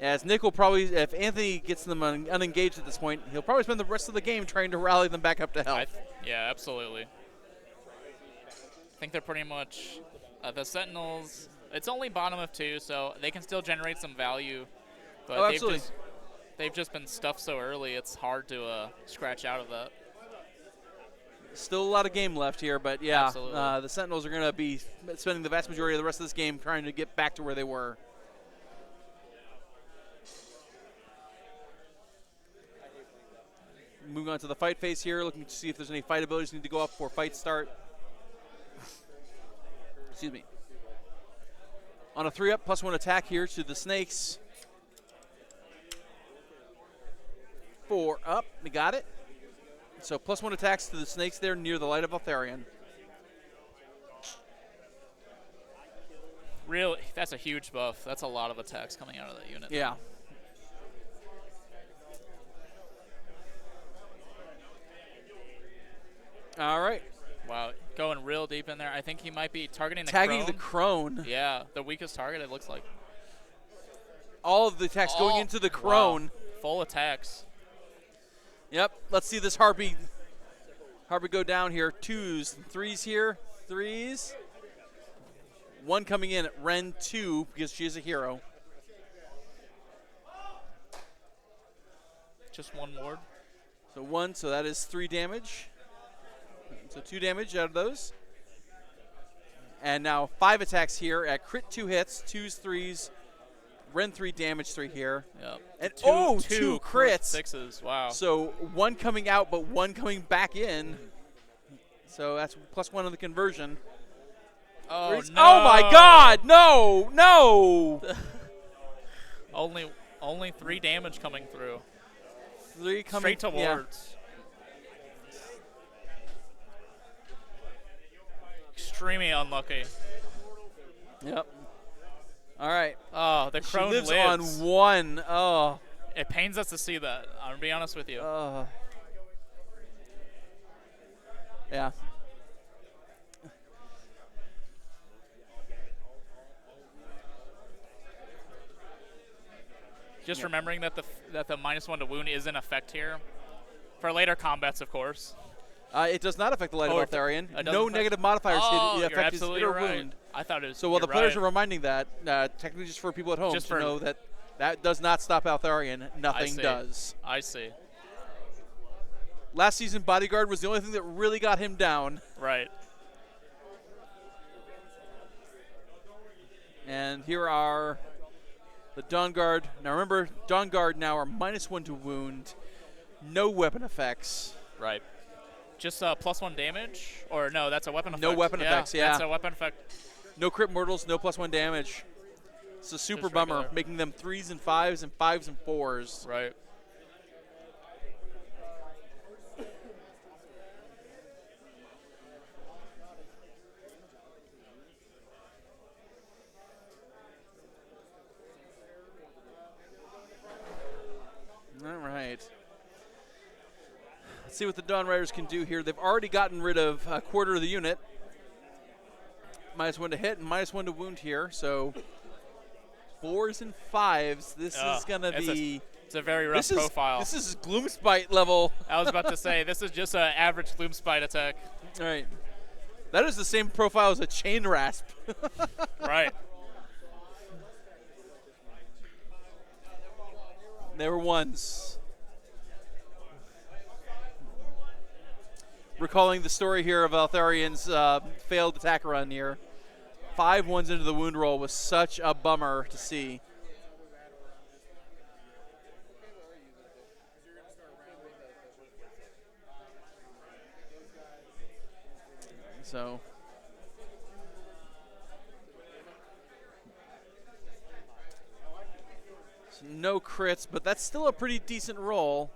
[SPEAKER 2] As Nick will probably, if Anthony gets them unengaged at this point, he'll probably spend the rest of the game trying to rally them back up to health.
[SPEAKER 1] Yeah, absolutely. I think they're pretty much the Sentinels. It's only bottom of 2, so they can still generate some value. But they've just been stuffed so early, it's hard to scratch out of that.
[SPEAKER 2] Still a lot of game left here, but yeah, the Sentinels are going to be spending the vast majority of the rest of this game trying to get back to where they were. Moving on to the fight phase here, looking to see if there's any fight abilities need to go up before fights start. Excuse me. On a 3-up, +1 attack here to the Snakes. 4 up, we got it. So +1 attacks to the Snakes there near the Light of Aetherion.
[SPEAKER 1] Really, that's a huge buff. That's a lot of attacks coming out of that unit.
[SPEAKER 2] Yeah. All right.
[SPEAKER 1] Wow, going real deep in there. I think he might be targeting the
[SPEAKER 2] Tagging
[SPEAKER 1] crone.
[SPEAKER 2] the crone.
[SPEAKER 1] Yeah, the weakest target, it looks like.
[SPEAKER 2] All of the attacks going into the crone.
[SPEAKER 1] Wow. Full attacks.
[SPEAKER 2] Yep. Let's see this Harpy go down here. 2s and 3s here. 3s. 1 coming in at Ren 2 because she is a hero.
[SPEAKER 1] Just 1 ward.
[SPEAKER 2] So 1, so that is 3 damage. So 2 damage out of those. And now 5 attacks here at crit 2 hits, 2s, 3s, Ren 3 damage 3 here.
[SPEAKER 1] Yep.
[SPEAKER 2] And
[SPEAKER 1] two
[SPEAKER 2] crits.
[SPEAKER 1] 6s. Wow.
[SPEAKER 2] So 1 coming out, but 1 coming back in. So that's +1 on the conversion.
[SPEAKER 1] Oh, no.
[SPEAKER 2] Oh my God! No!
[SPEAKER 1] only 3 damage coming through.
[SPEAKER 2] 3 coming
[SPEAKER 1] Straight to wards. Extremely unlucky.
[SPEAKER 2] Yep. All right.
[SPEAKER 1] Oh, the
[SPEAKER 2] She
[SPEAKER 1] crone
[SPEAKER 2] lives
[SPEAKER 1] lives.
[SPEAKER 2] on 1. Oh.
[SPEAKER 1] It pains us to see that. I'm going to be honest with you.
[SPEAKER 2] Yeah.
[SPEAKER 1] Just remembering that the -1 to wound is in effect here. For later combats, of course.
[SPEAKER 2] It does not affect the Light
[SPEAKER 1] Oh,
[SPEAKER 2] of Altharian.
[SPEAKER 1] it doesn't
[SPEAKER 2] No
[SPEAKER 1] affect-
[SPEAKER 2] negative modifiers
[SPEAKER 1] Oh,
[SPEAKER 2] hit
[SPEAKER 1] you're
[SPEAKER 2] affect his hit
[SPEAKER 1] absolutely
[SPEAKER 2] or
[SPEAKER 1] right.
[SPEAKER 2] wound.
[SPEAKER 1] I thought it was.
[SPEAKER 2] So while the
[SPEAKER 1] you're
[SPEAKER 2] players
[SPEAKER 1] right.
[SPEAKER 2] are reminding that, technically just for people at home
[SPEAKER 1] Just
[SPEAKER 2] to
[SPEAKER 1] for-
[SPEAKER 2] know that that does not stop Altharian. Nothing
[SPEAKER 1] see.
[SPEAKER 2] does.
[SPEAKER 1] I see.
[SPEAKER 2] Last season, Bodyguard was the only thing that really got him down.
[SPEAKER 1] Right.
[SPEAKER 2] And here are the Dawn Guard. Now remember, Dawn Guard now are -1 to wound. No weapon effects.
[SPEAKER 1] Right. Just +1 damage? Or no, that's a weapon effect.
[SPEAKER 2] No weapon effects, yeah.
[SPEAKER 1] That's a weapon effect.
[SPEAKER 2] No crit mortals, no +1 damage. It's a super
[SPEAKER 1] Just
[SPEAKER 2] bummer,
[SPEAKER 1] regular.
[SPEAKER 2] making them 3s and 5s and 5s and 4s.
[SPEAKER 1] Right.
[SPEAKER 2] All right. Let's see what the Dawn Riders can do here. They've already gotten rid of a quarter of the unit. -1 to hit and -1 to wound here. So 4s and 5s. This is going to be...
[SPEAKER 1] It's a very rough profile.
[SPEAKER 2] This is Gloomspite level.
[SPEAKER 1] I was about to say, this is just an average Gloomspite attack.
[SPEAKER 2] All right. That is the same profile as a Chain Rasp.
[SPEAKER 1] Right.
[SPEAKER 2] They were 1s. Recalling the story here of Altharian's failed attack run here. 5 1s into the wound roll was such a bummer to see. So no crits, but that's still a pretty decent roll.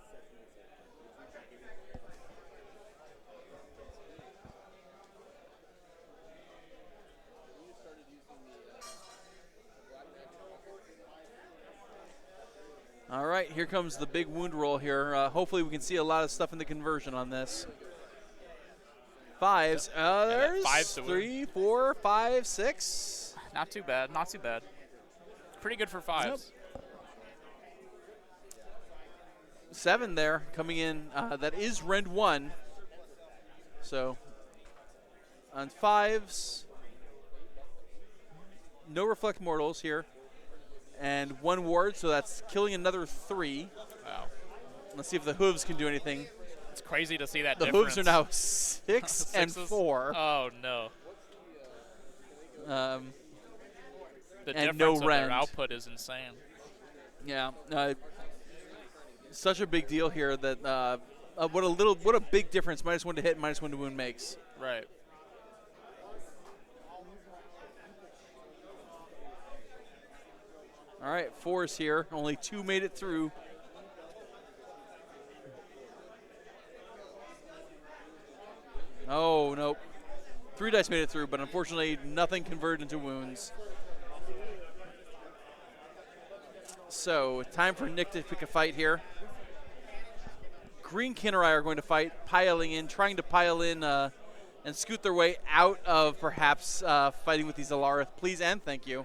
[SPEAKER 2] All right, here comes the big wound roll here. Hopefully we can see a lot of stuff in the conversion on this. 5s. There's
[SPEAKER 1] 5s to
[SPEAKER 2] 3, 4, 5, 6.
[SPEAKER 1] Not too bad. Not too bad. Pretty good for 5s.
[SPEAKER 2] Yep. 7 there coming in. That is Rend 1. So on 5s, no Reflect Mortals here. And 1 ward, so that's killing another 3.
[SPEAKER 1] Wow.
[SPEAKER 2] Let's see if the hooves can do anything.
[SPEAKER 1] It's crazy to see that
[SPEAKER 2] The
[SPEAKER 1] difference.
[SPEAKER 2] hooves are now 6 and
[SPEAKER 1] Sixes?
[SPEAKER 2] 4.
[SPEAKER 1] Oh, no.
[SPEAKER 2] Um,
[SPEAKER 1] The
[SPEAKER 2] and
[SPEAKER 1] difference
[SPEAKER 2] no
[SPEAKER 1] of their
[SPEAKER 2] rend.
[SPEAKER 1] output is insane.
[SPEAKER 2] Yeah, such a big deal here that what a big difference -1 to hit, -1 to wound makes.
[SPEAKER 1] Right.
[SPEAKER 2] All right, 4s here. Only 2 made it through. Oh, nope. 3 dice made it through, but unfortunately nothing converted into wounds. So, time for Nick to pick a fight here. green Kinnerai are going to fight, piling in, trying to pile in and scoot their way out of perhaps fighting with these Alarith. Please and thank you.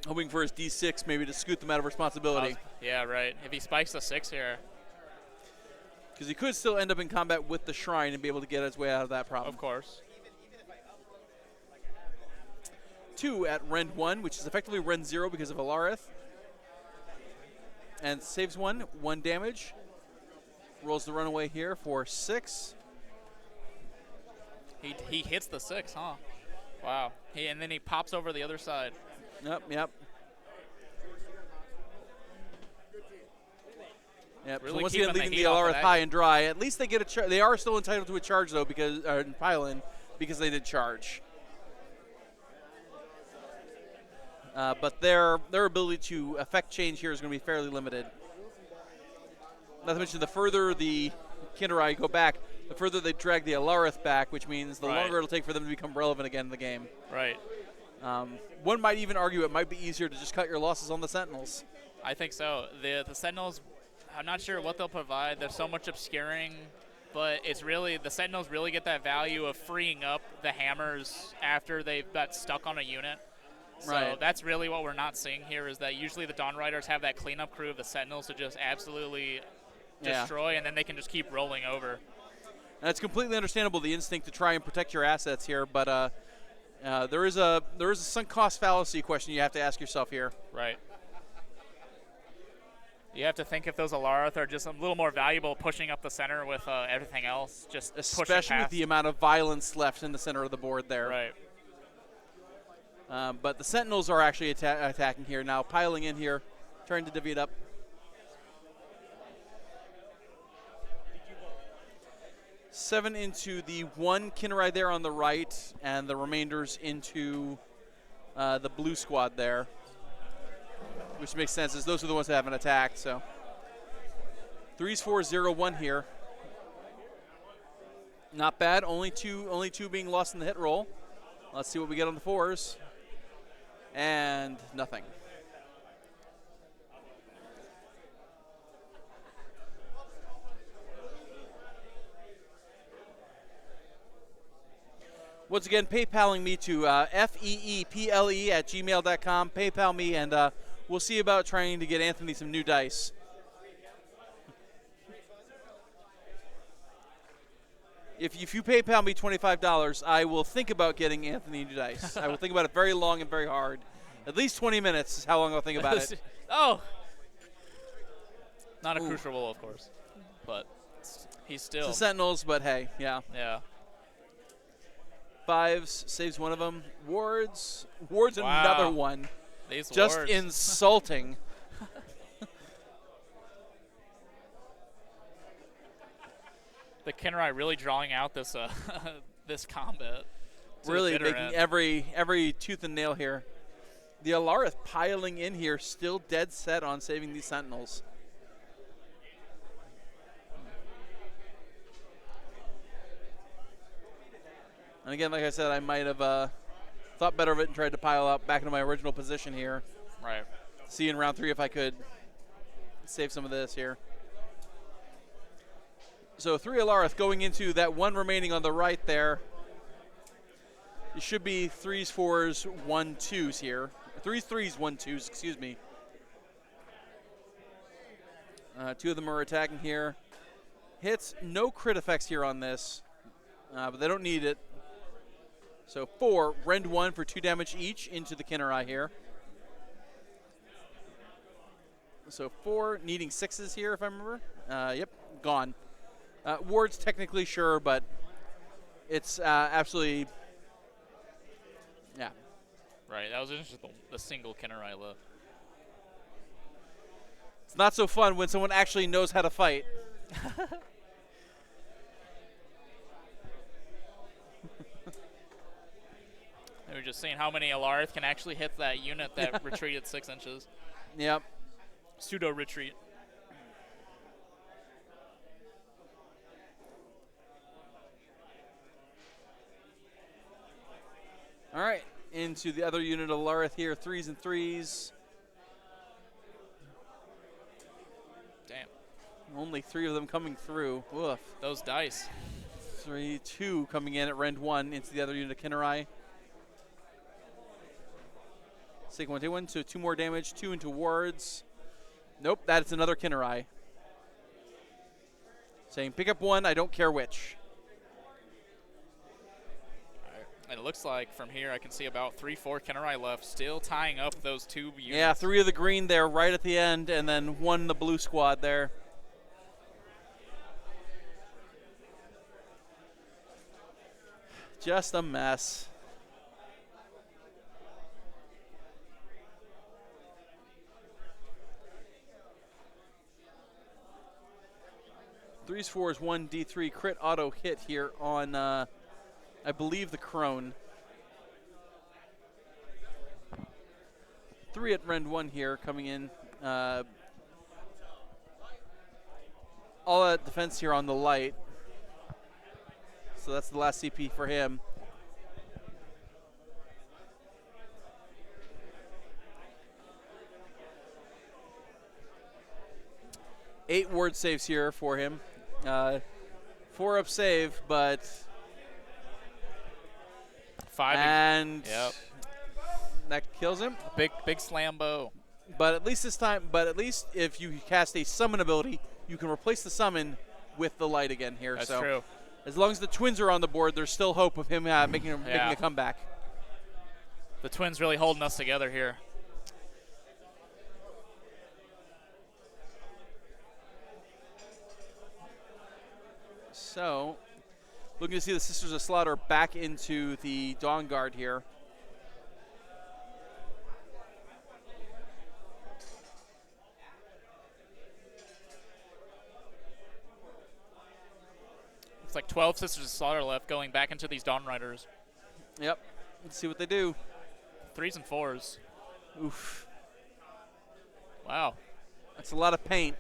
[SPEAKER 2] Hoping for his D6 maybe to scoot them out of responsibility.
[SPEAKER 1] Yeah, right. If he spikes the 6 here.
[SPEAKER 2] Because he could still end up in combat with the Shrine and be able to get his way out of that problem.
[SPEAKER 1] Of course.
[SPEAKER 2] 2 at Rend 1, which is effectively Rend 0 because of Alarith. And saves 1 damage. Rolls the runaway here for 6.
[SPEAKER 1] He hits the 6, huh? Wow. And then he pops over the other side.
[SPEAKER 2] Yep.
[SPEAKER 1] Really
[SPEAKER 2] so once
[SPEAKER 1] keeping
[SPEAKER 2] again,
[SPEAKER 1] the
[SPEAKER 2] leaving the
[SPEAKER 1] heat off of
[SPEAKER 2] Alarith
[SPEAKER 1] that.
[SPEAKER 2] high and dry. At least they get a they are still entitled to a charge though because pile in because they did charge. But their ability to affect change here is going to be fairly limited. Not to mention, the further the Kinnerai go back, the further they drag the Alarith back, which means the longer it'll take for them to become relevant again in the game.
[SPEAKER 1] Right.
[SPEAKER 2] One might even argue it might be easier to just cut your losses on the Sentinels.
[SPEAKER 1] I think so. The Sentinels, I'm not sure what they'll provide. There's so much obscuring, but it's really, the Sentinels really get that value of freeing up the hammers after they've got stuck on a unit. So that's really what we're not seeing here, is that usually the Dawn Riders have that cleanup crew of the Sentinels to just absolutely destroy, and then they can just keep rolling over.
[SPEAKER 2] And it's completely understandable, the instinct to try and protect your assets here, but there is a sunk cost fallacy question you have to ask yourself here.
[SPEAKER 1] Right. You have to think if those Alarith are just a little more valuable pushing up the center with everything else, just
[SPEAKER 2] especially with the amount of violence left in the center of the board there.
[SPEAKER 1] Right.
[SPEAKER 2] But the Sentinels are actually attacking here now, piling in here, trying to divvy it up. Seven into the one Kinnerai there on the right, and the remainders into the blue squad there, which makes sense as those are the ones that haven't attacked. So 3s, 4s, 0, 1 here. Not bad. Only two being lost in the hit roll. Let's see what we get on the 4s. And nothing. Once again, PayPaling me to feeple@gmail.com. PayPal me, and we'll see about trying to get Anthony some new dice. If you PayPal me $25, I will think about getting Anthony new dice. I will think about it very long and very hard. At least 20 minutes is how long I'll think about it.
[SPEAKER 1] Oh! Not a crucial role, of course. But he's still.
[SPEAKER 2] It's the Sentinels, but hey, yeah.
[SPEAKER 1] Yeah.
[SPEAKER 2] 5s, saves one of them. Wards another one.
[SPEAKER 1] These
[SPEAKER 2] Just
[SPEAKER 1] wards.
[SPEAKER 2] insulting.
[SPEAKER 1] The Kinnerai really drawing out this this combat.
[SPEAKER 2] Really making every tooth and nail here. The Alarith piling in here, still dead set on saving these Sentinels. And again, like I said, I might have thought better of it and tried to pile up back into my original position here.
[SPEAKER 1] Right.
[SPEAKER 2] See in round 3 if I could save some of this here. So 3 Alarith going into that one remaining on the right there. It should be 3s, 4s, 1, 2s here. 3s, 3s, 1, 2s, excuse me. 2 of them are attacking here. Hits, no crit effects here on this, but they don't need it. So 4, Rend 1 for 2 damage each into the Kinnerai here. So 4, needing 6s here if I remember. Yep, gone. Wards technically sure, but it's absolutely, yeah.
[SPEAKER 1] Right, that was just the single Kinnerai left.
[SPEAKER 2] It's not so fun when someone actually knows how to fight.
[SPEAKER 1] We were just seeing how many Alarith can actually hit that unit that retreated 6 inches.
[SPEAKER 2] Yep.
[SPEAKER 1] Pseudo retreat.
[SPEAKER 2] All right. into the other unit of Lareth here, 3s and 3s.
[SPEAKER 1] Damn.
[SPEAKER 2] Only 3 of them coming through. Woof.
[SPEAKER 1] Those dice.
[SPEAKER 2] 2 coming in at Rend 1 into the other unit of Kinnerai. Second one, take 1, so 2 more damage, 2 into wards. Nope, that's another Kinnerai. Saying pick up 1, I don't care which.
[SPEAKER 1] And it looks like from here I can see about 3-4 Kinnerai left, still tying up those 2 units.
[SPEAKER 2] Yeah, 3 of the green there right at the end, and then 1 the blue squad there. Just a mess. Threes, 4s, 1 D3 crit auto hit here on, I believe, the Crone. 3 at Rend 1 here coming in. All that defense here on the light. So that's the last CP for him. Eight ward saves here for him. 4 up save, but
[SPEAKER 1] 5.
[SPEAKER 2] and
[SPEAKER 1] Yep.
[SPEAKER 2] that kills him.
[SPEAKER 1] Big slam bow.
[SPEAKER 2] But at least this time, if you cast a summon ability, you can replace the summon with the light again here.
[SPEAKER 1] That's
[SPEAKER 2] so
[SPEAKER 1] true.
[SPEAKER 2] as long as the twins are on the board, there's still hope of him making a comeback.
[SPEAKER 1] The twins really holding us together here.
[SPEAKER 2] So, looking to see the Sisters of Slaughter back into the Dawn Guard here.
[SPEAKER 1] It's like 12 Sisters of Slaughter left going back into these Dawn Riders.
[SPEAKER 2] Yep. Let's see what they do.
[SPEAKER 1] 3s and 4s.
[SPEAKER 2] Oof.
[SPEAKER 1] Wow.
[SPEAKER 2] That's a lot of paint.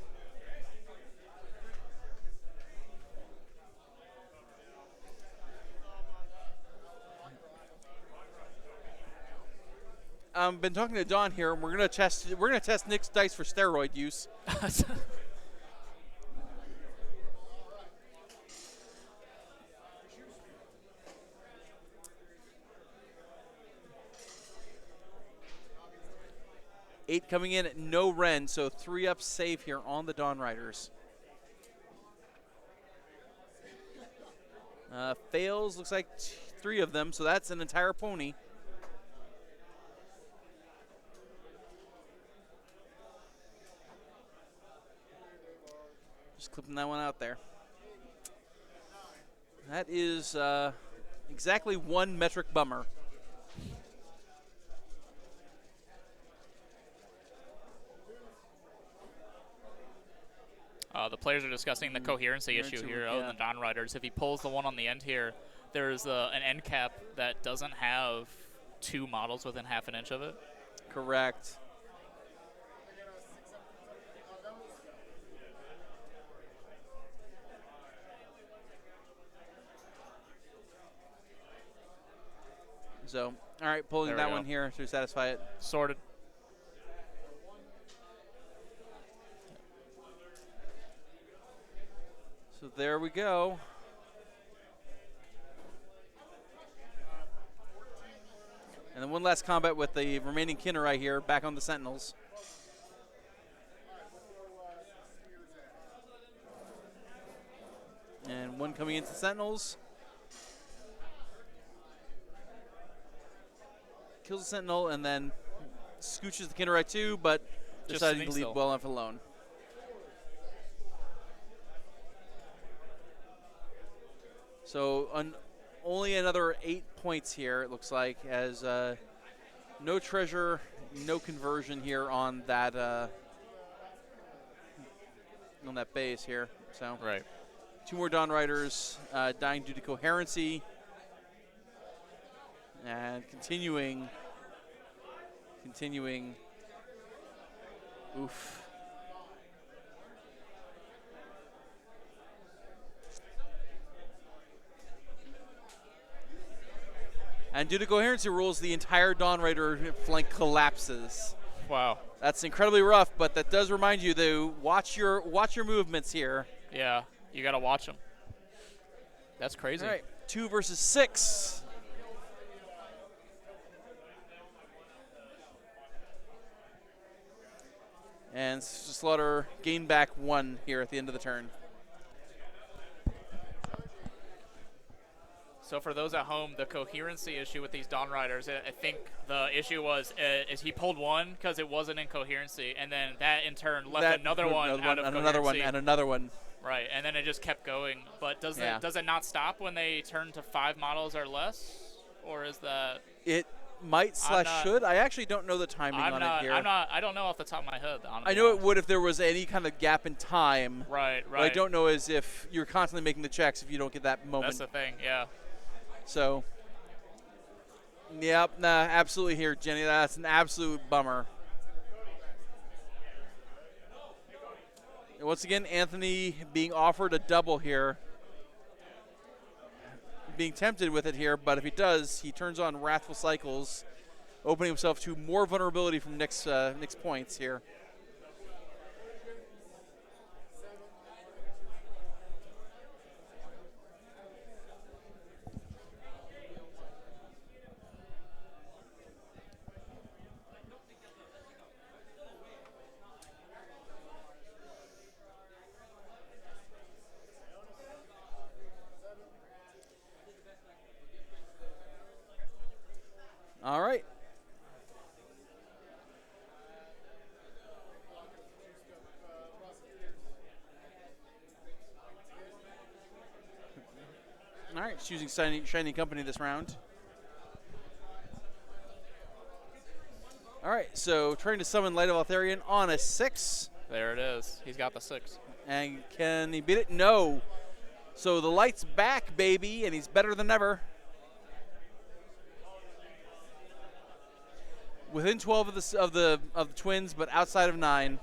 [SPEAKER 2] Been talking to Don here, and we're gonna test Nick's dice for steroid use. Eight coming in at no rend, so 3 up save here on the Dawn Riders. Fails, looks like 3 of them, so that's an entire pony. Just clipping that one out there. That is exactly 1 metric bummer.
[SPEAKER 1] The players are discussing the coherency issue here of the Dawn Riders. If he pulls the one on the end here, there's an end cap that doesn't have 2 models within half an inch of it.
[SPEAKER 2] Correct. So, all right, pulling that one here to satisfy it.
[SPEAKER 1] Sorted.
[SPEAKER 2] So there we go. And then one last combat with the remaining Kinnerai here, back on the Sentinels. And one coming into Sentinels. Kills the Sentinel and then scooches the Kinnerai too, but deciding to leave well enough alone. So only another 8 points here, it looks like, as no treasure, no conversion here on that base here. So
[SPEAKER 1] right.
[SPEAKER 2] 2 more Dawn Riders dying due to coherency. And continuing. Oof. And due to coherency rules, the entire Dawn Raider flank collapses.
[SPEAKER 1] Wow.
[SPEAKER 2] That's incredibly rough, but that does remind you to watch your movements here.
[SPEAKER 1] Yeah, you got to watch them. That's crazy.
[SPEAKER 2] All right, 2 versus 6. And Slaughter gained back 1 here at the end of the turn.
[SPEAKER 1] So for those at home, the coherency issue with these Dawn Riders, I think the issue was is he pulled 1 because it wasn't in coherency, and then that in turn left another one out of coherency.
[SPEAKER 2] Another one, and another one.
[SPEAKER 1] Right, and then it just kept going. But does it not stop when they turn to 5 models or less, or is that?
[SPEAKER 2] It might / should. I actually don't know the timing on it here.
[SPEAKER 1] I don't know off the top of my head. Honestly.
[SPEAKER 2] I know it would if there was any kind of gap in time.
[SPEAKER 1] Right.
[SPEAKER 2] But I don't know as if you're constantly making the checks if you don't get that moment.
[SPEAKER 1] That's the thing. Yeah.
[SPEAKER 2] So. Yep. Nah. Absolutely here, Jenny. That's an absolute bummer. And once again, Anthony being offered a double here. Being tempted with it here, but if he does, he turns on Wrathful Cycles, opening himself to more vulnerability from Nick's points here. All right. All right, choosing Shiny Company this round. All right, so trying to summon Light of Altharian on a 6.
[SPEAKER 1] There it is. He's got the 6.
[SPEAKER 2] And can he beat it? No. So the light's back, baby, and he's better than ever. Within 12 of the twins, but outside of 9.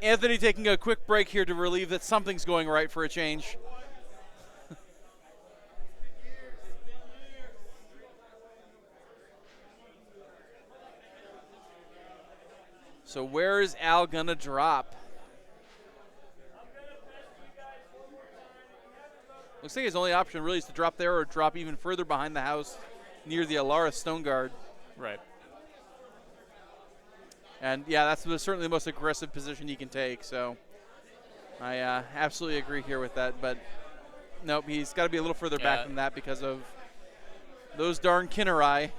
[SPEAKER 2] Anthony taking a quick break here to relieve that something's going right for a change. So where is Al gonna drop? Looks like his only option really is to drop there or drop even further behind the house near the Alara Stone Guard.
[SPEAKER 1] Right.
[SPEAKER 2] And yeah, that's certainly the most aggressive position he can take. So I absolutely agree here with that. But nope, he's got to be a little further back than that because of those darn Kinnerai.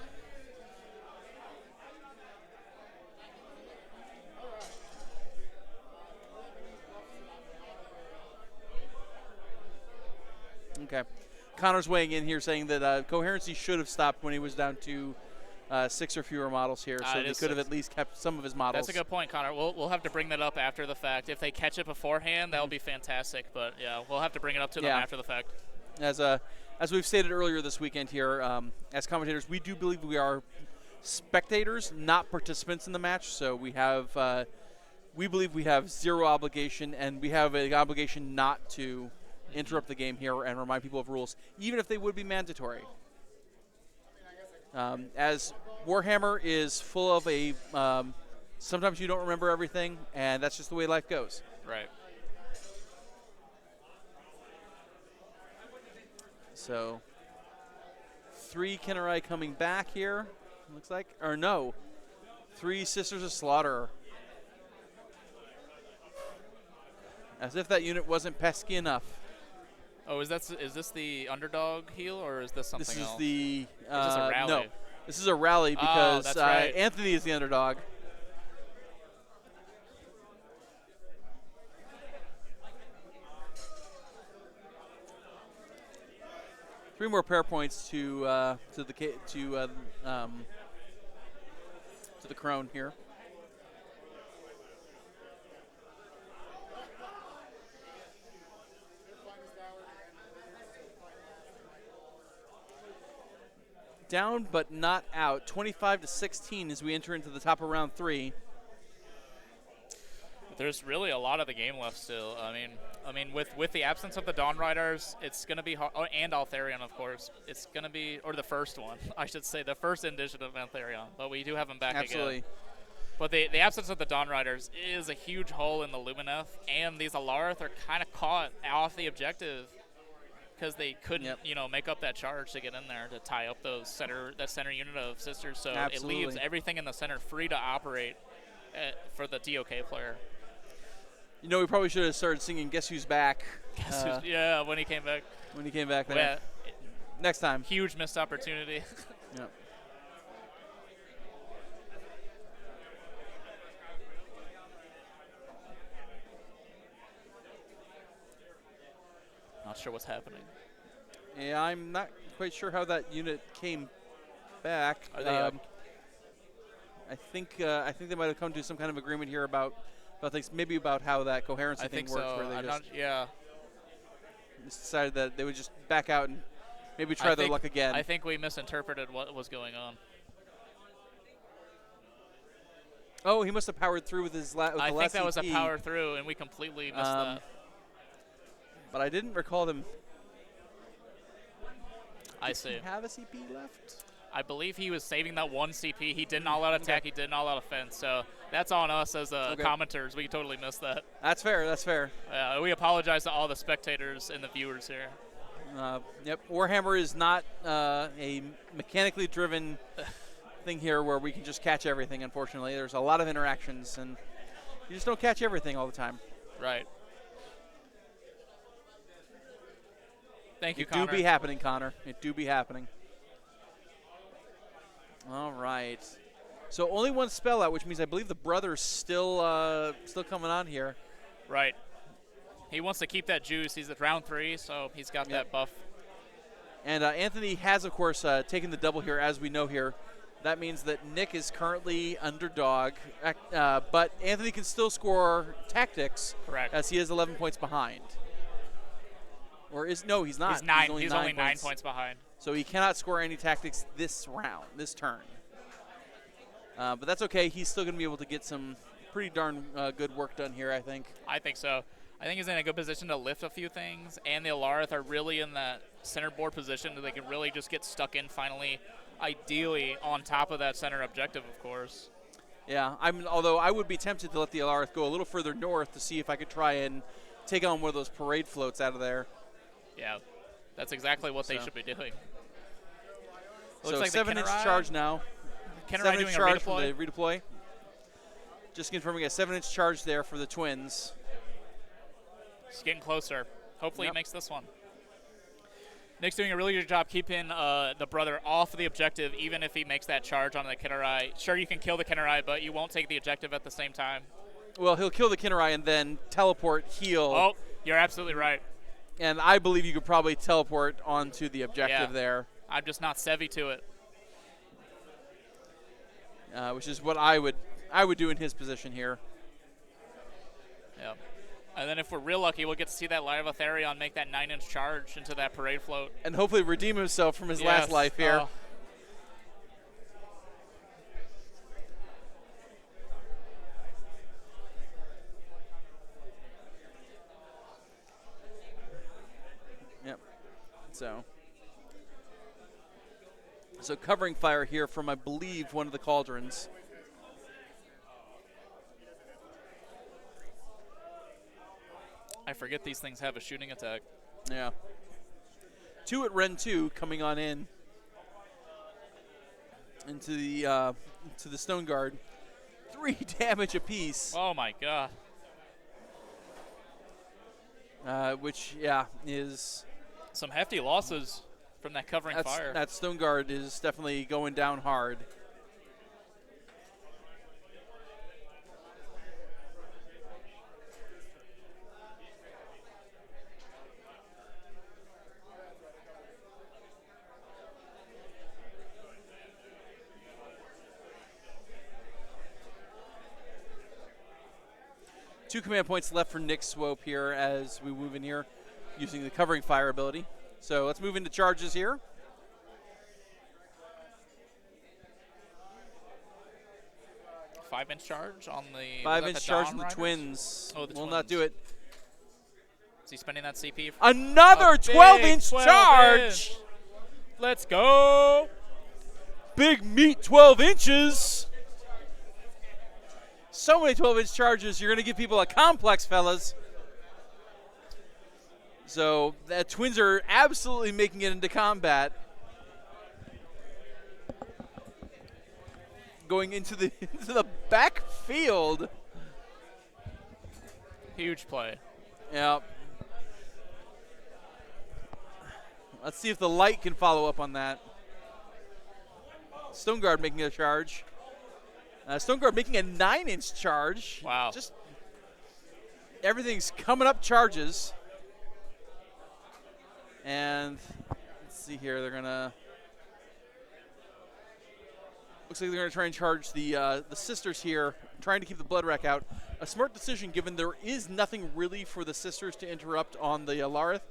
[SPEAKER 2] Okay. Connor's weighing in here saying that coherency should have stopped when he was down to 6 or fewer models here, so he could have at least kept some of his models.
[SPEAKER 1] That's a good point, Connor. We'll have to bring that up after the fact. If they catch it beforehand, that'll be fantastic. But yeah, we'll have to bring it up to them after the fact.
[SPEAKER 2] As we've stated earlier this weekend here, as commentators, we do believe we are spectators, not participants in the match. So we believe we have zero obligation, and we have an obligation not to interrupt the game here and remind people of rules, even if they would be mandatory. As Warhammer is full of sometimes you don't remember everything, and that's just the way life goes.
[SPEAKER 1] Right.
[SPEAKER 2] So 3 Kinnerai coming back here, looks like. Or no, 3 Sisters of Slaughter. As if that unit wasn't pesky enough.
[SPEAKER 1] Oh, is this the underdog heal, or is this something else?
[SPEAKER 2] This is the
[SPEAKER 1] is this a rally?
[SPEAKER 2] No, this is a rally because
[SPEAKER 1] that's right.
[SPEAKER 2] Anthony is the underdog. Three more pair points to the crone here. Down but not out. 25-16 as we enter into the top of round 3.
[SPEAKER 1] There's really a lot of the game left still. I mean, with the absence of the Dawn Riders, it's going to be hard, and Altharion, of course. It's going to be, or the first one, I should say, the first edition of Altharion. But we do have him back
[SPEAKER 2] Absolutely.
[SPEAKER 1] again. But the absence of the Dawn Riders is a huge hole in the Lumineth, and these Alarith are kind of caught off the objective because they couldn't, make up that charge to get in there to tie up that center unit of Sisters. So
[SPEAKER 2] Absolutely.
[SPEAKER 1] it leaves everything in the center free to operate for the DOK player.
[SPEAKER 2] You know, we probably should have started singing "Guess Who's Back."
[SPEAKER 1] Yeah, when he came back.
[SPEAKER 2] When he came back there.
[SPEAKER 1] Yeah,
[SPEAKER 2] Next time.
[SPEAKER 1] huge missed opportunity.
[SPEAKER 2] Yep.
[SPEAKER 1] Not sure what's happening.
[SPEAKER 2] Yeah, I'm not quite sure how that unit came back.
[SPEAKER 1] Are they
[SPEAKER 2] I think they might have come to some kind of agreement here about things, maybe about how that coherency thing works,
[SPEAKER 1] so.
[SPEAKER 2] where they
[SPEAKER 1] Just
[SPEAKER 2] decided that they would just back out and maybe try their luck again.
[SPEAKER 1] I think we misinterpreted what was going on.
[SPEAKER 2] Oh, he must have powered through with his with
[SPEAKER 1] I
[SPEAKER 2] the
[SPEAKER 1] think
[SPEAKER 2] last
[SPEAKER 1] that was a
[SPEAKER 2] CP,
[SPEAKER 1] power through, and we completely missed that.
[SPEAKER 2] But I didn't recall them.
[SPEAKER 1] I
[SPEAKER 2] Did
[SPEAKER 1] see.
[SPEAKER 2] he have a CP left?
[SPEAKER 1] I believe he was saving that one CP. He did an all-out attack. He did an all-out offense. So that's on us as commenters. We totally missed that.
[SPEAKER 2] That's fair. That's fair.
[SPEAKER 1] We apologize to all the spectators and the viewers here.
[SPEAKER 2] Yep. Warhammer is not a mechanically driven thing here where we can just catch everything. Unfortunately, there's a lot of interactions, and you just don't catch everything all the time.
[SPEAKER 1] Right. Thank you,
[SPEAKER 2] It
[SPEAKER 1] Connor.
[SPEAKER 2] do be happening, Connor. It do be happening. All right. So only one spell out, which means I believe the brother's still coming on here.
[SPEAKER 1] Right. He wants to keep that juice. He's at round 3, so he's got that buff.
[SPEAKER 2] And Anthony has, of course, taken the double here, as we know here. That means that Nick is currently underdog, but Anthony can still score tactics.
[SPEAKER 1] Correct.
[SPEAKER 2] As he is 11 points behind. Or he's not.
[SPEAKER 1] He's only 9 points behind.
[SPEAKER 2] So he cannot score any tactics this turn. But that's okay. He's still going to be able to get some pretty darn good work done here, I think.
[SPEAKER 1] I think so. I think he's in a good position to lift a few things, and the Alarith are really in that center board position that they can really just get stuck in finally, ideally on top of that center objective, of course.
[SPEAKER 2] Yeah, although I would be tempted to let the Alarith go a little further north to see if I could try and take on one of those parade floats out of there.
[SPEAKER 1] Yeah, that's exactly what they should be doing.
[SPEAKER 2] So
[SPEAKER 1] Looks like
[SPEAKER 2] 7-inch charge now.
[SPEAKER 1] Kennerai doing a
[SPEAKER 2] charge
[SPEAKER 1] redeploy.
[SPEAKER 2] from the redeploy. Just confirming a 7-inch charge there for the Twins.
[SPEAKER 1] He's getting closer. Hopefully he makes this one. Nick's doing a really good job keeping the brother off of the objective, even if he makes that charge on the Kennerai. Sure, you can kill the Kennerai, but you won't take the objective at the same time.
[SPEAKER 2] Well, he'll kill the Kennerai and then teleport, heal.
[SPEAKER 1] Oh, you're absolutely right.
[SPEAKER 2] And I believe you could probably teleport onto the objective there.
[SPEAKER 1] I'm just not savvy to it.
[SPEAKER 2] Which is what I would do in his position here.
[SPEAKER 1] Yeah. And then if we're real lucky, we'll get to see that live Aetherion make that 9-inch charge into that parade float.
[SPEAKER 2] And hopefully redeem himself from his last life here.
[SPEAKER 1] Oh.
[SPEAKER 2] Yep. So covering fire here from, I believe, one of the cauldrons.
[SPEAKER 1] I forget these things have a shooting attack.
[SPEAKER 2] Yeah. 2 at Ren 2 coming on in into the Stone Guard. 3 damage apiece.
[SPEAKER 1] Oh my god.
[SPEAKER 2] Which is
[SPEAKER 1] some hefty losses from that covering fire.
[SPEAKER 2] That Stone Guard is definitely going down hard. Two command points left for Nick Swope here as we move in here using the covering fire ability. So let's move into charges here.
[SPEAKER 1] 5-inch charge on the
[SPEAKER 2] 5-inch charge
[SPEAKER 1] Dawn
[SPEAKER 2] on the
[SPEAKER 1] Riders?
[SPEAKER 2] Twins.
[SPEAKER 1] Oh, the
[SPEAKER 2] Will
[SPEAKER 1] Twins.
[SPEAKER 2] not do it.
[SPEAKER 1] Is he spending that CP?
[SPEAKER 2] Another
[SPEAKER 1] A big
[SPEAKER 2] 12-inch
[SPEAKER 1] 12
[SPEAKER 2] charge.
[SPEAKER 1] inch. Let's go.
[SPEAKER 2] Big meat 12 inches. So many 12-inch charges. You're going to give people a complex, fellas. So the Twins are absolutely making it into combat. Going into the backfield.
[SPEAKER 1] Huge play.
[SPEAKER 2] Yeah. Let's see if the light can follow up on that. Stone Guard making a charge. Stone Guard making a 9-inch charge.
[SPEAKER 1] Wow.
[SPEAKER 2] Just everything's coming up charges. And let's see here. They're gonna. Looks like they're gonna try and charge the sisters here, trying to keep the blood rack out. A smart decision, given there is nothing really for the sisters to interrupt on the Alarith,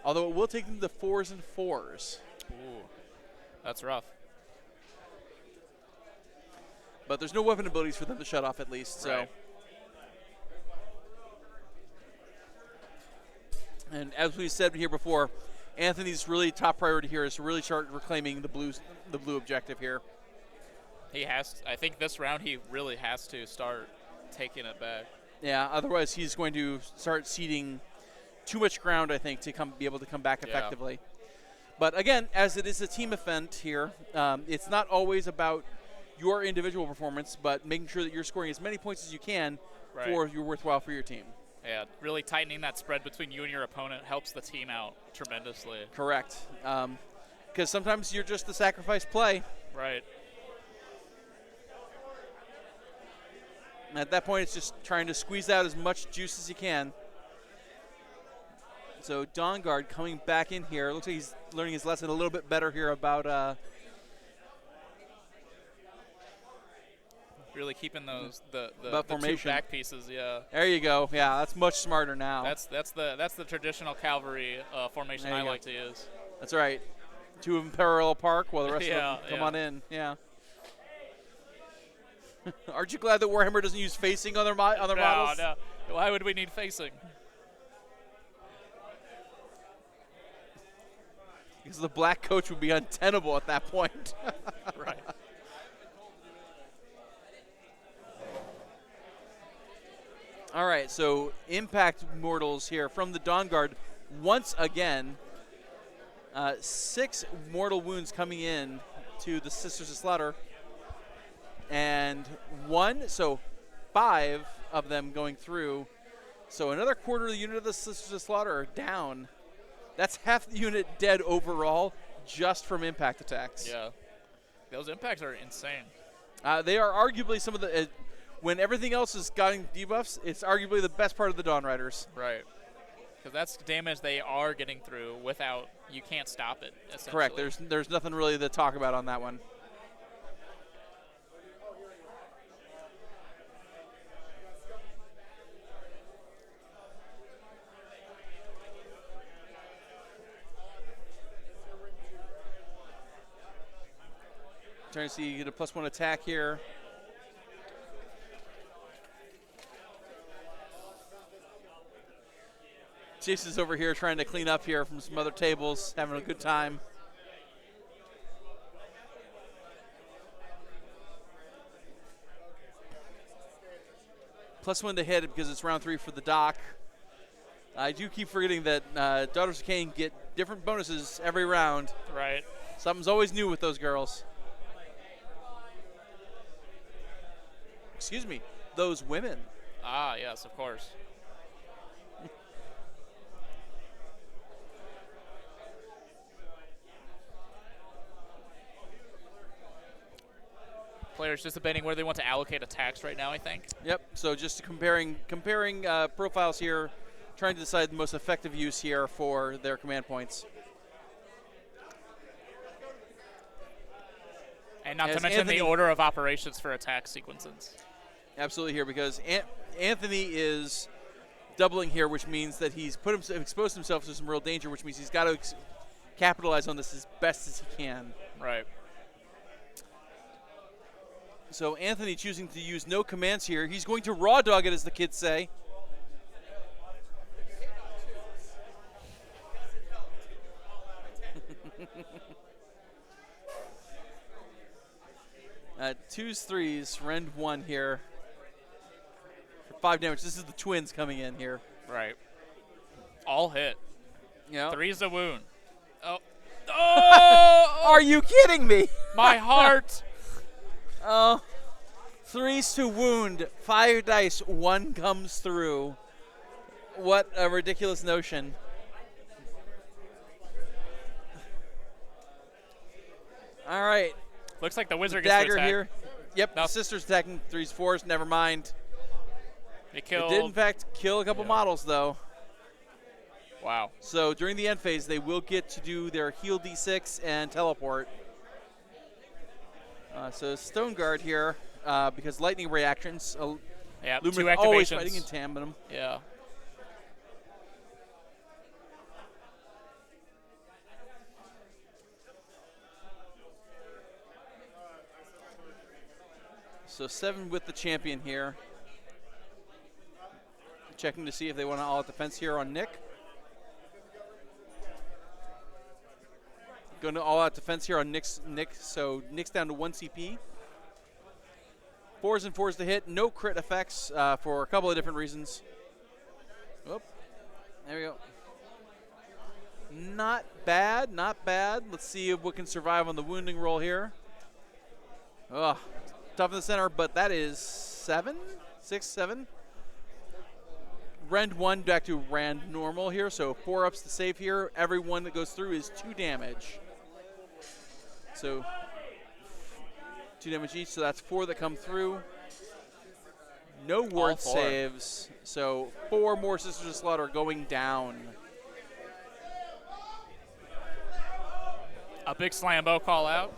[SPEAKER 2] although it will take them to 4s and 4s.
[SPEAKER 1] Ooh, that's rough.
[SPEAKER 2] But there's no weapon abilities for them to shut off at least. So.
[SPEAKER 1] Right.
[SPEAKER 2] And as we said here before, Anthony's really top priority here is to really start reclaiming the blue objective here.
[SPEAKER 1] He has to, I think this round he really has to start taking it back.
[SPEAKER 2] Yeah, otherwise he's going to start ceding too much ground, I think, to be able to come back effectively. But again, as it is a team event here, it's not always about your individual performance, but making sure that you're scoring as many points as you can for your worthwhile for your team.
[SPEAKER 1] Yeah, really tightening that spread between you and your opponent helps the team out tremendously.
[SPEAKER 2] Correct. Because sometimes you're just the sacrifice play.
[SPEAKER 1] Right.
[SPEAKER 2] And at that point, it's just trying to squeeze out as much juice as you can. So Dawn Guard coming back in here. Looks like he's learning his lesson a little bit better here about
[SPEAKER 1] really keeping those the
[SPEAKER 2] formation.
[SPEAKER 1] two back pieces. Yeah.
[SPEAKER 2] There you go. Yeah, that's much smarter now.
[SPEAKER 1] That's the traditional cavalry formation I like to use.
[SPEAKER 2] That's right. 2 of them parallel park while the rest of them come on in. Yeah. Aren't you glad that Warhammer doesn't use facing on their models?
[SPEAKER 1] No. Why would we need facing?
[SPEAKER 2] Because the black coach would be untenable at that point.
[SPEAKER 1] Right.
[SPEAKER 2] All right, so Impact Mortals here from the Dawn Guard once again. 6 mortal wounds coming in to the Sisters of Slaughter. And 5 of them going through. So another quarter of the unit of the Sisters of Slaughter are down. That's half the unit dead overall just from impact attacks.
[SPEAKER 1] Yeah. Those impacts are insane.
[SPEAKER 2] They are arguably some of the... when everything else is getting debuffs, it's arguably the best part of the Dawn Riders.
[SPEAKER 1] Right. Because that's damage they are getting through without... You can't stop it, essentially.
[SPEAKER 2] Correct. There's nothing really to talk about on that one. Trying to see you get a +1 attack here. Jason's over here trying to clean up here from some other tables, having a good time. +1 to hit because it's round 3 for the doc. I do keep forgetting that Daughters of Khaine get different bonuses every round.
[SPEAKER 1] Right.
[SPEAKER 2] Something's always new with those girls. Excuse me, those women.
[SPEAKER 1] Ah, yes, of course. Players just debating where they want to allocate attacks right now, I think.
[SPEAKER 2] Yep, so just comparing profiles here, trying to decide the most effective use here for their command points.
[SPEAKER 1] And not to
[SPEAKER 2] As
[SPEAKER 1] mention
[SPEAKER 2] Anthony-
[SPEAKER 1] the order of operations for attack sequences.
[SPEAKER 2] Absolutely here, because Anthony is doubling here, which means that he's exposed himself to some real danger, which means he's got to capitalize on this as best as he can.
[SPEAKER 1] Right.
[SPEAKER 2] So Anthony choosing to use no commands here. He's going to raw dog it, as the kids say. Twos, threes, rend 1 here for 5 damage. This is the twins coming in here.
[SPEAKER 1] Right. All hit.
[SPEAKER 2] Yeah.
[SPEAKER 1] 3's a wound. Oh. Oh!
[SPEAKER 2] Are you kidding me?
[SPEAKER 1] My heart.
[SPEAKER 2] Oh. 3's to wound. 5 dice. 1 comes through. What a ridiculous notion. All right.
[SPEAKER 1] Looks like the wizard gets to
[SPEAKER 2] Dagger
[SPEAKER 1] attack.
[SPEAKER 2] here. Yep,
[SPEAKER 1] No.
[SPEAKER 2] the sister's attacking 3s, 4s. Never mind.
[SPEAKER 1] It
[SPEAKER 2] It
[SPEAKER 1] killed.
[SPEAKER 2] did, in fact, kill a couple models, though.
[SPEAKER 1] Wow.
[SPEAKER 2] So during the end phase, they will get to do their heal d6 and teleport. So Stone Guard here, because lightning reactions.
[SPEAKER 1] Yeah, 2
[SPEAKER 2] Lumineth always
[SPEAKER 1] activations.
[SPEAKER 2] fighting in tandem.
[SPEAKER 1] Yeah.
[SPEAKER 2] So 7 with the champion here. Checking to see if they want to all-out defense here on Nick. Going to all-out defense here on Nick. So Nick's down to 1 CP. 4s and 4s to hit. No crit effects for a couple of different reasons. Oop. There we go. Not bad, not bad. Let's see if we can survive on the wounding roll here. Ugh. Tough in the center, but that is 7? 6, 7? Rend 1 back to Rend normal here, so 4 ups to save here. Every one that goes through is 2 damage. So 2 damage each, so that's 4 that come through. No ward
[SPEAKER 1] 4.
[SPEAKER 2] saves, so 4 more Sisters of Slaughter going down.
[SPEAKER 1] A big Slambo call out.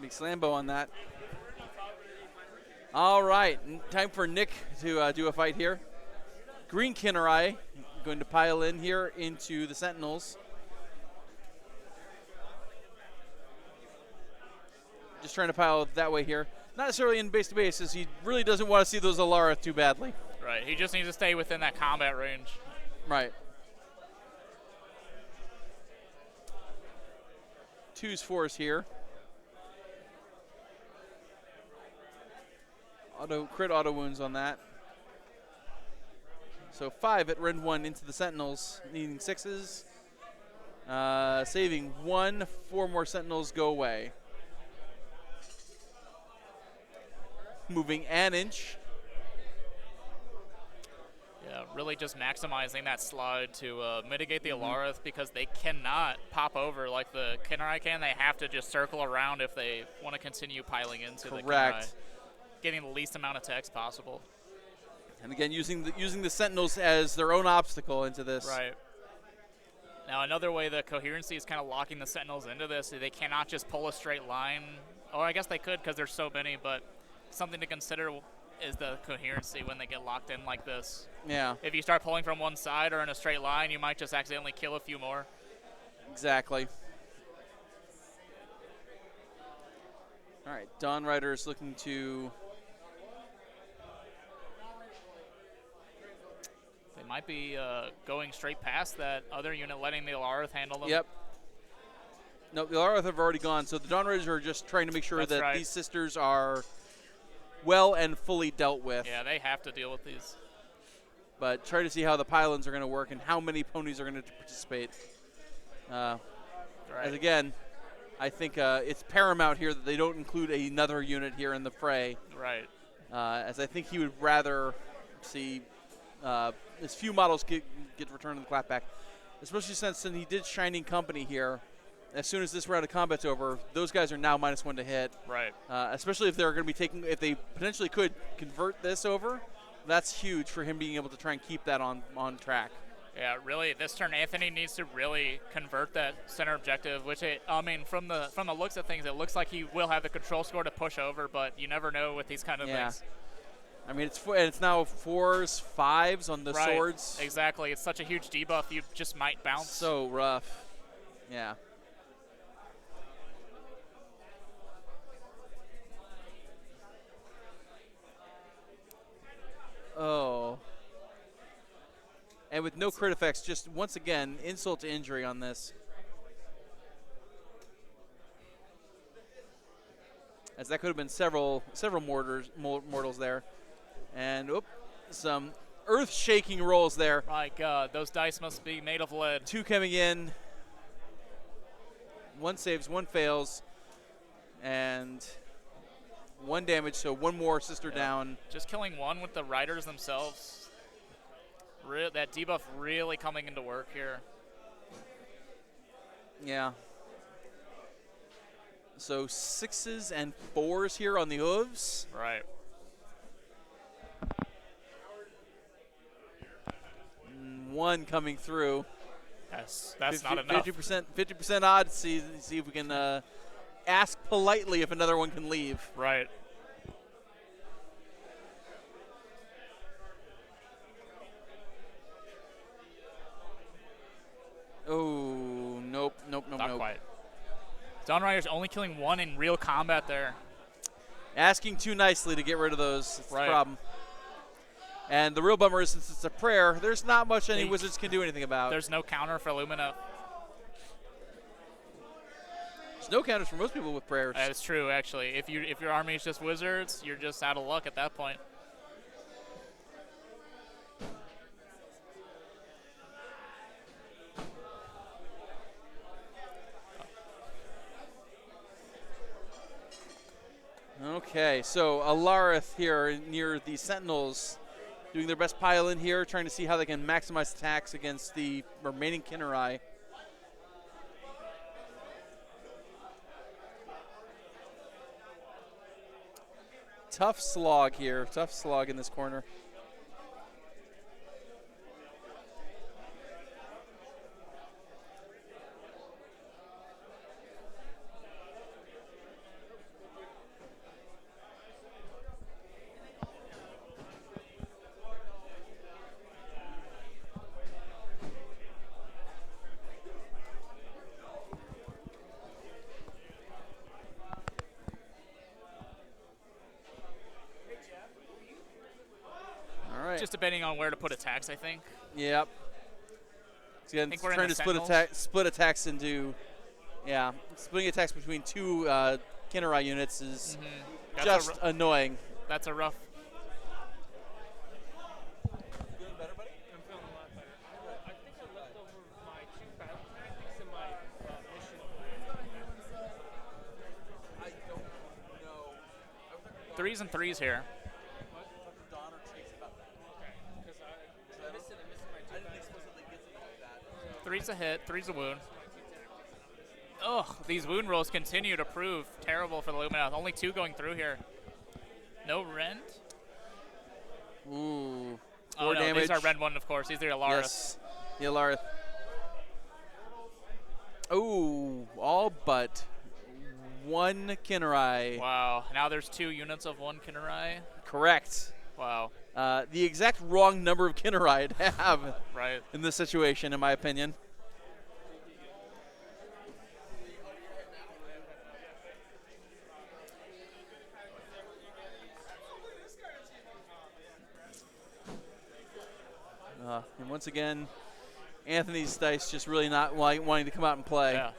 [SPEAKER 2] Big Slambo on that. All right, time for Nick to do a fight here. Green Kinnerai going to pile in here into the Sentinels. Just trying to pile that way here. Not necessarily in base to base, as he really doesn't want to see those Alara too badly.
[SPEAKER 1] Right. He just needs to stay within that combat range.
[SPEAKER 2] Right. 2s, 4s here. Crit auto wounds on that. So 5 at Rend 1 into the Sentinels, needing 6s. Saving 1, 4 more Sentinels go away. Moving an inch.
[SPEAKER 1] Yeah, really just maximizing that slide to mitigate the Alarith, because they cannot pop over like the Kinnerai can. They have to just circle around if they want to continue piling into the Kinnerai.
[SPEAKER 2] Correct.
[SPEAKER 1] Getting the least amount of text possible.
[SPEAKER 2] And again, using the Sentinels as their own obstacle into this.
[SPEAKER 1] Right. Now, another way the coherency is kind of locking the Sentinels into this, they cannot just pull a straight line. Or I guess they could because there's so many, but something to consider is the coherency when they get locked in like this.
[SPEAKER 2] Yeah.
[SPEAKER 1] If you start pulling from one side or in a straight line, you might just accidentally kill a few more.
[SPEAKER 2] Exactly. All right, Dawn Rider is looking to...
[SPEAKER 1] They might be going straight past that other unit, letting the Alarith handle them.
[SPEAKER 2] Yep. No, the Alarith have already gone, so the Dawn Raiders are just trying to make sure
[SPEAKER 1] That's
[SPEAKER 2] that
[SPEAKER 1] right.
[SPEAKER 2] these sisters are well and fully dealt with.
[SPEAKER 1] Yeah, they have to deal with these.
[SPEAKER 2] But try to see how the pylons are going to work and how many ponies are going to participate.
[SPEAKER 1] Right.
[SPEAKER 2] As again, I think it's paramount here that they don't include another unit here in the fray.
[SPEAKER 1] Right.
[SPEAKER 2] As I think he would rather see as few models get returned to the clapback, especially since he did Shining Company here. As soon as this round of combat's over, those guys are now -1 to hit.
[SPEAKER 1] Right.
[SPEAKER 2] Especially if they're going to be taking, if they potentially could convert this over, that's huge for him being able to try and keep that on track.
[SPEAKER 1] Yeah, really, this turn Anthony needs to really convert that center objective, which I mean, from the looks of things, it looks like he will have the control score to push over, but you never know with these kind of things.
[SPEAKER 2] I mean, it's now 4s, 5s on the
[SPEAKER 1] Right.
[SPEAKER 2] swords.
[SPEAKER 1] Exactly. It's such a huge debuff, you just might bounce.
[SPEAKER 2] So rough. Yeah. And with no crit effects, just once again, insult to injury on this. As that could have been several mortals there. And some earth-shaking rolls there.
[SPEAKER 1] My God, those dice must be made of lead.
[SPEAKER 2] 2 coming in. 1 saves, 1 fails. And 1 damage, so 1 more sister down.
[SPEAKER 1] Just killing 1 with the riders themselves. That debuff really coming into work here.
[SPEAKER 2] Yeah. So 6s and 4s here on the hooves.
[SPEAKER 1] Right.
[SPEAKER 2] And 1 coming through.
[SPEAKER 1] That's not enough.
[SPEAKER 2] 50% odds. See if we can ask politely if another one can leave.
[SPEAKER 1] Right.
[SPEAKER 2] Oh, nope.
[SPEAKER 1] Not quite. Dawn Rider's only killing 1 in real combat there.
[SPEAKER 2] Asking too nicely to get rid of those. That's
[SPEAKER 1] Right.
[SPEAKER 2] the problem. And the real bummer is, since it's a prayer, there's not much any wizards can do anything about.
[SPEAKER 1] There's no counter for Lumineth.
[SPEAKER 2] There's no counters for most people with prayers.
[SPEAKER 1] That's true, actually. If your army is just wizards, you're just out of luck at that point.
[SPEAKER 2] Okay, so Alarith here near the Sentinels doing their best pile in here, trying to see how they can maximize attacks against the remaining Kinnerai. Tough slog here, tough slog in this corner.
[SPEAKER 1] Just depending on where to put attacks, I think.
[SPEAKER 2] Yep. So again,
[SPEAKER 1] think we're in
[SPEAKER 2] trying
[SPEAKER 1] the
[SPEAKER 2] to split attacks into, splitting attacks between 2 Kinnerai units is just annoying.
[SPEAKER 1] That's a rough.
[SPEAKER 4] Feeling better, buddy? I'm feeling a lot better. I think I left over my 2 battle tactics and my mission plan.
[SPEAKER 2] I don't know.
[SPEAKER 1] 3s and 3s here.
[SPEAKER 4] Because I'm missing my 2 battle tactics.
[SPEAKER 1] 3's a hit, 3's a wound. Ugh, these wound rolls continue to prove terrible for the Lumineth. Only 2 going through here. No rend?
[SPEAKER 2] Ooh. 4
[SPEAKER 1] Oh, no,
[SPEAKER 2] damage.
[SPEAKER 1] these are rend 1, of course. These are Alarith.
[SPEAKER 2] Yes, the Alarith. Ooh, all but 1 Kinnerai.
[SPEAKER 1] Wow. Now there's 2 units of 1 Kinnerai.
[SPEAKER 2] Correct.
[SPEAKER 1] Wow.
[SPEAKER 2] The exact wrong number of Kinnerai to have
[SPEAKER 1] Right.
[SPEAKER 2] in this situation, in my opinion. And once again, Anthony's dice just really not wanting to come out and play.
[SPEAKER 1] Yeah.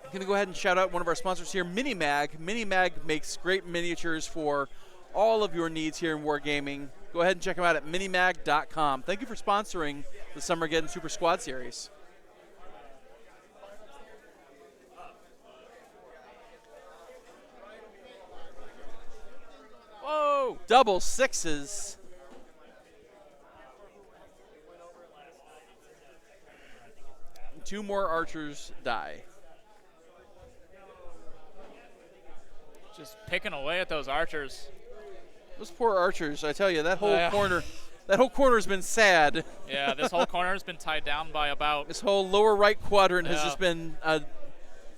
[SPEAKER 2] I'm going to go ahead and shout out one of our sponsors here, Minimag. Minimag makes great miniatures for all of your needs here in Wargaming. Go ahead and check them out at minimag.com. Thank you for sponsoring the Summergeddon Super Squad Series.
[SPEAKER 1] Whoa!
[SPEAKER 2] Double 6s. Two more archers die.
[SPEAKER 1] Just picking away at those archers.
[SPEAKER 2] Those poor archers, I tell you, that whole corner, that whole corner has been sad.
[SPEAKER 1] Yeah, this whole corner has been tied down by about.
[SPEAKER 2] This whole lower right quadrant has just been a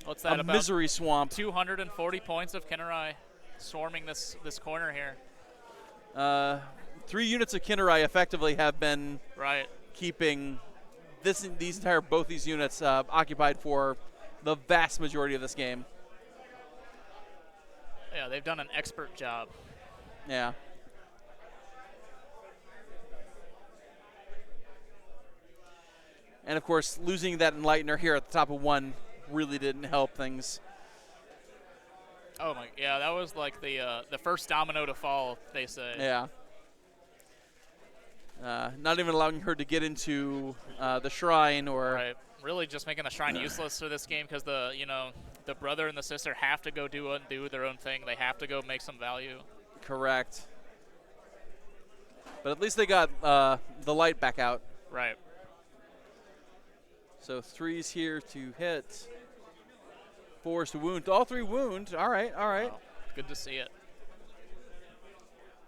[SPEAKER 1] What's that? About
[SPEAKER 2] misery swamp.
[SPEAKER 1] 240 points of Kinnerai swarming this corner here.
[SPEAKER 2] 3 units of Kinnerai effectively have been
[SPEAKER 1] Right.
[SPEAKER 2] keeping both these units occupied for the vast majority of this game.
[SPEAKER 1] Yeah, they've done an expert job.
[SPEAKER 2] Yeah. And, of course, losing that Enlightener here at the top of 1 really didn't help things.
[SPEAKER 1] Oh my, yeah, that was like the first domino to fall, they say.
[SPEAKER 2] Yeah. Not even allowing her to get into the shrine or.
[SPEAKER 1] Right. Really just making the shrine useless for this game because the brother and the sister have to go do their own thing. They have to go make some value.
[SPEAKER 2] Correct. But at least they got the light back out.
[SPEAKER 1] Right.
[SPEAKER 2] So 3s here to hit. 4s to wound. All 3 wound. All right, all right.
[SPEAKER 1] Wow. Good to see it.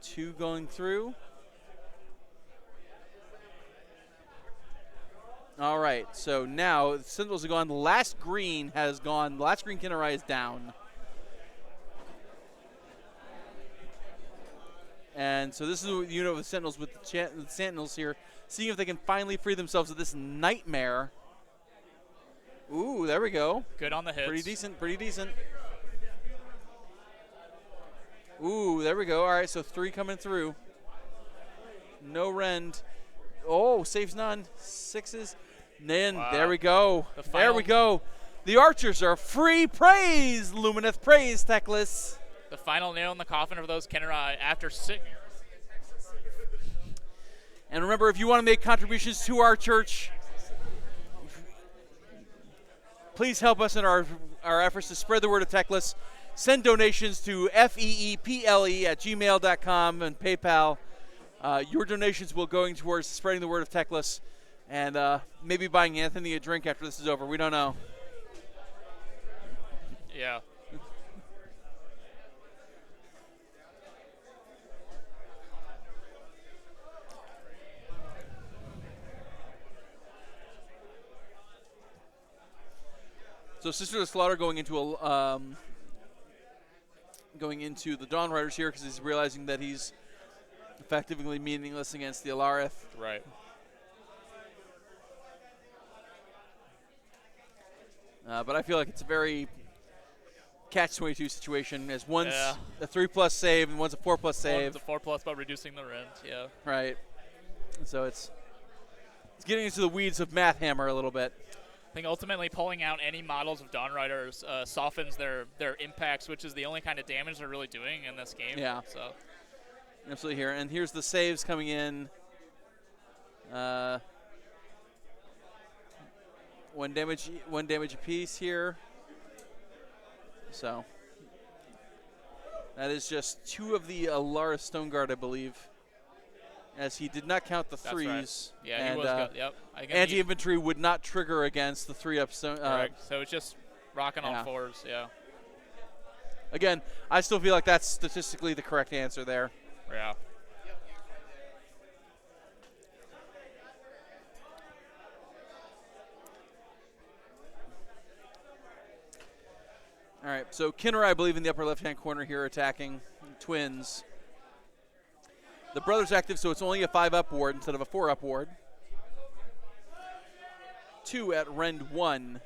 [SPEAKER 2] 2 going through. All right, so now the Sentinels are gone. The last green has gone. The last green Kinnerai is down. And so this is the unit of the Sentinels with the Sentinels here, seeing if they can finally free themselves of this nightmare. Ooh, there we go.
[SPEAKER 1] Good on the hits.
[SPEAKER 2] Pretty decent, pretty decent. Ooh, there we go. All right, so 3 coming through. No rend. Oh, saves none. 6s. Then
[SPEAKER 1] Wow.
[SPEAKER 2] there we go.
[SPEAKER 1] The
[SPEAKER 2] There we go. The archers are free. Praise Lumineth. Praise Teclis.
[SPEAKER 1] The final nail in the coffin of those Kinnerai after 6.
[SPEAKER 2] And remember, if you want to make contributions to our church, please help us in our efforts to spread the word of Teclis. Send donations to feeple@gmail.com and PayPal. Your donations will going towards spreading the word of Teclis and maybe buying Anthony a drink after this is over. We don't know.
[SPEAKER 1] Yeah.
[SPEAKER 2] So Sister of the Slaughter going into the Dawn Riders here because he's realizing that he's effectively meaningless against the Alarith.
[SPEAKER 1] Right.
[SPEAKER 2] But I feel like it's a very catch-22 situation, as one's
[SPEAKER 1] Yeah.
[SPEAKER 2] a 3+ save and one's a 4+ save.
[SPEAKER 1] One's a 4+ by reducing the rent. Yeah.
[SPEAKER 2] Right. So it's getting into the weeds of Math Hammer a little bit.
[SPEAKER 1] I think ultimately pulling out any models of Dawn Riders softens their impacts, which is the only kind of damage they're really doing in this game.
[SPEAKER 2] Yeah.
[SPEAKER 1] So.
[SPEAKER 2] Absolutely here. And here's the saves coming in. 1 damage apiece here. So that is just 2 of the Alara Stoneguard, I believe, as he did not count the 3s.
[SPEAKER 1] Right. Yeah,
[SPEAKER 2] and,
[SPEAKER 1] he was good. Yep.
[SPEAKER 2] Anti-infantry would not trigger against the 3-up stone.
[SPEAKER 1] Correct. So it's just rocking
[SPEAKER 2] yeah.
[SPEAKER 1] on 4s. Yeah.
[SPEAKER 2] Again, I still feel like that's statistically the correct answer there.
[SPEAKER 1] Yeah.
[SPEAKER 2] All right, so Kinnerai, I believe, in the upper left-hand corner here attacking twins. The brother's active, so it's only a 5-up ward instead of a 4-up ward. 2 at rend 1.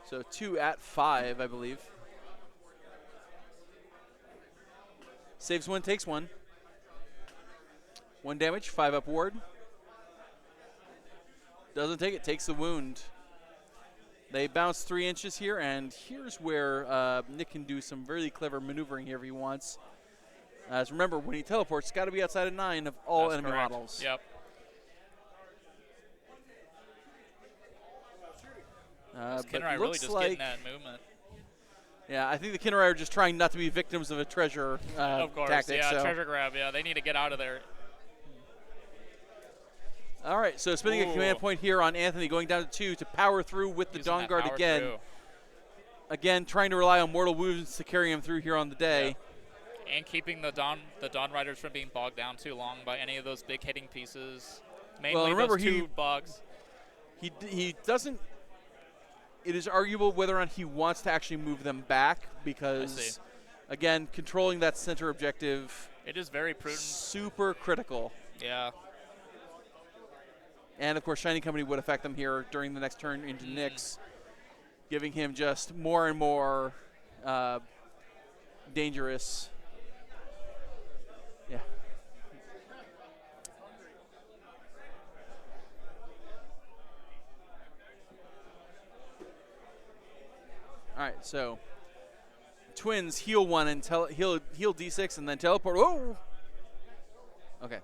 [SPEAKER 2] So 2 at 5, I believe. Saves 1, takes 1. 1 damage, 5-up ward. Doesn't take it, takes the wound. They bounce 3 inches here, and here's where Nick can do some really clever maneuvering here if he wants. As remember, when he teleports, it's got to be outside of 9 of all
[SPEAKER 1] That's
[SPEAKER 2] enemy
[SPEAKER 1] correct.
[SPEAKER 2] models.
[SPEAKER 1] Yep.
[SPEAKER 2] But
[SPEAKER 1] Kinnerai really
[SPEAKER 2] looks
[SPEAKER 1] just
[SPEAKER 2] like,
[SPEAKER 1] getting that movement.
[SPEAKER 2] yeah, I think the Kinnerai are just trying not to be victims of a treasure
[SPEAKER 1] Of course,
[SPEAKER 2] tactic.
[SPEAKER 1] yeah,
[SPEAKER 2] so.
[SPEAKER 1] treasure grab. Yeah, they need to get out of there.
[SPEAKER 2] All right, so spending a command point here on Anthony, going down to 2 to power through with the
[SPEAKER 1] Using
[SPEAKER 2] Dawn
[SPEAKER 1] that
[SPEAKER 2] Guard
[SPEAKER 1] power
[SPEAKER 2] again.
[SPEAKER 1] through.
[SPEAKER 2] Again, trying to rely on mortal wounds to carry him through here on the day.
[SPEAKER 1] Yeah. And keeping the Dawn Riders from being bogged down too long by any of those big hitting pieces. Mainly
[SPEAKER 2] remember
[SPEAKER 1] those 2 bugs.
[SPEAKER 2] He doesn't. It is arguable whether or not he wants to actually move them back because, again, controlling that center objective.
[SPEAKER 1] It is very prudent.
[SPEAKER 2] Super critical.
[SPEAKER 1] Yeah.
[SPEAKER 2] And, of course, Shiny Company would affect them here during the next turn into Nyx, giving him just more and more dangerous. Yeah. All right, so twins heal 1 and heal D6 and then teleport. Whoa! Okay.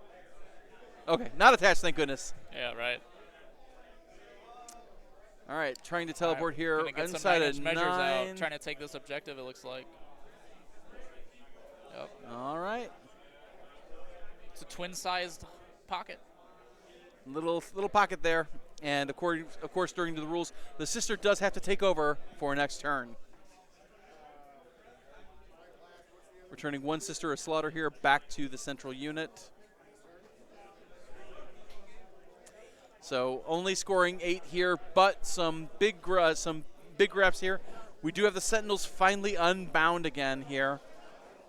[SPEAKER 2] Okay, not attached, thank goodness.
[SPEAKER 1] Yeah, right.
[SPEAKER 2] All right, trying to teleport here
[SPEAKER 1] Gonna get some
[SPEAKER 2] inside of
[SPEAKER 1] 9-inch measures
[SPEAKER 2] 9.
[SPEAKER 1] out, trying to take this objective, it looks like. Yep.
[SPEAKER 2] All right.
[SPEAKER 1] It's a twin-sized pocket.
[SPEAKER 2] Little pocket there. And of course, during the rules, the sister does have to take over for next turn. Returning 1 sister of slaughter here back to the central unit. So only scoring 8 here, but some big reps here. We do have the Sentinels finally unbound again here,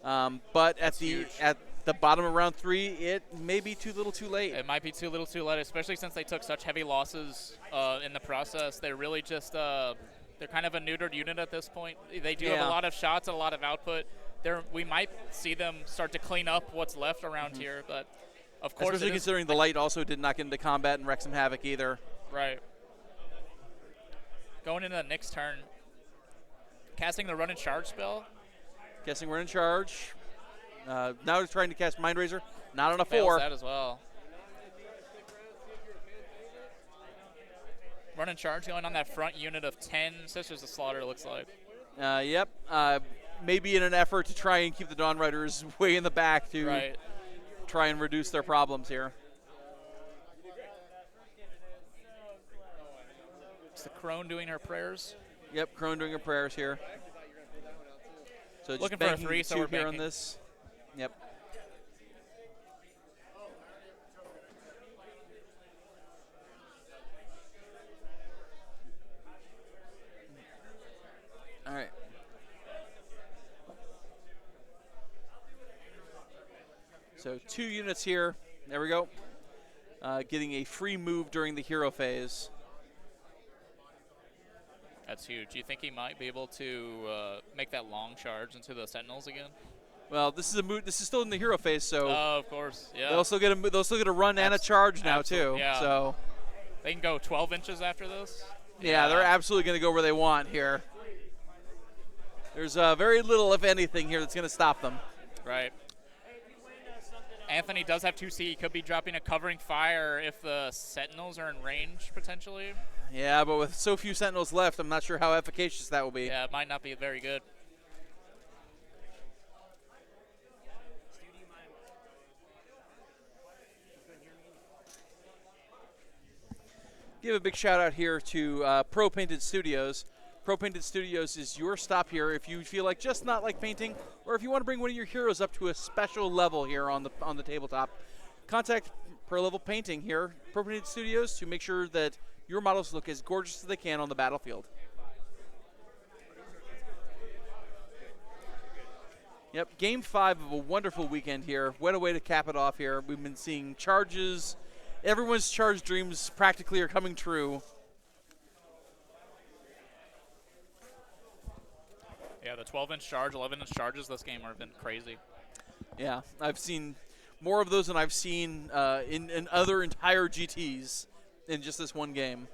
[SPEAKER 2] but at the bottom of round 3, it may be too little, too late.
[SPEAKER 1] It might be too little, too late, especially since they took such heavy losses in the process. They're really just they're kind of a neutered unit at this point. They do have a lot of shots and a lot of output. We might see them start to clean up what's left around here, but. Of course,
[SPEAKER 2] especially considering the light also did not get into combat and wreak some havoc either.
[SPEAKER 1] Right. Going into the next turn, casting the run and charge spell.
[SPEAKER 2] Guessing we're in charge. Now he's trying to cast Mind Razor. Not on a
[SPEAKER 1] Fails
[SPEAKER 2] 4.
[SPEAKER 1] that as well. Run and charge going on that front unit of 10 Sisters of Slaughter, it looks like.
[SPEAKER 2] Yep. Maybe in an effort to try and keep the Dawn Riders way in the back to try and reduce their problems here.
[SPEAKER 1] It's the Crone doing her prayers.
[SPEAKER 2] Yep, Crone doing her prayers here. So just
[SPEAKER 1] looking for a
[SPEAKER 2] banking
[SPEAKER 1] 3,
[SPEAKER 2] the
[SPEAKER 1] so
[SPEAKER 2] 2
[SPEAKER 1] we're
[SPEAKER 2] here on
[SPEAKER 1] banking.
[SPEAKER 2] this. Yep. All right. So 2 units here. There we go. Getting a free move during the hero phase.
[SPEAKER 1] That's huge. Do you think he might be able to make that long charge into the Sentinels again?
[SPEAKER 2] Well, this is a move. This is still in the hero phase, so
[SPEAKER 1] Of course, yeah.
[SPEAKER 2] they'll still get a run and a charge now too.
[SPEAKER 1] yeah.
[SPEAKER 2] So
[SPEAKER 1] They can go 12 inches after this?
[SPEAKER 2] yeah, they're absolutely going to go where they want here. There's very little, if anything, here that's going to stop them.
[SPEAKER 1] Right. Anthony does have 2C. He could be dropping a covering fire if the Sentinels are in range, potentially.
[SPEAKER 2] Yeah, but with so few Sentinels left, I'm not sure how efficacious that will be.
[SPEAKER 1] Yeah, it might not be very good.
[SPEAKER 2] Give a big shout out here to Pro Painted Studios. Pro Painted Studios is your stop here if you feel like just not like painting, or if you want to bring one of your heroes up to a special level here on the tabletop. Contact Pro Level Painting here, Pro Painted Studios, to make sure that your models look as gorgeous as they can on the battlefield. Yep, Game 5 of a wonderful weekend here. What a way to cap it off here. We've been seeing charges. Everyone's charge dreams practically are coming true.
[SPEAKER 1] Yeah, the 12-inch charge, 11-inch charges this game have been crazy.
[SPEAKER 2] Yeah, I've seen more of those than I've seen in other entire GTs in just this one game.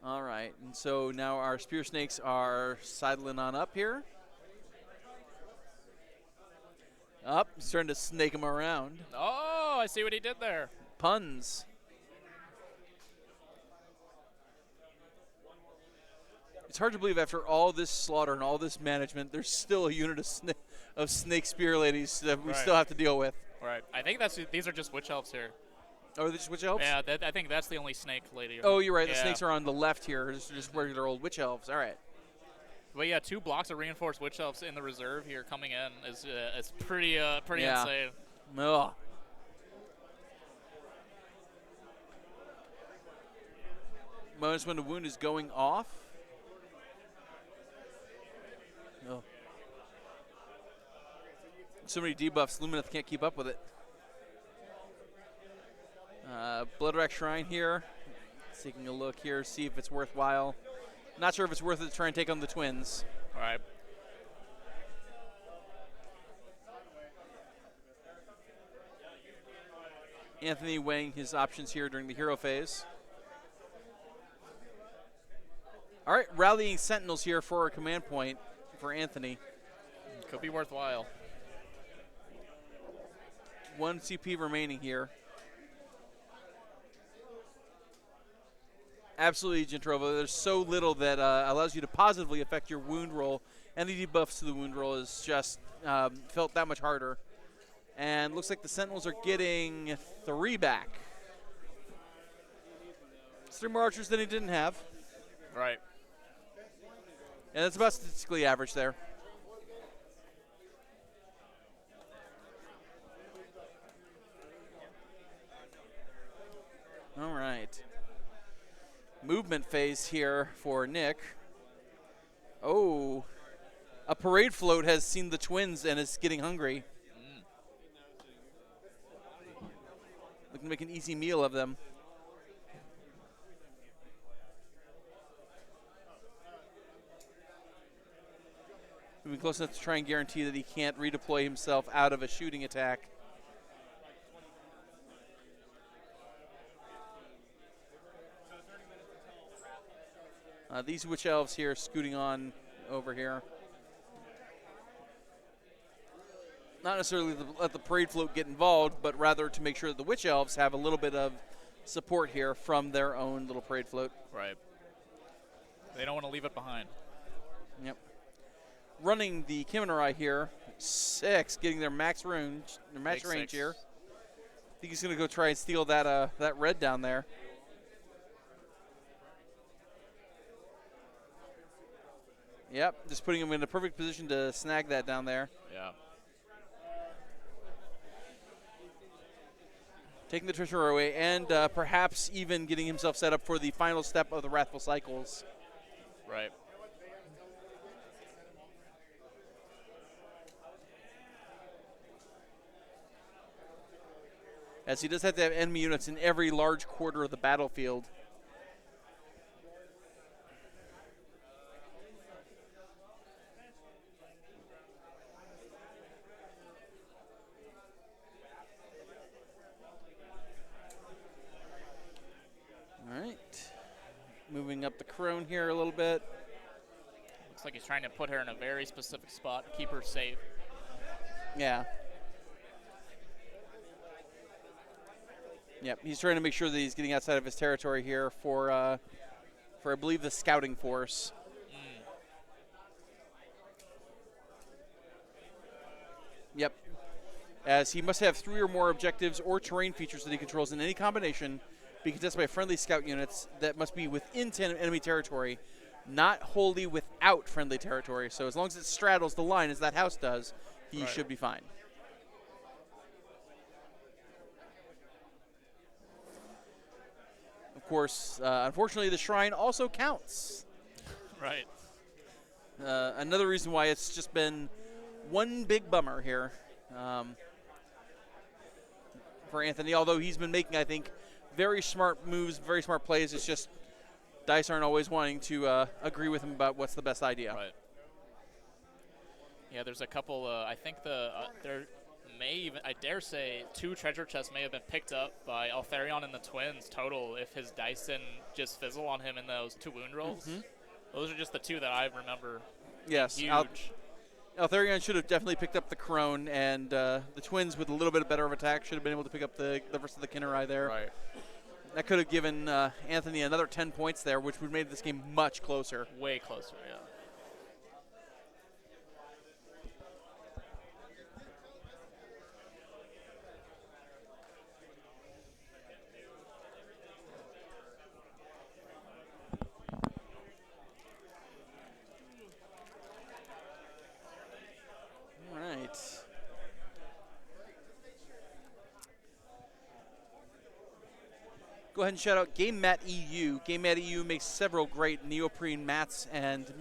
[SPEAKER 2] All right, and so now our Spear Snakes are sidling on up here. Up, starting to snake them around.
[SPEAKER 1] Oh, I see what he did there.
[SPEAKER 2] Puns. It's hard to believe after all this slaughter and all this management, there's still a unit of snake spear ladies that we still have to deal with.
[SPEAKER 1] Right. I think these are just witch elves here.
[SPEAKER 2] Oh, are they just witch elves?
[SPEAKER 1] Yeah, I think that's the only snake lady.
[SPEAKER 2] Oh, you're right. The
[SPEAKER 1] Yeah.
[SPEAKER 2] snakes are on the left here. Just regular old witch elves. All right.
[SPEAKER 1] But yeah, 2 blocks of reinforced witch elves in the reserve here coming in is pretty
[SPEAKER 2] Yeah.
[SPEAKER 1] insane.
[SPEAKER 2] Ugh. Bonus when the wound is going off. Oh. So many debuffs, Lumineth can't keep up with it. Bloodrack Shrine here. Taking a look here, see if it's worthwhile. Not sure if it's worth it to try and take on the twins.
[SPEAKER 1] All right.
[SPEAKER 2] Anthony weighing his options here during the hero phase. All right, rallying Sentinels here for a command point for Anthony.
[SPEAKER 1] Could be worthwhile.
[SPEAKER 2] 1 CP remaining here. Absolutely, Gentrova. There's so little that allows you to positively affect your wound roll. Any debuffs to the wound roll is just felt that much harder. And looks like the Sentinels are getting 3 back. It's 3 more archers than he didn't have.
[SPEAKER 1] Right.
[SPEAKER 2] And that's about statistically average there. All right. Movement phase here for Nick. Oh, a parade float has seen the twins and is getting hungry. Looking to make an easy meal of them. Moving close enough to try and guarantee that he can't redeploy himself out of a shooting attack. These witch elves here scooting on over here. Not necessarily to let the parade float get involved, but rather to make sure that the witch elves have a little bit of support here from their own little parade float.
[SPEAKER 1] Right. They don't want to leave it behind.
[SPEAKER 2] Yep. Running the Kimonrai here, 6, getting their max range, here. I think he's going to go try and steal that red down there. Yep, just putting him in a perfect position to snag that down there.
[SPEAKER 1] Yeah.
[SPEAKER 2] Taking the treasure away and perhaps even getting himself set up for the final step of the Wrathful Cycles.
[SPEAKER 1] Right.
[SPEAKER 2] As he does have to have enemy units in every large quarter of the battlefield. All right. Moving up the crone here a little bit.
[SPEAKER 1] Looks like he's trying to put her in a very specific spot, keep her safe.
[SPEAKER 2] Yeah. Yep, he's trying to make sure that he's getting outside of his territory here for I believe, the scouting force. Yep. As he must have 3 or more objectives or terrain features that he controls in any combination, be contested by friendly scout units that must be within 10 enemy territory, not wholly without friendly territory. So as long as it straddles the line, as that house does, he should be fine. Of course, unfortunately, the shrine also counts.
[SPEAKER 1] Right.
[SPEAKER 2] Another reason why it's just been one big bummer here for Anthony, although he's been making, I think, very smart moves, very smart plays. It's just dice aren't always wanting to agree with him about what's the best idea.
[SPEAKER 1] Right. Yeah, there's a couple, I think there may even, I dare say, 2 treasure chests may have been picked up by Altharion and the twins total if his dice didn't just fizzle on him in those 2 wound rolls.
[SPEAKER 2] Mm-hmm.
[SPEAKER 1] Those are just the 2 that I remember.
[SPEAKER 2] Yes.
[SPEAKER 1] Huge.
[SPEAKER 2] Altharion should have definitely picked up the crone, and the twins with a little bit better of attack should have been able to pick up the rest of the Kimonrai there.
[SPEAKER 1] Right.
[SPEAKER 2] That could have given Anthony another 10 points there, which would have made this game much closer.
[SPEAKER 1] Way closer, yeah.
[SPEAKER 2] All right. Go ahead and shout out Game Mat EU. Game Mat EU makes several great neoprene mats and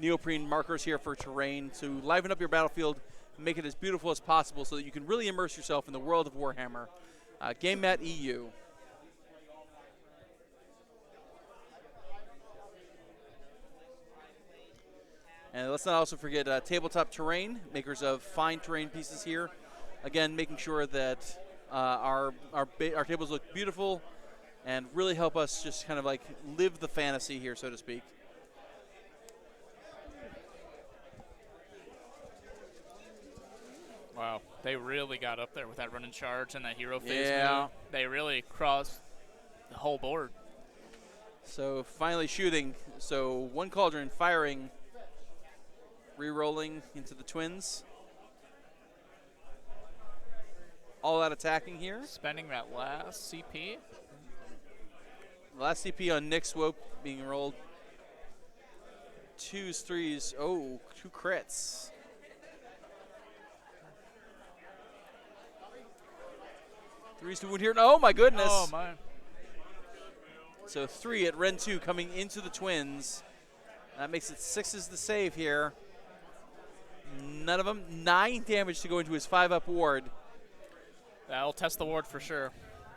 [SPEAKER 2] neoprene markers here for terrain to liven up your battlefield, make it as beautiful as possible so that you can really immerse yourself in the world of Warhammer. Game Mat EU. And let's not also forget Tabletop Terrain, makers of fine terrain pieces here. Again, making sure that our tables look beautiful and really help us just kind of like live the fantasy here, so to speak.
[SPEAKER 1] Wow, they really got up there with that run and charge and that hero phase
[SPEAKER 2] Yeah.
[SPEAKER 1] move. They really crossed the whole board.
[SPEAKER 2] So finally shooting. So one cauldron firing, re-rolling into the twins. All out attacking here.
[SPEAKER 1] Spending that last CP.
[SPEAKER 2] Last CP on Nick Swope being rolled. 2s, 3s. Oh, 2 crits. Threes to wound here. Oh my goodness.
[SPEAKER 1] Oh my.
[SPEAKER 2] So 3 at Ren 2 coming into the twins. That makes it 6 the save here. None of them. 9 damage to go into his 5-up ward.
[SPEAKER 1] That'll test the ward for sure.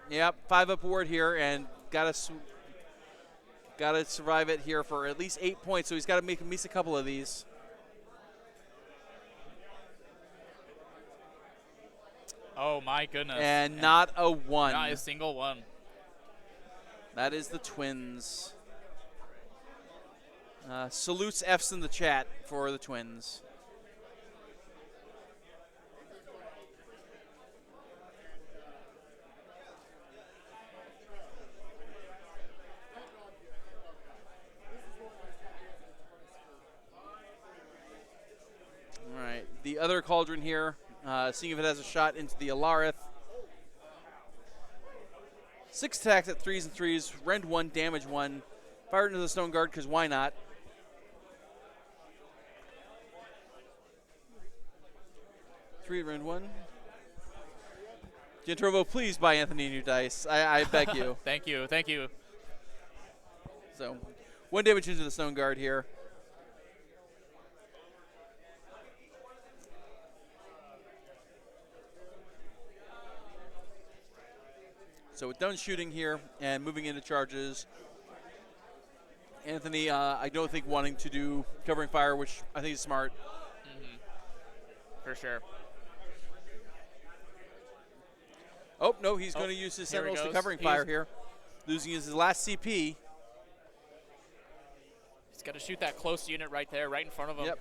[SPEAKER 2] Yep, 5-up ward here, and gotta survive it here for at least 8 points. So he's got to make at least a couple of these.
[SPEAKER 1] Oh my goodness.
[SPEAKER 2] And not a 1.
[SPEAKER 1] Not a single one.
[SPEAKER 2] That is the twins. Salutes F's in the chat for the twins. All right, the other cauldron here, seeing if it has a shot into the Alarith. 6 attacks at 3s and 3s, rend 1, damage 1. Fired into the Stone Guard, because why not? Three rend 1. Gentrovo, please buy Anthony new dice. I beg you.
[SPEAKER 1] Thank you, thank you.
[SPEAKER 2] So, 1 damage into the Stone Guard here. So with done shooting here and moving into charges, Anthony, I don't think wanting to do covering fire, which I think is smart.
[SPEAKER 1] Mm-hmm. For sure.
[SPEAKER 2] Oh, no, he's going to use his
[SPEAKER 1] here he
[SPEAKER 2] Sentinels to
[SPEAKER 1] goes.
[SPEAKER 2] covering fire here. Losing his last CP.
[SPEAKER 1] He's got to shoot that close unit right there, right in front of him.
[SPEAKER 2] Yep.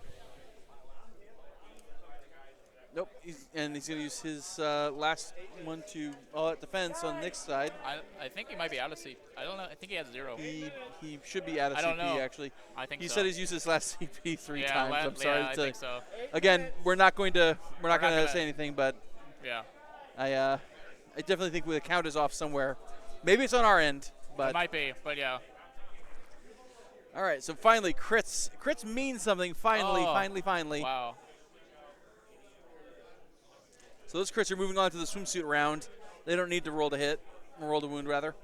[SPEAKER 2] Nope, and he's going to use his last one to all-out defense on Nick's side.
[SPEAKER 1] I think he might be out of CP. I don't know. I think he has 0.
[SPEAKER 2] He should be out of
[SPEAKER 1] I don't
[SPEAKER 2] CP,
[SPEAKER 1] know.
[SPEAKER 2] actually.
[SPEAKER 1] I think
[SPEAKER 2] He
[SPEAKER 1] so.
[SPEAKER 2] said he's used his last CP 3 times. I'm sorry
[SPEAKER 1] I
[SPEAKER 2] to
[SPEAKER 1] think so.
[SPEAKER 2] Again, we're not going to
[SPEAKER 1] gonna-
[SPEAKER 2] say anything, but
[SPEAKER 1] Yeah.
[SPEAKER 2] I definitely think the count is off somewhere. Maybe it's on our end, but
[SPEAKER 1] It might be, but yeah.
[SPEAKER 2] all right. So finally, crits mean something. Finally,
[SPEAKER 1] Oh.
[SPEAKER 2] finally.
[SPEAKER 1] Wow.
[SPEAKER 2] So those crits are moving on to the swimsuit round. They don't need to roll to hit, or roll to wound rather.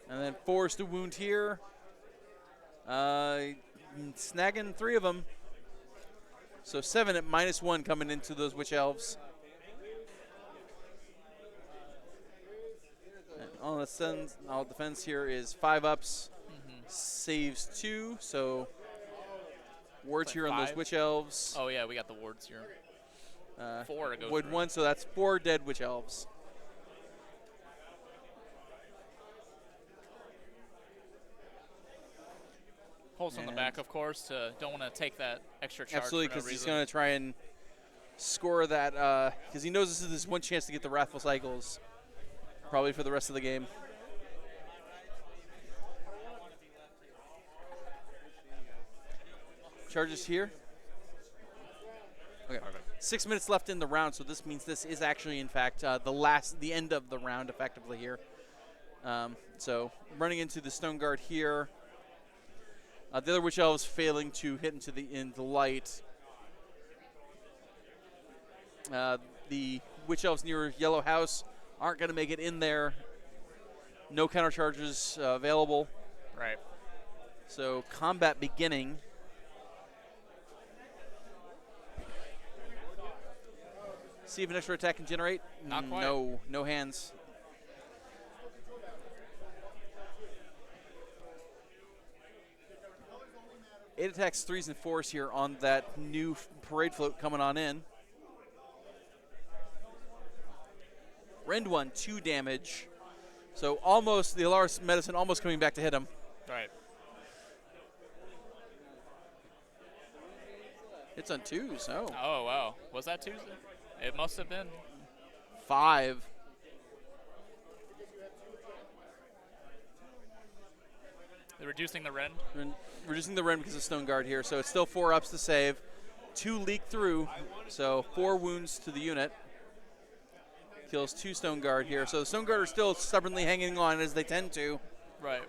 [SPEAKER 2] And then 4 is to wound here. Snagging 3 of them. So 7 at -1 coming into those witch elves. And all defense here is 5 ups. Saves 2, so wards here on those
[SPEAKER 1] 5?
[SPEAKER 2] witch elves.
[SPEAKER 1] Oh, yeah, we got the wards here. 4 to go
[SPEAKER 2] Wood
[SPEAKER 1] through.
[SPEAKER 2] 1, so that's 4 dead witch elves.
[SPEAKER 1] Pulse on the
[SPEAKER 2] And-
[SPEAKER 1] back, of course. Don't want to take that extra charge.
[SPEAKER 2] Absolutely,
[SPEAKER 1] because
[SPEAKER 2] because he's going to try and score that, because he knows this is his one chance to get the Wrathful Cycles, probably for the rest of the game. Charges here. Okay. 6 minutes left in the round, so this means this is actually, in fact, the end of the round, effectively here. So running into the Stone Guard here. The other Witch Elves failing to hit into the light. The Witch Elves near Yellow House aren't going to make it in there. No counter charges available.
[SPEAKER 1] Right.
[SPEAKER 2] So combat beginning. See if an extra attack can generate.
[SPEAKER 1] Not quite.
[SPEAKER 2] No hands. 8 attacks, 3s, and 4s here on that new parade float coming on in. Rend 1, 2 damage. So almost, the Alaris Medicine almost coming back to hit him.
[SPEAKER 1] Right.
[SPEAKER 2] It's on 2s, oh.
[SPEAKER 1] Oh, wow. Was that Tuesday? It must have been.
[SPEAKER 2] 5.
[SPEAKER 1] They're reducing the rend.
[SPEAKER 2] Reducing the rend because of Stone Guard here, so it's still 4 ups to save. 2 leak through, so 4 wounds to the unit. Kills 2 Stone Guard here, so the Stone Guard are still stubbornly hanging on as they tend to.
[SPEAKER 1] Right.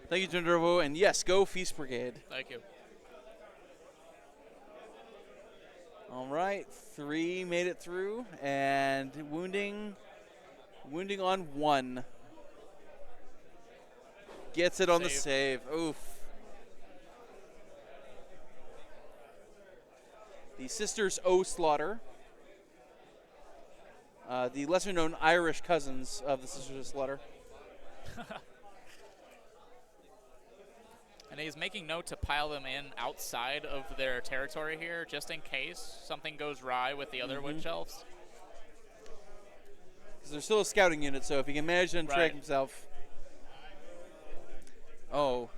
[SPEAKER 2] Thank you, Jindrovo, and yes, go Feast Brigade.
[SPEAKER 1] Thank you.
[SPEAKER 2] All right, 3 made it through, and wounding on 1. Gets it on the save. Oof. The Sisters O Slaughter. The lesser-known Irish cousins of the Sisters of Slaughter.
[SPEAKER 1] And he's making note to pile them in outside of their territory here, just in case something goes awry with the other witch elves.
[SPEAKER 2] Because they're still a scouting unit, so if he can manage to track himself. Oh.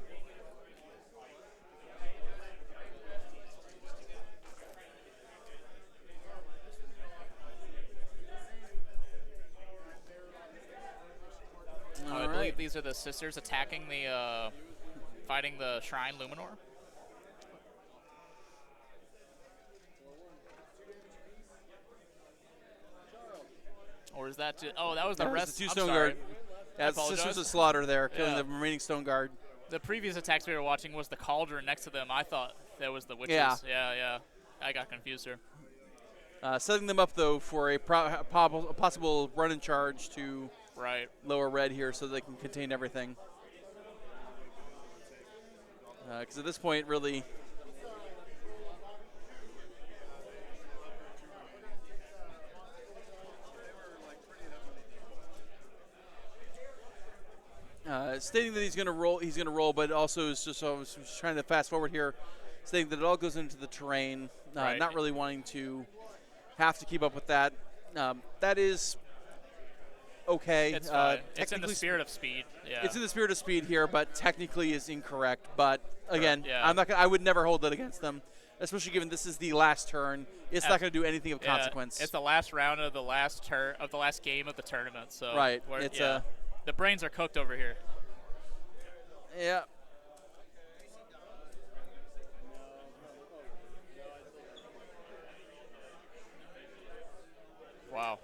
[SPEAKER 1] I believe these are the sisters attacking the, fighting the Shrine Luminor. Or is that just, oh, that was the rest.
[SPEAKER 2] The 2 Stone Guard. Yeah, Sisters of Slaughter there, killing the remaining Stone Guard.
[SPEAKER 1] The previous attacks we were watching was the cauldron next to them. I thought that was the witches. Yeah. I got confused here.
[SPEAKER 2] Setting them up, though, for a possible run and charge to lower red here so they can contain everything. Because at this point, really, stating that he's going to roll, but also is just, I was trying to fast forward here, stating that it all goes into the terrain, not really wanting to have to keep up with that. That is okay.
[SPEAKER 1] It's fine. It's in the spirit of speed. Yeah.
[SPEAKER 2] It's in the spirit of speed here, but technically is incorrect. But again, I would never hold it against them, especially given this is the last turn. It's not going to do anything of consequence.
[SPEAKER 1] It's the last round of the last game of the tournament. So the brains are cooked over here.
[SPEAKER 2] Yeah.
[SPEAKER 1] Wow.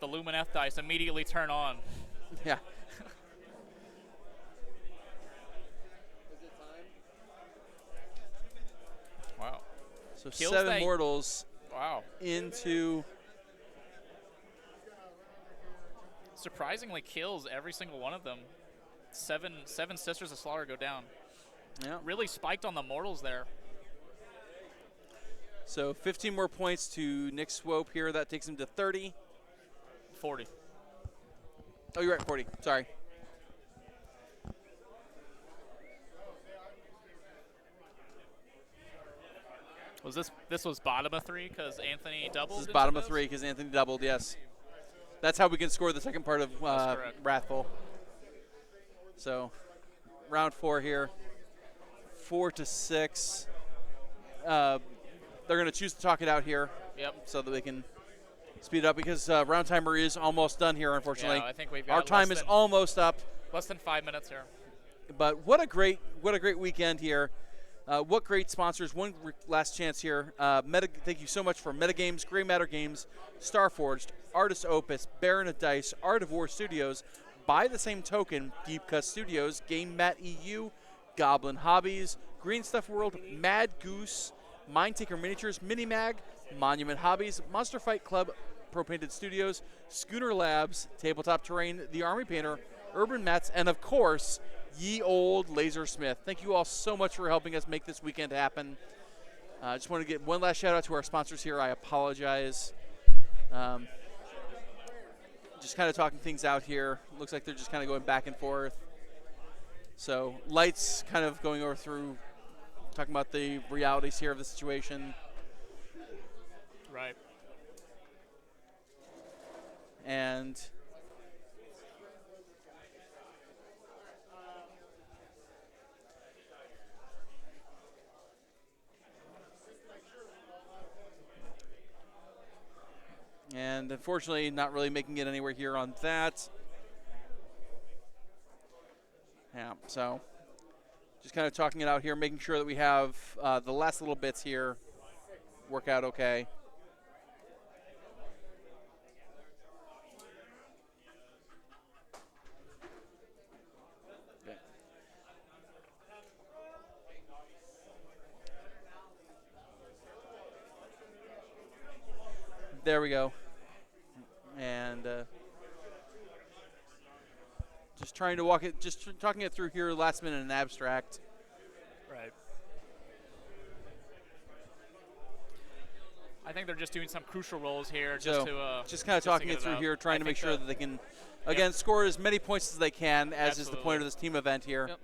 [SPEAKER 1] The Lumineth dice immediately turn on.
[SPEAKER 2] Yeah.
[SPEAKER 1] Wow.
[SPEAKER 2] So kills 7 mortals.
[SPEAKER 1] Wow.
[SPEAKER 2] Into.
[SPEAKER 1] Surprisingly kills every single one of them. Seven Sisters of Slaughter go down.
[SPEAKER 2] Yeah.
[SPEAKER 1] Really spiked on the mortals there.
[SPEAKER 2] So 15 more points to Nick Swope here. That takes him to 30.
[SPEAKER 1] 40.
[SPEAKER 2] Oh, you're right, 40. Sorry.
[SPEAKER 1] Was this was bottom of 3 because Anthony doubled?
[SPEAKER 2] This is bottom of 3 because Anthony doubled, yes. That's how we can score the second part of Wrathful. So, round 4 here. 4 to 6. They're going to choose to talk it out here.
[SPEAKER 1] Yep.
[SPEAKER 2] So that they can speed up because round timer is almost done here, unfortunately.
[SPEAKER 1] Yeah, I think we've got
[SPEAKER 2] our time is almost up.
[SPEAKER 1] Less than 5 minutes here.
[SPEAKER 2] But what a great weekend here. What great sponsors. One last chance here. Thank you so much for Metagames, Grey Matter Games, Starforged, Artist Opus, Baron of Dice, Art of War Studios. By the same token, Deep Cut Studios, Game Mat EU, Goblin Hobbies, Green Stuff World, Mad Goose, Mind Taker Miniatures, Minimag, Monument Hobbies, Monster Fight Club, Pro Painted Studios, Schooner Labs, Tabletop Terrain, The Army Painter, Urban Mats, and of course, Ye Old Lasersmith. Thank you all so much for helping us make this weekend happen. I just want to get one last shout out to our sponsors here. I apologize. Um, just kind of talking things out here. Looks like they're just kind of going back and forth. So Lights kind of going over through, talking about the realities here of the situation.
[SPEAKER 1] Right.
[SPEAKER 2] And unfortunately, not really making it anywhere here on that. Yeah, so just kind of talking it out here, making sure that we have the last little bits here work out okay. Okay. There we go. And just trying to walk it, just talking it through here last minute in abstract.
[SPEAKER 1] Right. I think they're just doing some crucial rolls here
[SPEAKER 2] So just kind of talking it through here, trying to make sure that they can, again, score as many points as they can, as is the point of this team event here.
[SPEAKER 1] Yep.